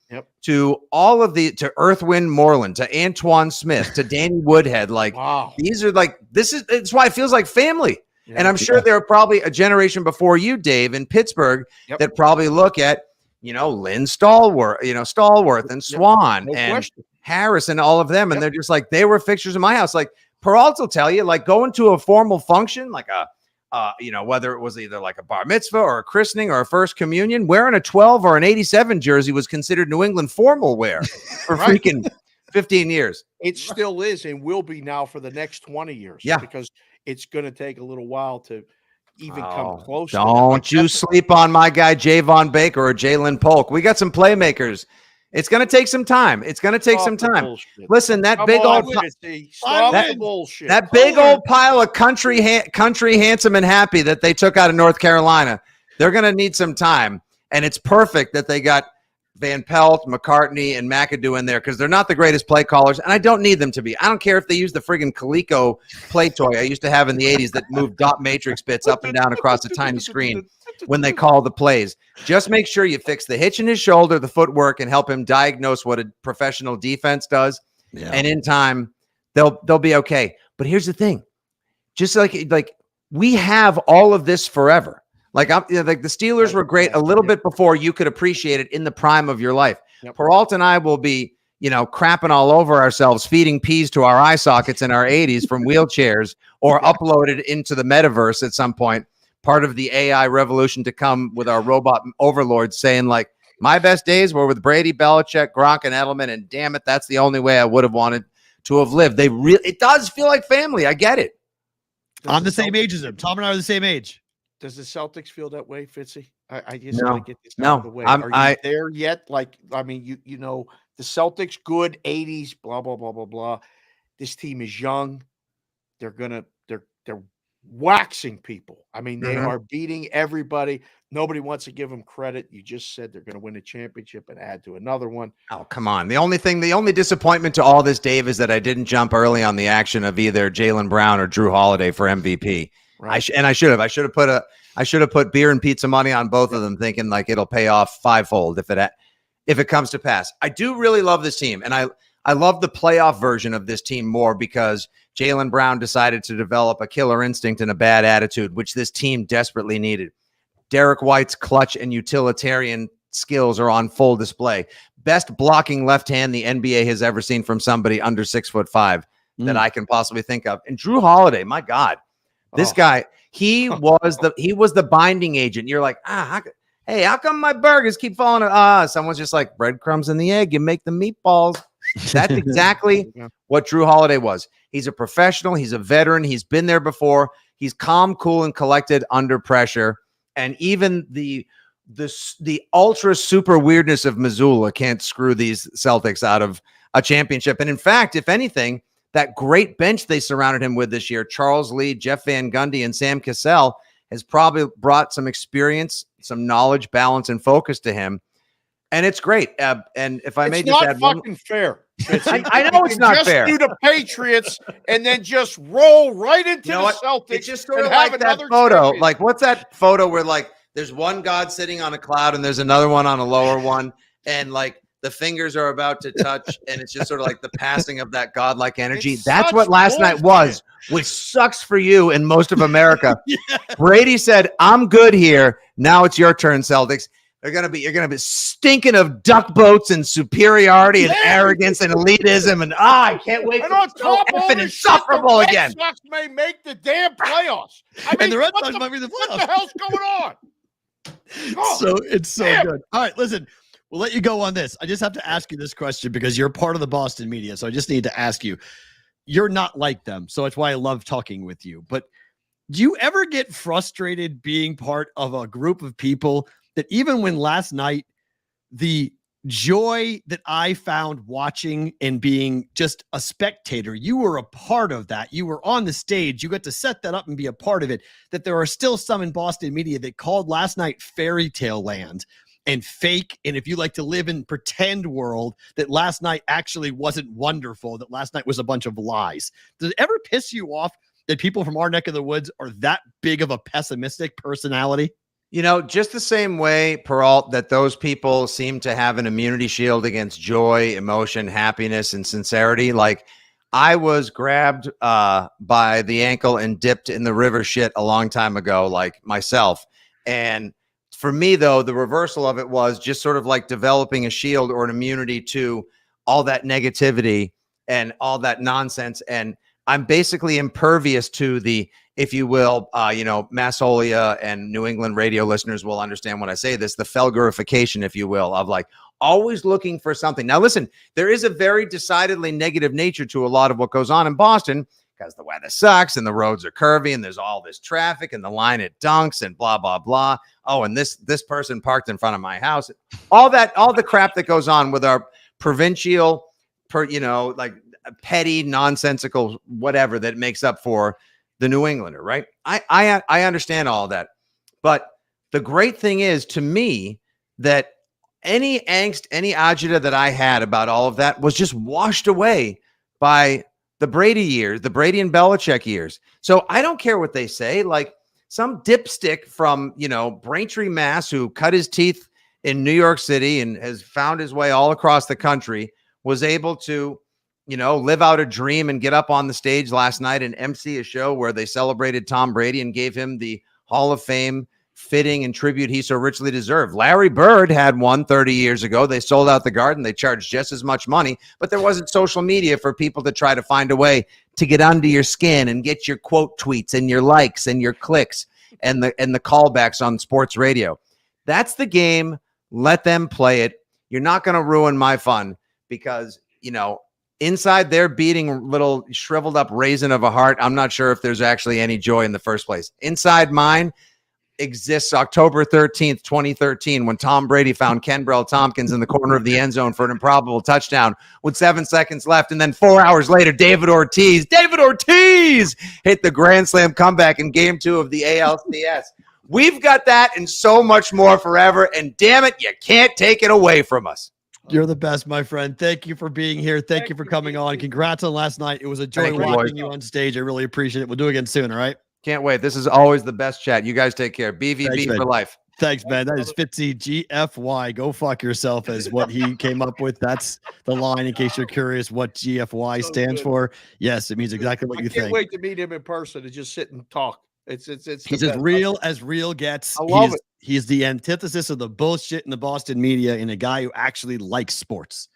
S8: to all of to Earth Wind Moreland, to Antoine Smith, to Danny Woodhead. Like, these are like, it's why it feels like family. Yeah, and I'm sure there are probably a generation before you, Dave, in Pittsburgh that probably look at, Lynn Stallworth and Swan and Harris and all of them. And they're just like, they were fixtures in my house. Like, Peralt will tell you, like, going to a formal function, like whether it was either like a bar mitzvah or a christening or a first communion, wearing a 12 or an 87 jersey was considered New England formal wear for freaking 15 years.
S7: It still is, and will be now for the next 20 years.
S8: Yeah.
S7: Because it's going to take a little while to even come close.
S8: Don't you sleep on my guy Javon Baker or Jalen Polk. We got some playmakers. It's going to take some time. It's going to take some time.
S7: Bullshit.
S8: Listen, that
S7: Come
S8: big
S7: on,
S8: old
S7: Fitzy. Stop the bullshit.
S8: that big old pile of country handsome and happy that they took out of North Carolina, they're going to need some time. And it's perfect that they got Van Pelt, McCartney, and McAdoo in there because they're not the greatest play callers, and I don't need them to be. I don't care if they use the friggin' Coleco play toy I used to have in the 80s that moved dot matrix bits up and down across a tiny screen when they call the plays. Just make sure you fix the hitch in his shoulder, the footwork, and help him diagnose what a professional defense does. Yeah. And in time, they'll be okay. But here's the thing. Just like we have all of this forever. Like the Steelers were great a little bit before you could appreciate it in the prime of your life. Yep. Peralta and I will be, crapping all over ourselves, feeding peas to our eye sockets in our 80s from wheelchairs or uploaded into the metaverse at some point, part of the AI revolution to come with our robot overlords saying like, my best days were with Brady, Belichick, Gronk, and Edelman, and damn it, that's the only way I would have wanted to have lived. It does feel like family. I get it.
S6: I'm the same age as him. Tom and I are the same age.
S7: Does the Celtics feel that way, Fitzy? I just want to get this out of the way.
S8: Are
S7: you there yet? Like, I mean, you know, the Celtics, good 80s, blah, blah, blah, blah, blah. This team is young. They're waxing people. I mean, they are beating everybody. Nobody wants to give them credit. You just said they're going to win a championship and add to another one.
S8: Oh, come on. The only disappointment to all this, Dave, is that I didn't jump early on the action of either Jaylen Brown or Drew Holiday for MVP. Right. I should have. I should have put beer and pizza money on both of them, thinking like it'll pay off fivefold if it comes to pass. I do really love this team, and I love the playoff version of this team more because Jaylen Brown decided to develop a killer instinct and a bad attitude, which this team desperately needed. Derek White's clutch and utilitarian skills are on full display. Best blocking left hand the NBA has ever seen from somebody under 6'5" that I can possibly think of. And Drew Holiday, my God. This guy, he was the binding agent. You're like, how come my burgers keep falling? Someone's just like breadcrumbs in the egg. You make the meatballs. That's exactly what Drew Holiday was. He's a professional. He's a veteran. He's been there before. He's calm, cool, and collected under pressure. And even the ultra super weirdness of Missoula can't screw these Celtics out of a championship. And in fact, if anything, that great bench they surrounded him with this year, Charles Lee, Jeff Van Gundy, and Sam Cassell, has probably brought some experience, some knowledge, balance, and focus to him. And it's great. And if I may just add one,
S7: fucking fair.
S8: I know it's not fair.
S7: Do the Patriots and then just roll right into the Celtics.
S8: It's just sort of like that photo. Champion. Like, what's that photo where like there's one god sitting on a cloud and there's another one on a lower one, and like the fingers are about to touch, and it's just sort of like the passing of that godlike energy. That's what last night was, which sucks for you and most of America. Brady said, "I'm good here. Now it's your turn, Celtics." You're gonna be stinking of duck boats and superiority and arrogance and elitism, and I can't wait
S7: to so
S8: effing insufferable again.
S7: The Sox may make the damn playoffs. I mean,
S6: and the Red Sox might be the playoffs.
S7: What the hell's going on?
S6: It's so good. All right, listen. We'll let you go on this. I just have to ask you this question because you're part of the Boston media. So I just need to ask you. You're not like them, so it's why I love talking with you. But do you ever get frustrated being part of a group of people that even when last night, the joy that I found watching and being just a spectator, you were a part of that. You were on the stage. You got to set that up and be a part of it. That there are still some in Boston media that called last night fairy tale land and fake, and if you like to live in pretend world, that last night actually wasn't wonderful, that last night was a bunch of lies. Does it ever piss you off that people from our neck of the woods are that big of a pessimistic personality?
S8: You know, just the same way, Peralt, that those people seem to have an immunity shield against joy, emotion, happiness, and sincerity. Like, I was grabbed by the ankle and dipped in the river shit a long time ago, like myself. And for me, though, the reversal of it was just sort of like developing a shield or an immunity to all that negativity and all that nonsense. And I'm basically impervious to the, if you will, Massolia and New England radio listeners will understand when I say this, the Felgerification, if you will, of like always looking for something. Now, listen, there is a very decidedly negative nature to a lot of what goes on in Boston. because the weather sucks and the roads are curvy and there's all this traffic and the line at Dunks and blah, blah, blah. Oh, and this person parked in front of my house. All the crap that goes on with our provincial, like petty, nonsensical, whatever that makes up for the New Englander, right? I understand all that. But the great thing is, to me, that any angst, any agita that I had about all of that was just washed away by the Brady years, the Brady and Belichick years. So I don't care what they say. Like some dipstick from, Braintree, Mass, who cut his teeth in New York City and has found his way all across the country, was able to, live out a dream and get up on the stage last night and MC a show where they celebrated Tom Brady and gave him the Hall of Fame fitting and tribute he so richly deserved. Larry Bird had one 30 years ago. They sold out the Garden. They charged just as much money, but there wasn't social media for people to try to find a way to get under your skin and get your quote tweets and your likes and your clicks and the callbacks on sports radio. That's the game. Let them play it. You're not going to ruin my fun because, inside their beating little shriveled up raisin of a heart, I'm not sure if there's actually any joy in the first place. Inside mine exists October 13th, 2013, when Tom Brady found Kenbrell Tompkins in the corner of the end zone for an improbable touchdown with 7 seconds left. And then 4 hours later, David Ortiz hit the grand slam comeback in game 2 of the ALCS. We've got that and so much more forever. And damn it, you can't take it away from us.
S6: You're the best, my friend. Thank you for being here. Thank you for coming on. Congrats on last night. It was a joy watching you on stage. I really appreciate it. We'll do it again soon, all right?
S8: Can't wait. This is always the best chat. You guys take care. BVB
S6: Thanks,
S8: for life.
S6: Thanks, man. That is Fitzy, GFY. Go fuck yourself is what he came up with. That's the line in case you're curious what GFY stands for. Yes, it means exactly what you think. I
S7: can't wait to meet him in person and just sit and talk. It's
S6: He's as real gets.
S7: I love it.
S6: He's the antithesis of the bullshit in the Boston media and a guy who actually likes sports.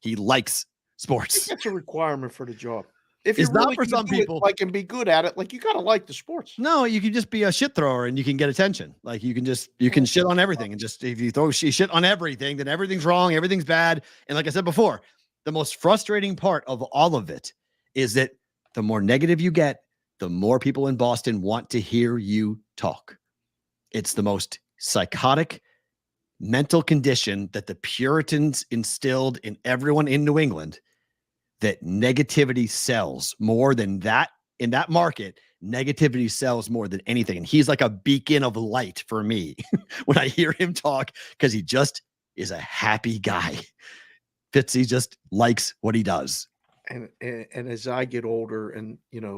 S6: He likes sports.
S7: That's a requirement for the job. If
S6: it's
S7: you're
S6: not
S7: really
S6: for some people,
S7: and be good at it, you gotta like the sports.
S6: No, you can just be a shit thrower and you can get attention. Like you can shit on everything, and just if you throw shit on everything, then everything's wrong, everything's bad. And like I said before, the most frustrating part of all of it is that the more negative you get, the more people in Boston want to hear you talk. It's the most psychotic mental condition that the Puritans instilled in everyone in New England, that negativity sells more than that. In that market, negativity sells more than anything. And he's like a beacon of light for me when I hear him talk, because he just is a happy guy. Fitzy just likes what he does.
S7: And as I get older and,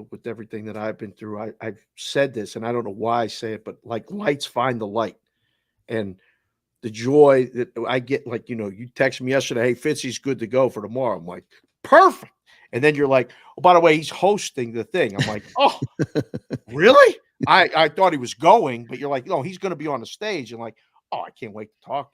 S7: with everything that I've been through, I've said this, and I don't know why I say it, but lights find the light. And the joy that I get, you text me yesterday, hey, Fitzy's good to go for tomorrow. I'm like, perfect. And then you're like, oh, by the way, he's hosting the thing. I'm like, oh, really? I thought he was going, but you're like, no, he's going to be on the stage. And like, oh, I can't wait to talk.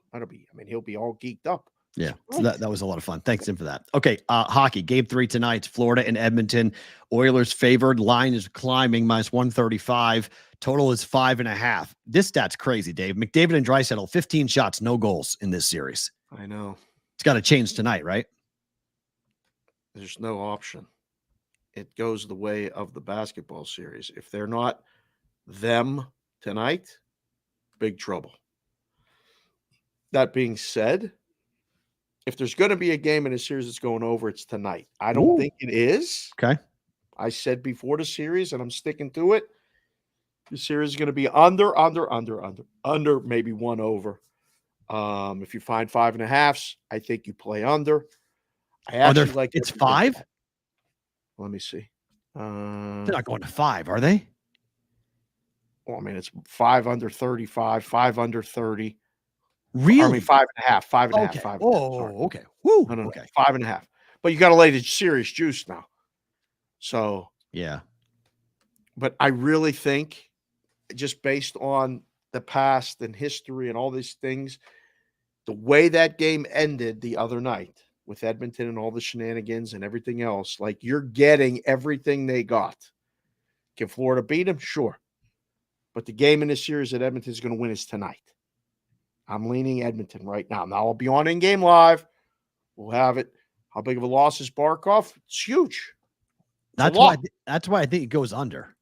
S7: He'll be all geeked up.
S6: Yeah, so that was a lot of fun. Thanks, Tim, for that. Okay, hockey, game 3 tonight, Florida and Edmonton. Oilers favored. Line is climbing, -135. Total is 5.5. This stat's crazy, Dave. McDavid and Draisaitl, 15 shots, no goals in this series.
S7: I know.
S6: It's got to change tonight, right?
S7: There's no option. It goes the way of the basketball series. If they're not them tonight, big trouble. That being said, if there's going to be a game in a series that's going over, it's tonight. I don't think it is.
S6: Okay.
S7: I said before the series, and I'm sticking to it. The series is going to be under, maybe one over. If you find 5.5s, I think you play under. I actually like
S6: it's 5.
S7: Let me see.
S6: They're not going to 5, are they?
S7: Well, it's 5 under 35, 5 under 30.
S6: Really?
S7: 5.5, 5.5,
S6: okay.
S7: 5.5.
S6: Oh, okay. Woo.
S7: No,
S6: okay.
S7: 5.5. But you got to lay the serious juice now. So
S6: yeah.
S7: But I really think, just based on the past and history and all these things, the way that game ended the other night with Edmonton and all the shenanigans and everything else, you're getting everything they got. Can Florida beat them? Sure. But the game in this series that Edmonton's going to win is tonight. I'm leaning Edmonton right now. Now I'll be on In-Game Live. We'll have it. How big of a loss is Barkov? It's huge.
S6: That's why. That's why I think it goes under.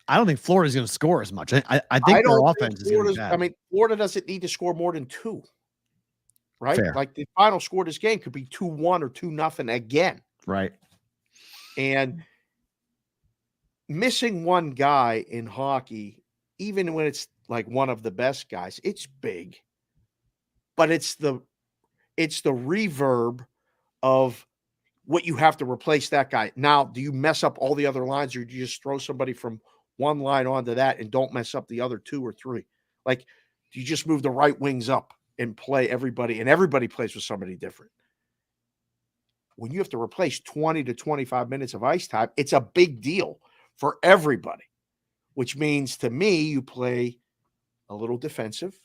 S6: I don't think Florida's going to score as much. I think their offense is going to be bad.
S7: I mean, Florida doesn't need to score more than 2, right?
S6: Fair.
S7: Like the final score of this game could be 2-1 or 2-0 again.
S6: Right.
S7: And missing one guy in hockey, even when it's like one of the best guys, it's big. But it's the reverb of what you have to replace that guy. Now, do you mess up all the other lines, or do you just throw somebody from one line onto that and don't mess up the other 2 or 3? Like, do you just move the right wings up and play everybody, and everybody plays with somebody different? When you have to replace 20 to 25 minutes of ice time, it's a big deal for everybody, which means to me, you play a little defensive,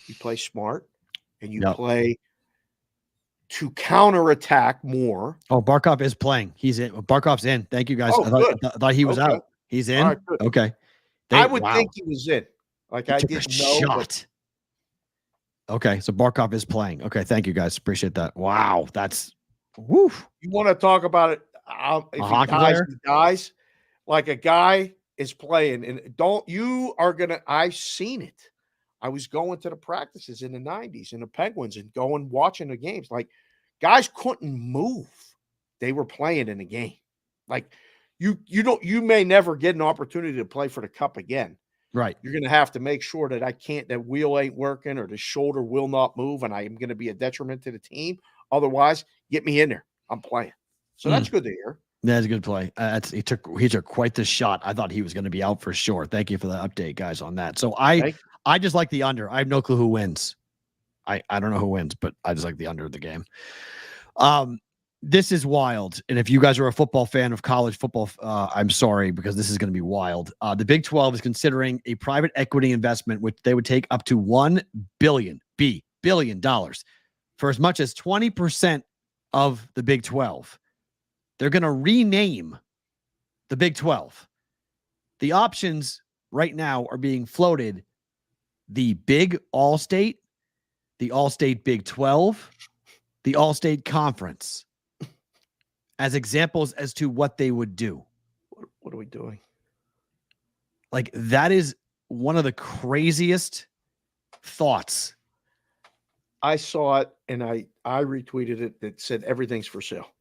S7: you play smart, and you play to counterattack more.
S6: Oh, Barkov is playing. He's in. Barkov's in. Thank you, guys.
S7: Oh,
S6: I thought he was out. He's in.
S7: Right,
S6: okay.
S7: I would think he was in. Like, I
S6: took
S7: didn't
S6: a
S7: know.
S6: Shot. Okay, so Barkov is playing. Okay, thank you, guys. Appreciate that. Wow, that's woo.
S7: You want to talk about it? If he dies, like a guy is playing, and I've seen it. I was going to the practices in the 90s in the Penguins and watching the games. Like, guys couldn't move. They were playing in the game. Like, you may never get an opportunity to play for the cup again.
S6: Right.
S7: You're going to have to make sure that that wheel ain't working, or the shoulder will not move, and I am going to be a detriment to the team. Otherwise, get me in there. I'm playing. So that's good to hear.
S6: That's a good play. He took quite the shot. I thought he was going to be out for sure. Thank you for the update, guys, on that. So I just like the under. I have no clue who wins. I don't know who wins, but I just like the under of the game. This is wild. And if you guys are a football fan of college football, I'm sorry, because this is going to be wild. The Big 12 is considering a private equity investment, which they would take up to $1 billion for as much as 20% of the Big 12. They're going to rename the Big 12. The options right now are being floated: the Big All-State, the All-State Big 12, the All-State Conference, as examples as to what they would do.
S7: What are we doing?
S6: Like, that is one of the craziest thoughts.
S7: I saw it, and I retweeted it that said everything's for sale.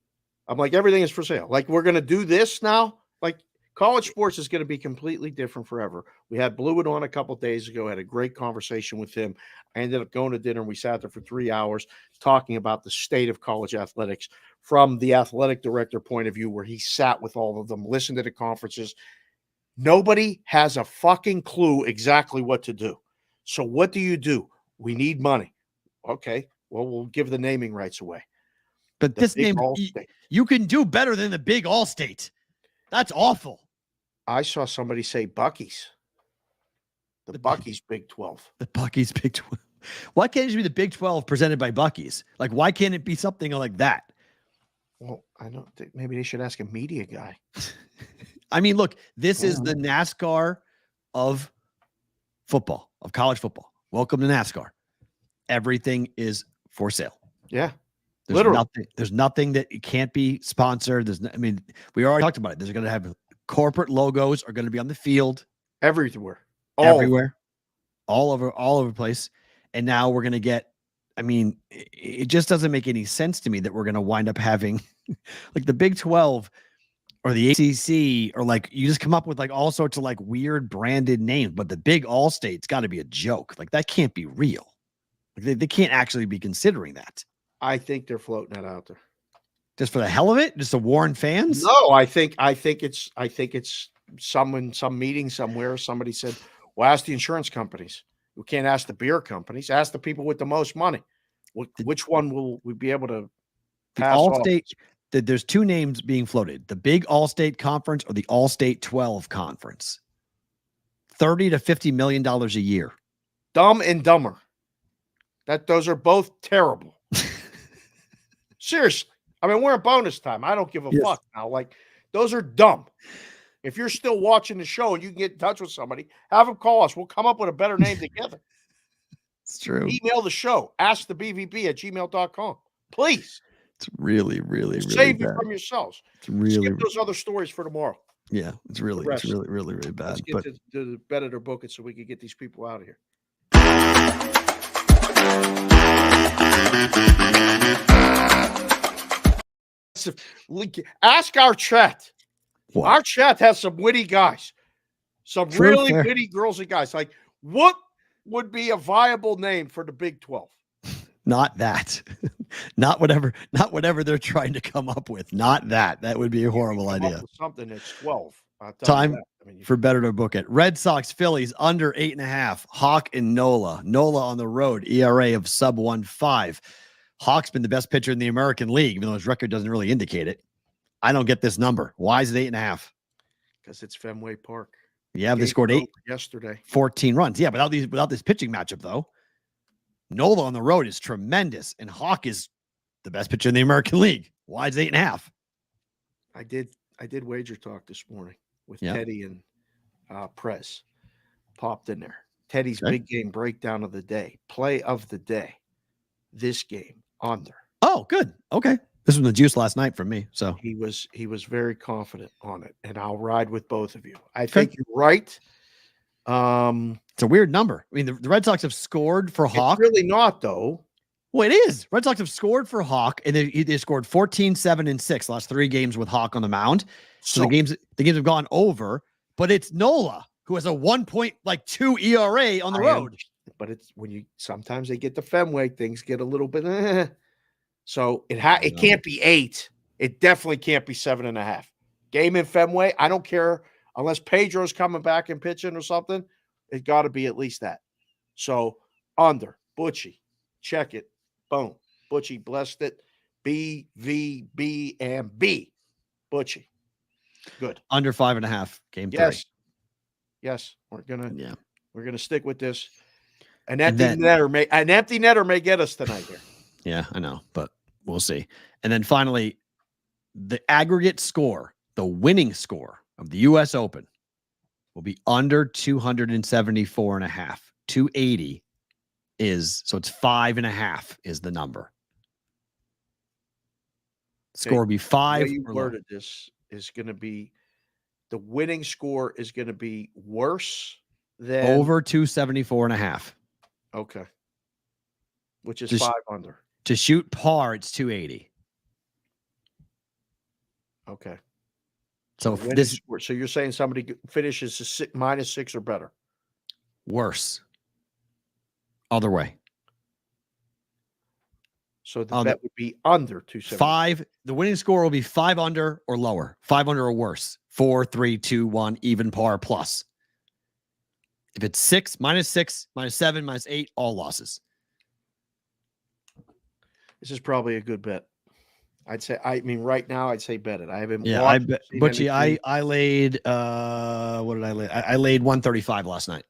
S7: I'm like, everything is for sale. Like, we're going to do this now. Like, college sports is going to be completely different forever. We had Blewett on a couple days ago, had a great conversation with him. I ended up going to dinner, and we sat there for 3 hours talking about the state of college athletics from the athletic director point of view, where he sat with all of them, listened to the conferences. Nobody has a fucking clue exactly what to do. So what do? We need money. Okay, well, we'll give the naming rights away.
S6: But this name, you can do better than the Big All-State. That's awful.
S7: I saw somebody say Bucky's. The Bucky's Big 12.
S6: The Bucky's Big 12. Why can't it just be the Big 12 presented by Bucky's? Like, why can't it be something like that?
S7: Well, I don't think maybe they should ask a media guy.
S6: I mean, look, this is the NASCAR of football, of college football. Welcome to NASCAR. Everything is for sale.
S7: Yeah.
S6: There's nothing that can't be sponsored. We already talked about it. There's going to have corporate logos are going to be on the field
S7: everywhere,
S6: all over the place. And now we're going to get, it just doesn't make any sense to me that we're going to wind up having like the Big 12 or the ACC, or like you just come up with like all sorts of like weird branded names, but the Big All-State's got to be a joke. Like, that can't be real. Like, they can't actually be considering that.
S7: I think they're floating that out there
S6: just for the hell of it, just to warn fans.
S7: No, I think it's some meeting somewhere. Somebody said, "Well, ask the insurance companies. We can't ask the beer companies. Ask the people with the most money. Which one will we be able to pass off?"
S6: All-State. There's two names being floated: the Big All-State Conference or the All-State 12 Conference. $30 to $50 million a year.
S7: Dumb and Dumber. Those are both terrible. Seriously. We're in bonus time. I don't give a fuck now. Like, those are dumb. If you're still watching the show and you can get in touch with somebody, have them call us. We'll come up with a better name together.
S6: It's true.
S7: Email the show. AskTheBVB@gmail.com. Please.
S6: It's really, really, really
S7: Save
S6: bad.
S7: it from yourselves.
S6: It's really,
S7: Skip those other stories for tomorrow.
S6: yeah. It's really, really bad.
S7: Let's get to the better to book it so we can get these people out of here. Ask our chat.
S6: What?
S7: Our chat has some witty guys, some
S6: True,
S7: really
S6: fair.
S7: witty girls and guys. Like, what would be a viable name for the Big 12?
S6: Not that. not whatever they're trying to come up with. Not that. That would be a horrible
S7: Come up
S6: idea.
S7: with something that's 12. I'll tell you
S6: Time
S7: that. I mean,
S6: for better to book it. Red Sox, Phillies under 8.5. Hawk and Nola. Nola on the road, ERA of sub 1.5. Hawk's been the best pitcher in the American League, even though his record doesn't really indicate it. I don't get this number. Why is it 8.5?
S7: because it's Fenway Park.
S6: Yeah, they scored 14 runs. Yeah, without this pitching matchup, though. Nola on the road is tremendous, and Hawk is the best pitcher in the American League. Why is 8.5?
S7: I did wager talk this morning with
S6: Yeah.
S7: Teddy and Prez. Popped in there. Teddy's
S6: Okay.
S7: big game breakdown of the day. Play of the day. This game under.
S6: Oh, good. Okay. This was the juice last night from me. So
S7: He was very confident on it, and I'll ride with both of you. I think you're right.
S6: it's a weird number. I mean, the Red Sox have scored for Hawk.
S7: It's really not, though.
S6: Well, it is. Red Sox have scored for Hawk, and they scored 14, 7, and 6 last 3 games with Hawk on the mound. So the games have gone over, but it's Nola who has a 1.2 ERA on the road.
S7: But it's when sometimes they get to Fenway, things get a little bit. So it can't be 8. It definitely can't be 7.5. Game in Fenway, I don't care unless Pedro's coming back and pitching or something. It got to be at least that. So under Butchie, check it, boom. Butchie blessed it. B, V, B, and B. Butchie, good.
S6: Under 5.5. Game 3.
S7: Yes, we're gonna
S6: Yeah.
S7: stick with this. An empty netter may get us tonight here.
S6: Yeah, I know, but we'll see. And then finally, the aggregate score, the winning score of the U.S. Open will be under 274.5. 280 so it's 5.5 is the number. Score will be 5.
S7: The way you worded this is going to be the winning score is going to be worse than
S6: over 274.5.
S7: Okay. Which is
S6: Just
S7: 5 under.
S6: To shoot par, it's 280.
S7: Okay.
S6: So
S7: so you're saying somebody finishes -6 or better?
S6: Worse. Other way.
S7: So the bet would be under 270.
S6: 5. The winning score will be 5 under or lower. 5 under or worse. 4, 3, 2, 1, even par plus. If it's -6, -6, -7, -8, all losses.
S7: This is probably a good bet. I'd say. I mean, right now, I'd say bet it. I haven't.
S6: Yeah, I bet. Butchie, I laid. What did I lay? I laid 135 last night.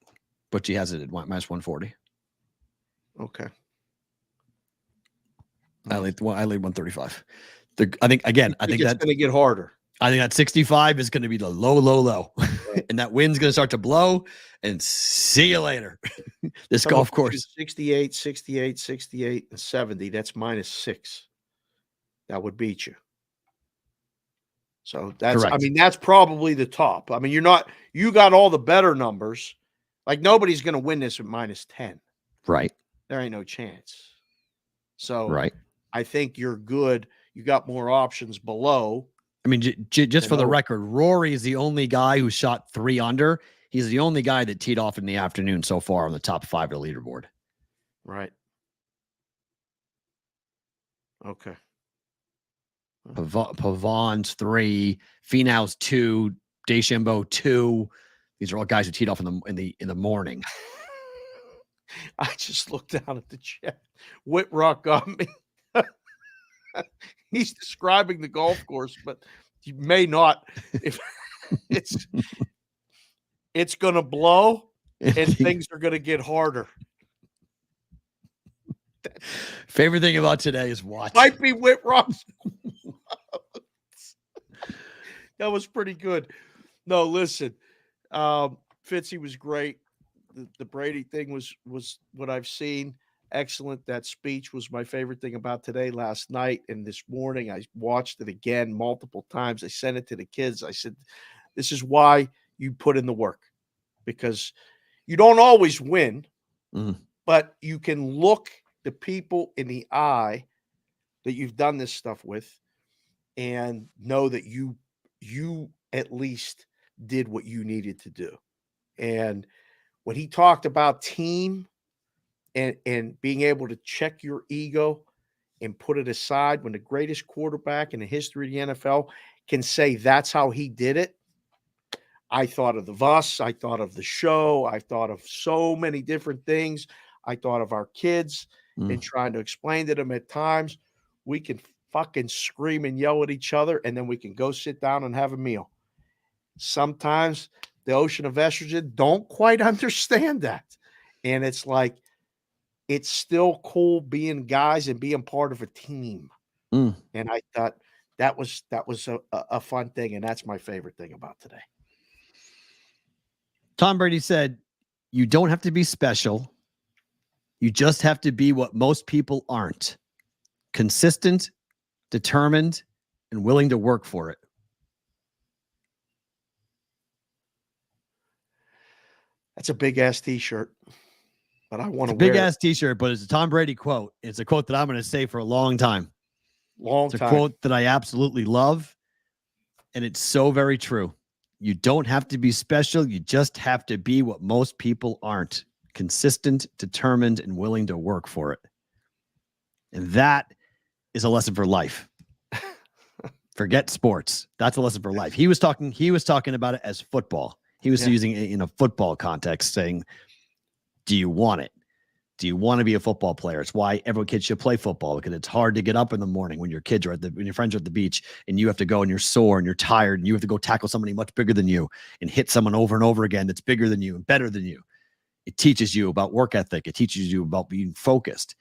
S6: Butchie has it at -140.
S7: Okay.
S6: I laid 135. I think that's
S7: going to get harder.
S6: I think that 65 is going to be the low,
S7: Right.
S6: and that wind's going to start to blow. And see you later. This golf course
S7: 68, 68, 68, and 70. That's -6. That would beat you. So that's.
S6: Correct.
S7: I mean, that's probably the top. I mean, you got all the better numbers. Like nobody's going to win this at -10.
S6: right.
S7: There ain't no chance. So
S6: Right.
S7: I think you're good. You got more options below.
S6: I mean, just for the record, Rory is the only guy who shot 3 under. He's the only guy that teed off in the afternoon so far on the top 5 of the leaderboard.
S7: Right. Okay.
S6: Pavon's 3, Finau's 2, Deschambeau 2. These are all guys who teed off in the morning.
S7: I just looked down at the chat. Whitrock got me. He's describing the golf course, but you may not. If it's going to blow and things are going to get harder.
S6: Favorite thing about today is what?
S7: Might be Whitrock's. That was pretty good. No, listen. Fitzy was great. The Brady thing was what I've seen. excellent. That speech was my favorite thing about today, last night, and this morning. I watched it again multiple times. I sent it to the kids. I said, this is why you put in the work, because you don't always win, but you can look the people in the eye that you've done this stuff with and know that you at least did what you needed to do. And when he talked about team and being able to check your ego and put it aside, when the greatest quarterback in the history of the NFL can say that's how he did it, I thought of the Voss. I thought of the show. I thought of so many different things. I thought of our kids and trying to explain to them at times we can fucking scream and yell at each other, and then we can go sit down and have a meal. Sometimes the ocean of estrogen don't quite understand that. And it's like, it's still cool being guys and being part of a team. And I thought that was a fun thing. And that's my favorite thing about today.
S6: Tom Brady said, you don't have to be special. You just have to be what most people aren't. Consistent, determined, and willing to work for it.
S7: That's a big ass t-shirt, but I want to wear
S6: big ass t-shirt, but it's a Tom Brady quote. It's a quote that I'm going to say for a long time. It's a quote that I absolutely love. And it's so very true. You don't have to be special. You just have to be what most people aren't. Consistent, determined, and willing to work for it. And that is a lesson for life. Forget sports. That's a lesson for life. He was talking about it as football. He was using it in a football context, saying, do you want it? Do you want to be a football player? It's why every kid should play football, because it's hard to get up in the morning when your kids are when your friends are at the beach and you have to go and you're sore and you're tired and you have to go tackle somebody much bigger than you and hit someone over and over again that's bigger than you and better than you. It teaches you about work ethic. It teaches you about being focused.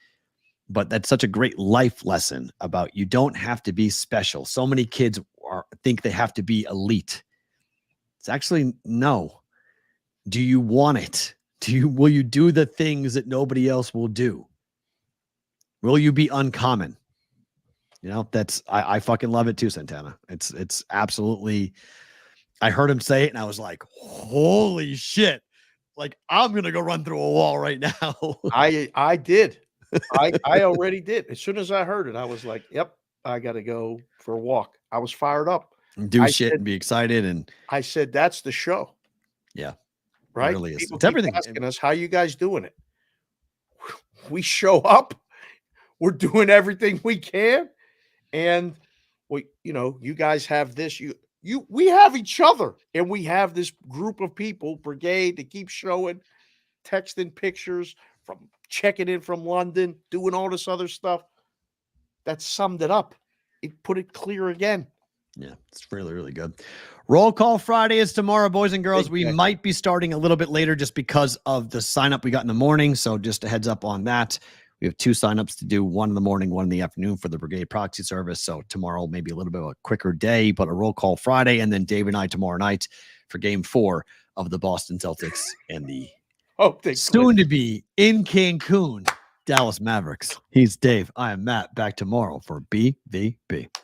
S6: But that's such a great life lesson about you don't have to be special. So many kids think they have to be elite. It's actually no. Do you want it? Will you do the things that nobody else will do? Will you be uncommon? You know, I fucking love it too, Santana. It's absolutely, I heard him say it and I was like, holy shit. Like, I'm going to go run through a wall right now.
S7: I did. I already did. As soon as I heard it, I was like, yep, I got to go for a walk. I was fired up.
S6: Do shit and be excited. And
S7: I said, that's the show.
S6: Yeah.
S7: Right?
S6: It really is.
S7: People
S6: It's everything.
S7: Asking us, how you guys doing it? We show up. We're doing everything we can. And you guys have this. We have each other, and we have this group of people, brigade, to keep showing, texting pictures, from checking in from London, doing all this other stuff. That summed it up. It put it clear again.
S6: Yeah, it's really, really good. Roll Call Friday is tomorrow, boys and girls. We might be starting a little bit later just because of the sign up we got in the morning. So just a heads up on that. We have 2 signups to do, one in the morning, one in the afternoon for the Brigade Proxy Service. So tomorrow maybe a little bit of a quicker day, but a Roll Call Friday. And then Dave and I tomorrow night for Game 4 of the Boston Celtics and the soon to be in Cancun Dallas Mavericks. He's Dave. I am Matt. Back tomorrow for BVB.